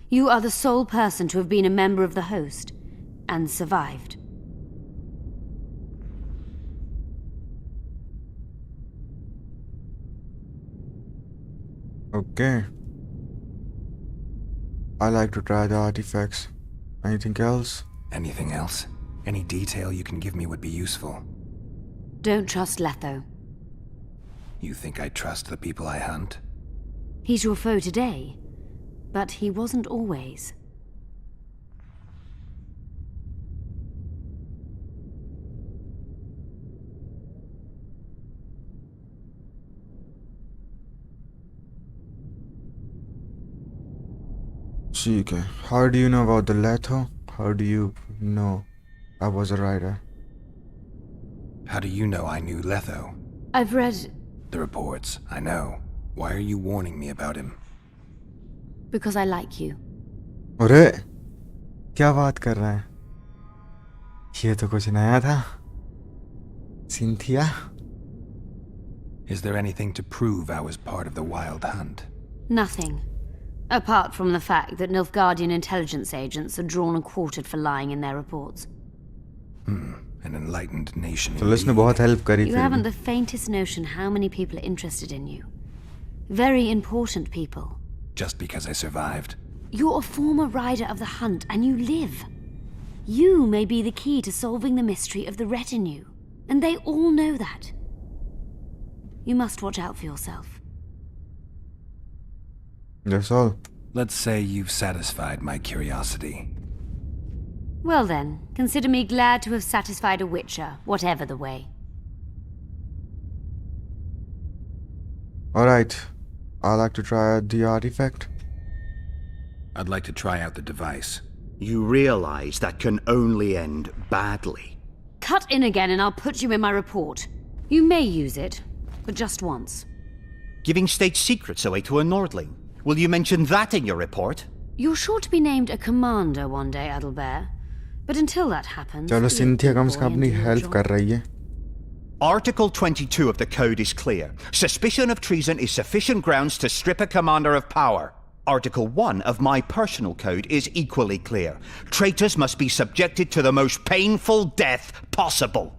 You are the sole person to have been a member of the host. And survived. Okay. I like to try the artifacts. Anything else? Anything else? Any detail you can give me would be useful. Don't trust Letho. You think I trust the people I hunt? He's your foe today, but he wasn't always. ठीक है. How do you know about the Letho? How do you know I was a rider? How do you know I knew Letho? I've read... The reports, I know. Why are you warning me about him? Because I like you. अरे क्या बात कर रहा है? ये तो कुछ नया था. Cynthia? Is there anything to prove I was part of the wild hunt? Nothing. Apart from the fact that Nilfgaardian intelligence agents are drawn and quartered for lying in their reports. An enlightened nation. तो उसने बहुत help करी You फिर haven't भी. the faintest notion how many people are interested in you. Very important people. Just because I survived? You're a former rider of the hunt, and you live. You may be the key to solving the mystery of the retinue, and they all know that. You must watch out for yourself. That's all. Let's say you've satisfied my curiosity. Well then, consider me glad to have satisfied a witcher, whatever the way. Alright. I like to try out the artifact. I'd like to try out the device. You realize that can only end badly. Cut in again and I'll put you in my report. You may use it, but just once. Giving state secrets away to a Nordling. Will you mention that in your report? You're sure to be named a commander one day, Adalbert. But until that happens... चलो Cynthia कम से कम अपनी help कर रही है. Article 22 of the Code is clear. Suspicion of treason is sufficient grounds to strip a commander of power. Article 1 of my personal code is equally clear. Traitors must be subjected to the most painful death possible.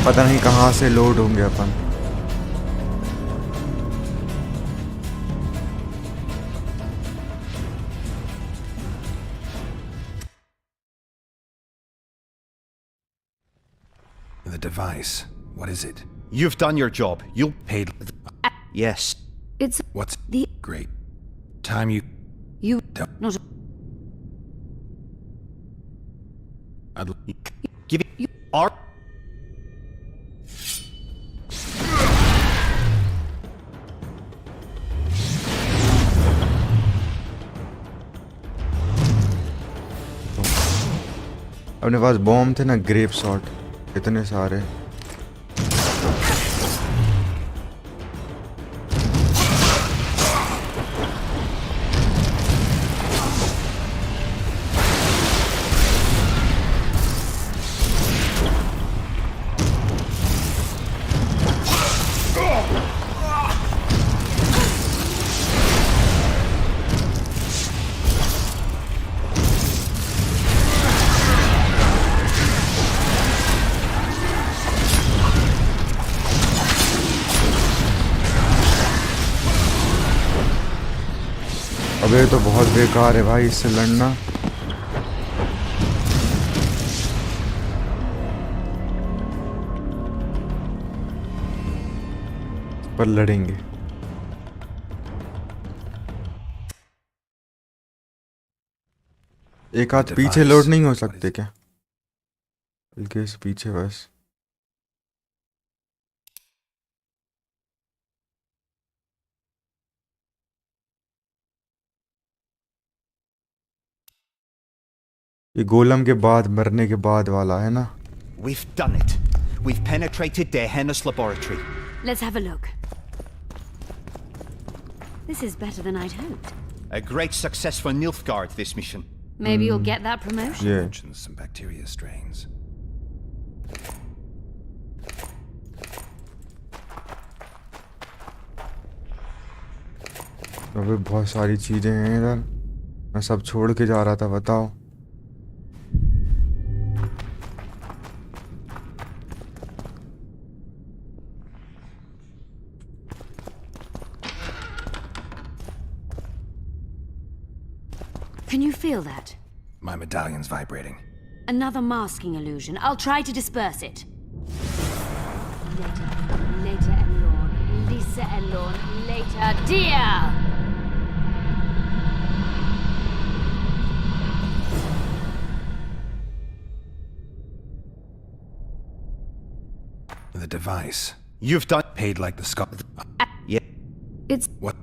पता नहीं कहाँ से load होंगे अपन. The device. What is it? You've done your job. You'll pay. Yes. It's... What's the... Great. Time you... You... Don't... Not... I'd... Give it... You are... अपने पास bomb थे ना, grep shot इतने सारे. अबे तो बहुत बेकार है भाई इससे लड़ना. पर लड़ेंगे. एक हाथ पीछे लोड नहीं हो सकते क्या? बल्कि इस पीछे बस. ये गोलम के बाद मरने के बाद वाला है ना. We've done it. We've penetrated Dehenna's laboratory. Let's have a look. This is better than I'd hoped. A great success for Nilfgaard, this mission. Maybe you'll get that promotion. Yeah. Mentions some bacteria strains. अबे बहुत सारी चीजें हैं इधर, मैं सब छोड़ के जा रहा था, बताओ। Can you feel that? My medallion's vibrating. Another masking illusion. I'll try to disperse it. Later, Elorn. Lisa Elorn. Later, dear! The device. You've done... Paid like the skull. Yeah. It's... What?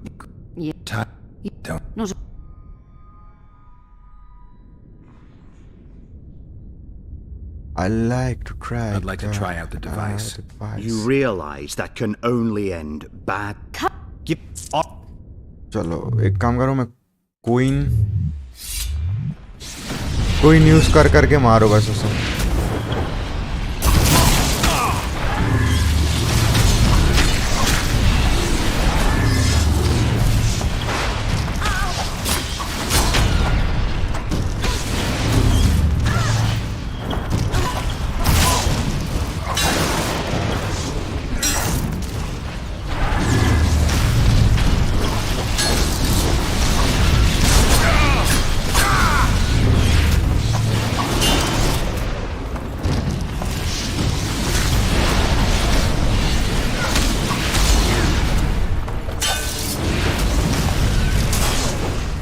Yeah. Time? Don't... Not... I like to try. I'd like to try out the device. You realize that can only end bad. Give up. चलो एक काम करो, मैं coin use कर करके मारो बस उसे।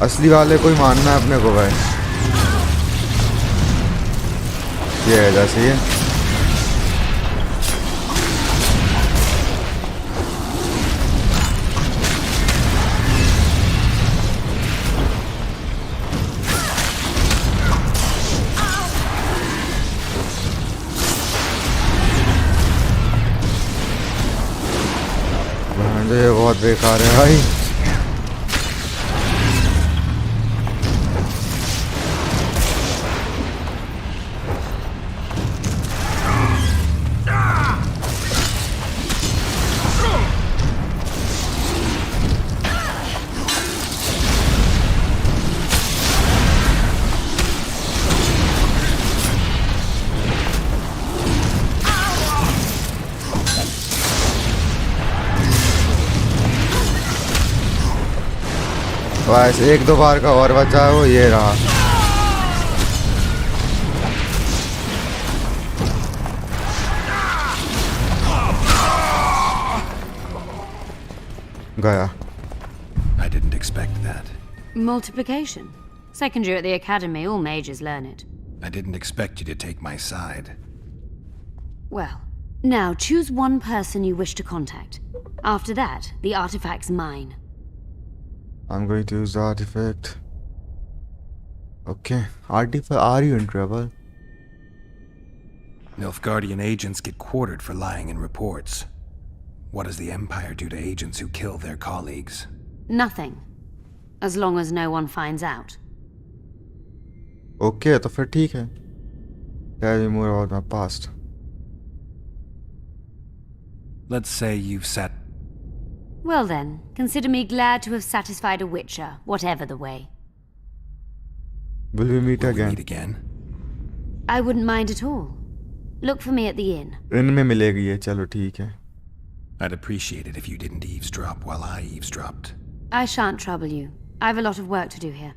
असली वाले को ही मानना है अपने को भाई। ये है जैसे ये बहुत बेकार है भाई। बस एक दो बार का और बचा है, वो ये रहा। गया। I didn't expect that. Multiplication. Second year at the academy, all mages learn it. I didn't expect you to take my side. Well, now choose one person you wish to contact. After that, the artifact's mine. I'm going to use the artifact. Okay. Artifact, are you in trouble? Nilfgaardian agents get quartered for lying in reports. What does the Empire do to agents who kill their colleagues? Nothing. As long as no one finds out. Okay, तो फिर ठीक है. Tell me more about my past. Let's say you've sat... Well then, consider me glad to have satisfied a witcher, whatever the way. Will we meet again? Meet again? I wouldn't mind at all. Look for me at the inn. inn में मिलेगी ये, चलो ठीक है. I'd appreciate it if you didn't eavesdrop while I eavesdropped. I shan't trouble you. I have a lot of work to do here.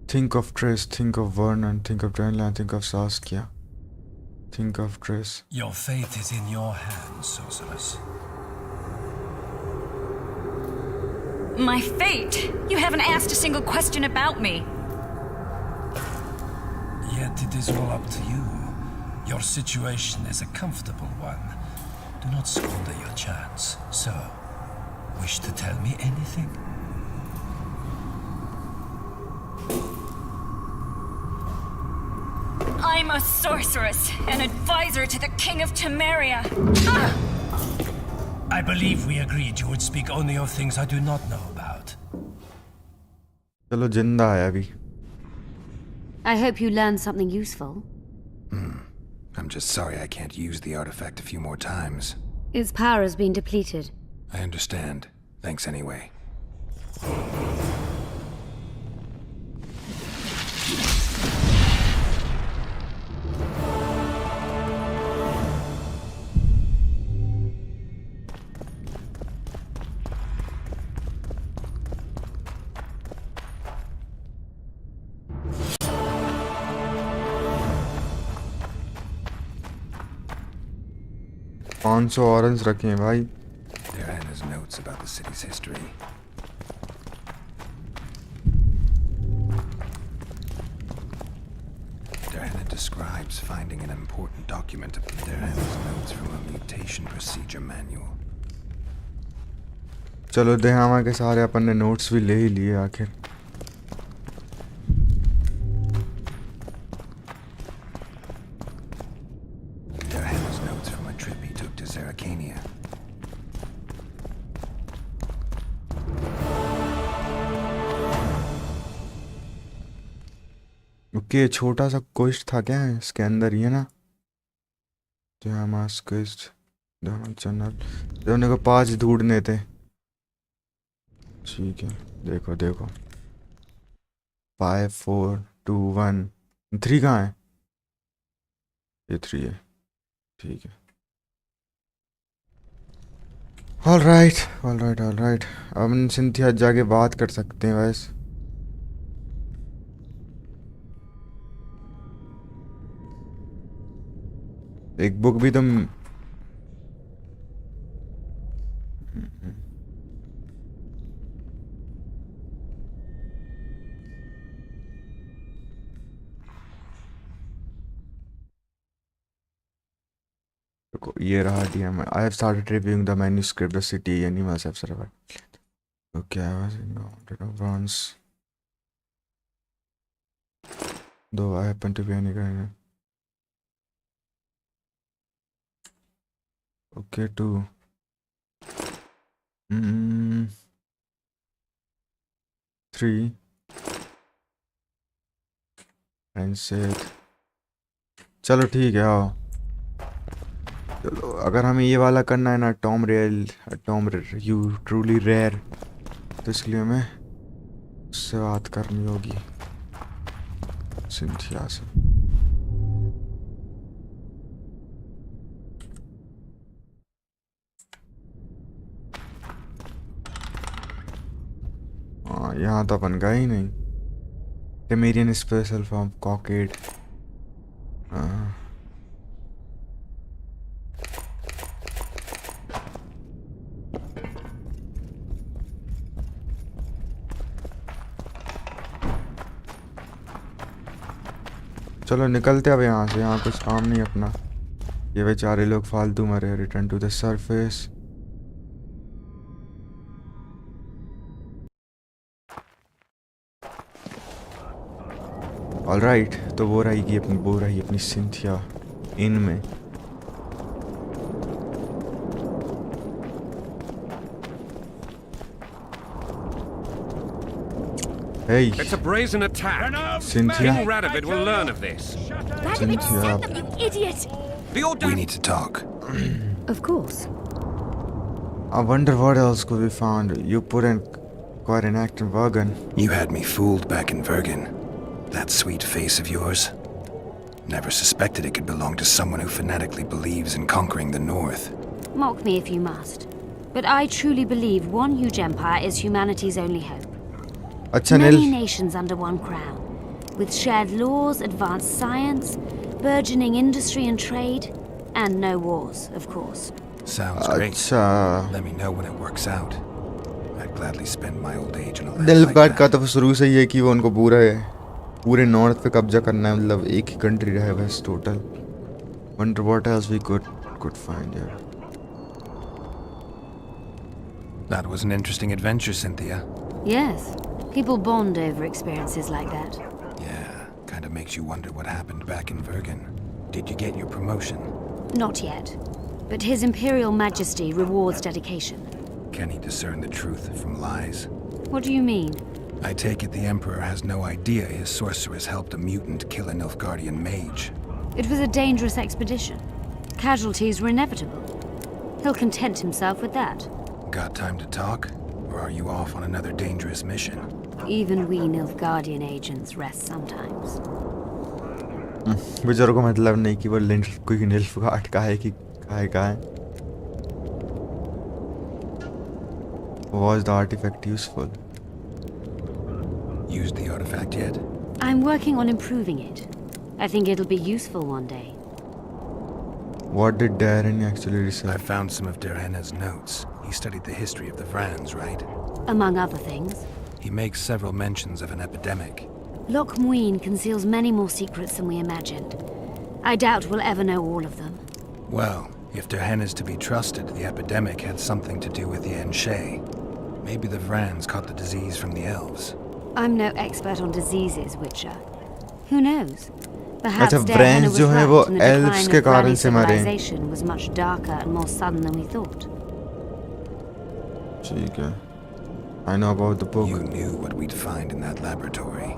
Think of Triss, think of Vernon, think of Drenlan, think of Saskia. Think of Triss. Your fate is in your hands, sorceress. My fate? You haven't asked a single question about me. Yet it is all up to you. Your situation is a comfortable one. Do not squander your chance. So, wish to tell me anything? I I'm a sorceress, an advisor to the King of Temeria. I believe we agreed you would speak only of things I do not know about. चलो जिंदा है अभी. I hope you learned something useful. I'm just sorry I can't use the artifact a few more times. Its power has been depleted. I understand. Thanks anyway. $500 orange रखे हैं भाई. There are his notes about the city's history. Diana describes finding an important document. There are his notes from a mutation procedure manual. चलो दयामा के सारे अपन ने notes भी ले ही लिए आखिर. There are his notes from a trip he took to Zeracania. Okay छोटा सा क्वेस्ट था क्या है इसके अंदर ही है ना. दयामास क्वेस्ट चैनल दोनों को 5 ढूंढने थे. ठीक है देखो देखो 5 4 2 1 3 कहाँ है. ये 3 है. ठीक है. ऑल राइट अब हम सिंथिया जाके बात कर सकते हैं वैसे. एक बुक भी तुम ये रहा DM. I have started reviewing the manuscript. The city animals have survived. Okay, I was in the bronze. Though I happen to be any kind. Okay, 2. Mm. 3. And set. चलो ठीक है आओ. चलो अगर हमें ये वाला करना है ना टॉम यू ट्रूली रेयर तो इसलिए हमें उससे बात करनी होगी सिंथिया से. हाँ यहाँ तो अपन गए ही नहीं. टेमेरियन स्पेशल फॉर्म कॉकेड. चलो निकलते अब यहाँ से. यहाँ कुछ काम नहीं अपना. ये बेचारे लोग फालतू मरे. Return to the surface. Alright तो वो रहेगी अपनी सिंथिया इन में. Hey. It's a brazen attack. Cynthia. King Radovid will learn of this. Radovid sent them, you idiot! We need to talk. Of course. I wonder what else could be found. You put in quite an act in Vergen. You had me fooled back in Vergen. That sweet face of yours. Never suspected it could belong to someone who fanatically believes in conquering the North. Mock me if you must. But I truly believe one huge empire is humanity's only hope. Many nations under one crown, with shared laws, advanced science, burgeoning industry and trade, and no wars, of course. Sounds great. Let me know when it works out. I'd gladly spend my old age in a land like that. का तो शुरू से ही है कि वो उनको पूरे north पे कब्जा करना है. मतलब एक ही कंट्री रहा है बस total. Wonder what else we could find here. That was an interesting adventure, Cynthia. Yes. People bond over experiences like that. Yeah, kind of makes you wonder what happened back in Vergen. Did you get your promotion? Not yet. But His Imperial Majesty rewards dedication. Can he discern the truth from lies? What do you mean? I take it the Emperor has no idea his sorceress helped a mutant kill a Nilfgaardian mage. It was a dangerous expedition. Casualties were inevitable. He'll content himself with that. Got time to talk? Or are you off on another dangerous mission? Even we Nilfgaardian agents rest sometimes. बेचारों को मतलब नहीं कि वो कोई Nilfgaard का है कि का है. Was the artifact useful? Used the artifact yet? I'm working on improving it. I think it'll be useful one day. What did Darren actually research? I found some of Darren's notes. He studied the history of the Vrans, right? Among other things. He makes several mentions of an epidemic. Loch Muin conceals many more secrets than we imagined. I doubt we'll ever know all of them. Well, if Darren is to be trusted, the epidemic had something to do with the Enshe. Maybe the Vrans caught the disease from the elves. I'm no expert on diseases, Witcher. Who knows? Perhaps अच्छा, Darren Vrans जो है वो elves के कारण से मरे. civilization was much darker and more sudden than we thought. ठीक है. I know about the book. You knew what we'd find in that laboratory.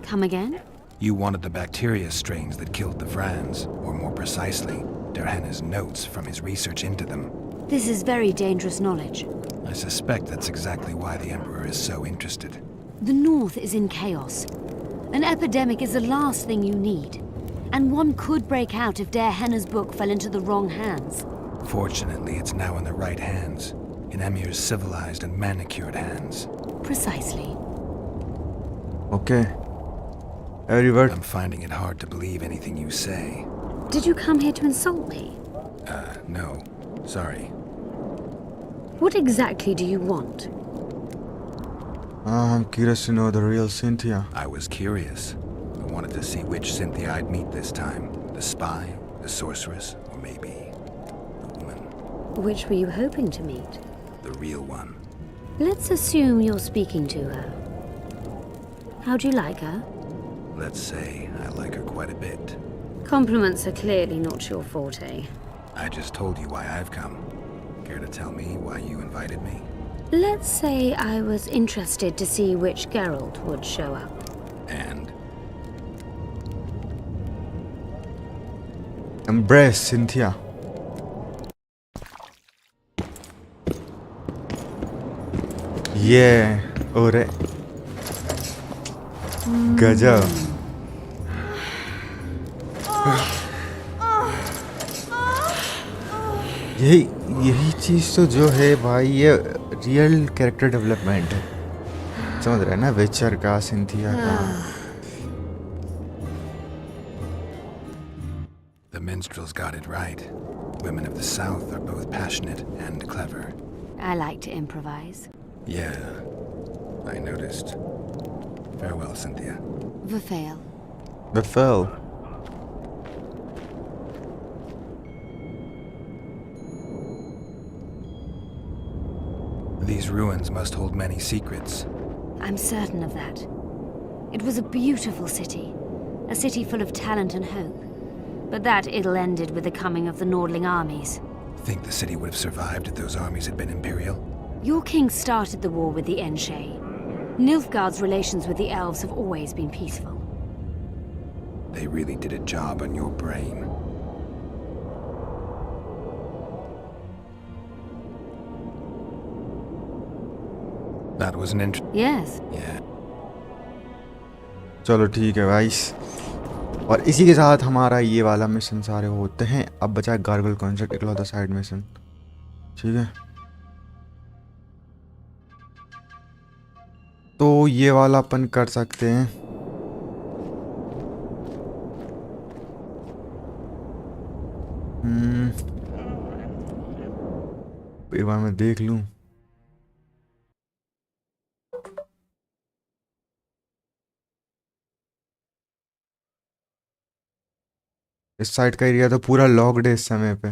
Come again? You wanted the bacteria strains that killed the Vrans, or more precisely, Darren's notes from his research into them. This is very dangerous knowledge. I suspect that's exactly why the Emperor is so interested. The North is in chaos. An epidemic is the last thing you need. And one could break out if Darren's book fell into the wrong hands. Fortunately, it's now in the right hands. In Emir's civilized and manicured hands. Precisely. Okay. Every word. I'm finding it hard to believe anything you say. Did you come here to insult me? No. Sorry. What exactly do you want? I'm curious to know the real Cynthia. I was curious. I wanted to see which Cynthia I'd meet this time. The spy, the sorceress, or maybe the woman. Which were you hoping to meet? The real one. Let's assume you're speaking to her. How do you like her? Let's say I like her quite a bit. Compliments are clearly not your forte. I just told you why I've come. Care to tell me why you invited me? Let's say I was interested to see which Geralt would show up. And? Embrace Cynthia. Yeah. Ore. गजब. यही चीज तो जो है भाई, ये real character development है. समझ रहे हैं ना, विचर का, सिंथिया का. The minstrels got it right. Women of the South are both passionate and clever. I like to improvise. Yeah, I noticed. Farewell, Cynthia. Vafail. Vafail. These ruins must hold many secrets. I'm certain of that. It was a beautiful city. A city full of talent and hope. But that ill ended with the coming of the Nordling armies. Think the city would have survived if those armies had been Imperial? Your king started the war with the Enshe. Nilfgaard's relations with the elves have always been peaceful. They really did a job on your brain. That was an Yes. Yeah. चलो ठीक है guys, और इसी के साथ हमारा ये वाला मिशन सारे होते हैं. अब बचा है गार्गल कॉन्सेप्ट, इकलौता साइड मिशन. ठीक है, तो ये वाला अपन कर सकते हैं. एक बार मैं देख लूं. इस साइड का एरिया तो पूरा लॉक्ड है इस समय पे.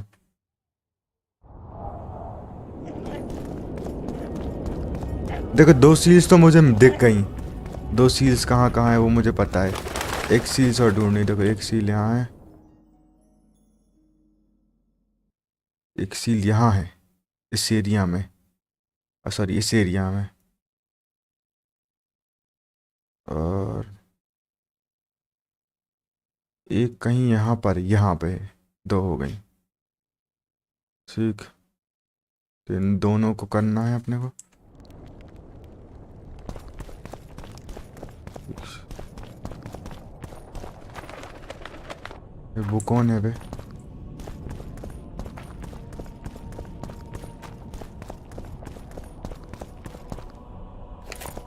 देखो, 2 सील्स तो मुझे दिख गई. 2 सील्स कहाँ कहाँ है वो मुझे पता है. एक सील और ढूंढनी। देखो एक सील यहाँ है, एक सील यहाँ है इस एरिया में, सॉरी इस एरिया में, और एक कहीं यहाँ पर, यहाँ पे है। 2 हो गई। ठीक, तो इन दोनों को करना है अपने को। वो कौन है बे?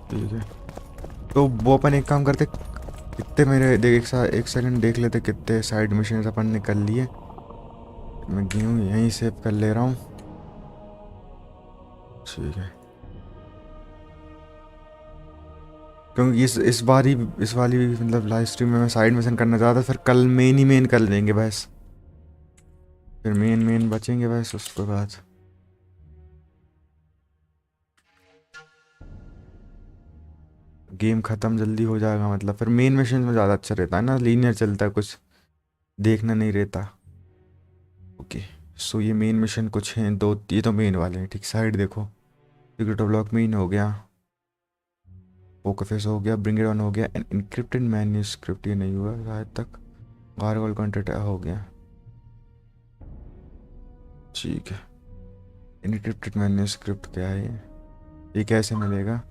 ठीक है, तो वो अपन एक काम करते, कितने मेरे देख एक सेकंड देख लेते कितने साइड मिशन अपन ने कर लिए। मैं गेहूँ यहीं सेव कर ले रहा हूँ। ठीक है, क्योंकि इस वाली भी मतलब लाइव स्ट्रीम में मैं साइड मिशन करना चाहता, फिर कल मेन कर लेंगे बस, फिर मेन बचेंगे बस उसके बाद। गेम ख़त्म जल्दी हो जाएगा, मतलब फिर मेन मिशन में ज़्यादा अच्छा रहता है ना, लीनियर चलता है, कुछ देखना नहीं रहता। ओके, सो ये मेन मिशन कुछ हैं 2, ये तो मेन वाले हैं। ठीक, साइड देखो, सीक्रेट ब्लॉक मेन हो गया, पोकर फेस हो गया, ब्रिंग इट ऑन हो गया, एंड इनक्रिप्टेड मैन्यूस्क्रिप्ट ये नहीं हुआ शायद तक, गार्गोल कॉन्ट्रैक्ट हो गया। ठीक है, इनक्रिप्टेड मैन्यूस्क्रिप्ट क्या है ये कैसे मिलेगा?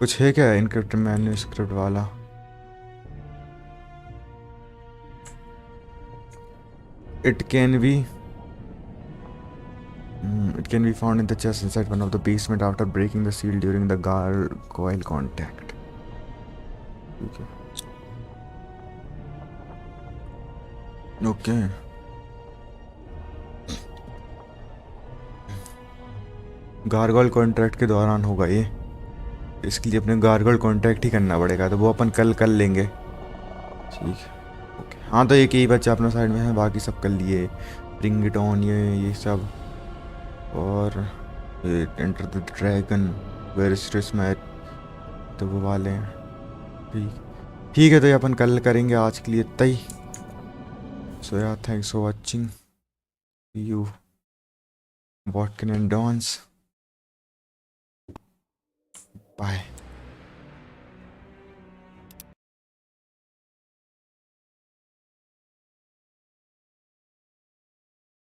कुछ है क्या इनक्रिप्टेड मैन्यूस्क्रिप्ट वाला? It can be found in the chest inside one of the basement after breaking the seal during the gargoyle contact. Okay. Gargoyle contract के दौरान होगा ये, इसके लिए अपने गार्गोल कॉन्ट्रैक्ट ही करना पड़ेगा, तो वो अपन कल कर लेंगे। ठीक है, ओके। हाँ, तो एक ही बच्चा अपना साइड में है, बाकी सब कर लिए, ब्रिंग इट ऑन ये सब, और ये enter the dragon where stress match, तो वो वाले हैं। ठीक है, तो ये अपन कल करेंगे, आज के लिए तय। सो यार, thanks for watching you what can and dance, bye.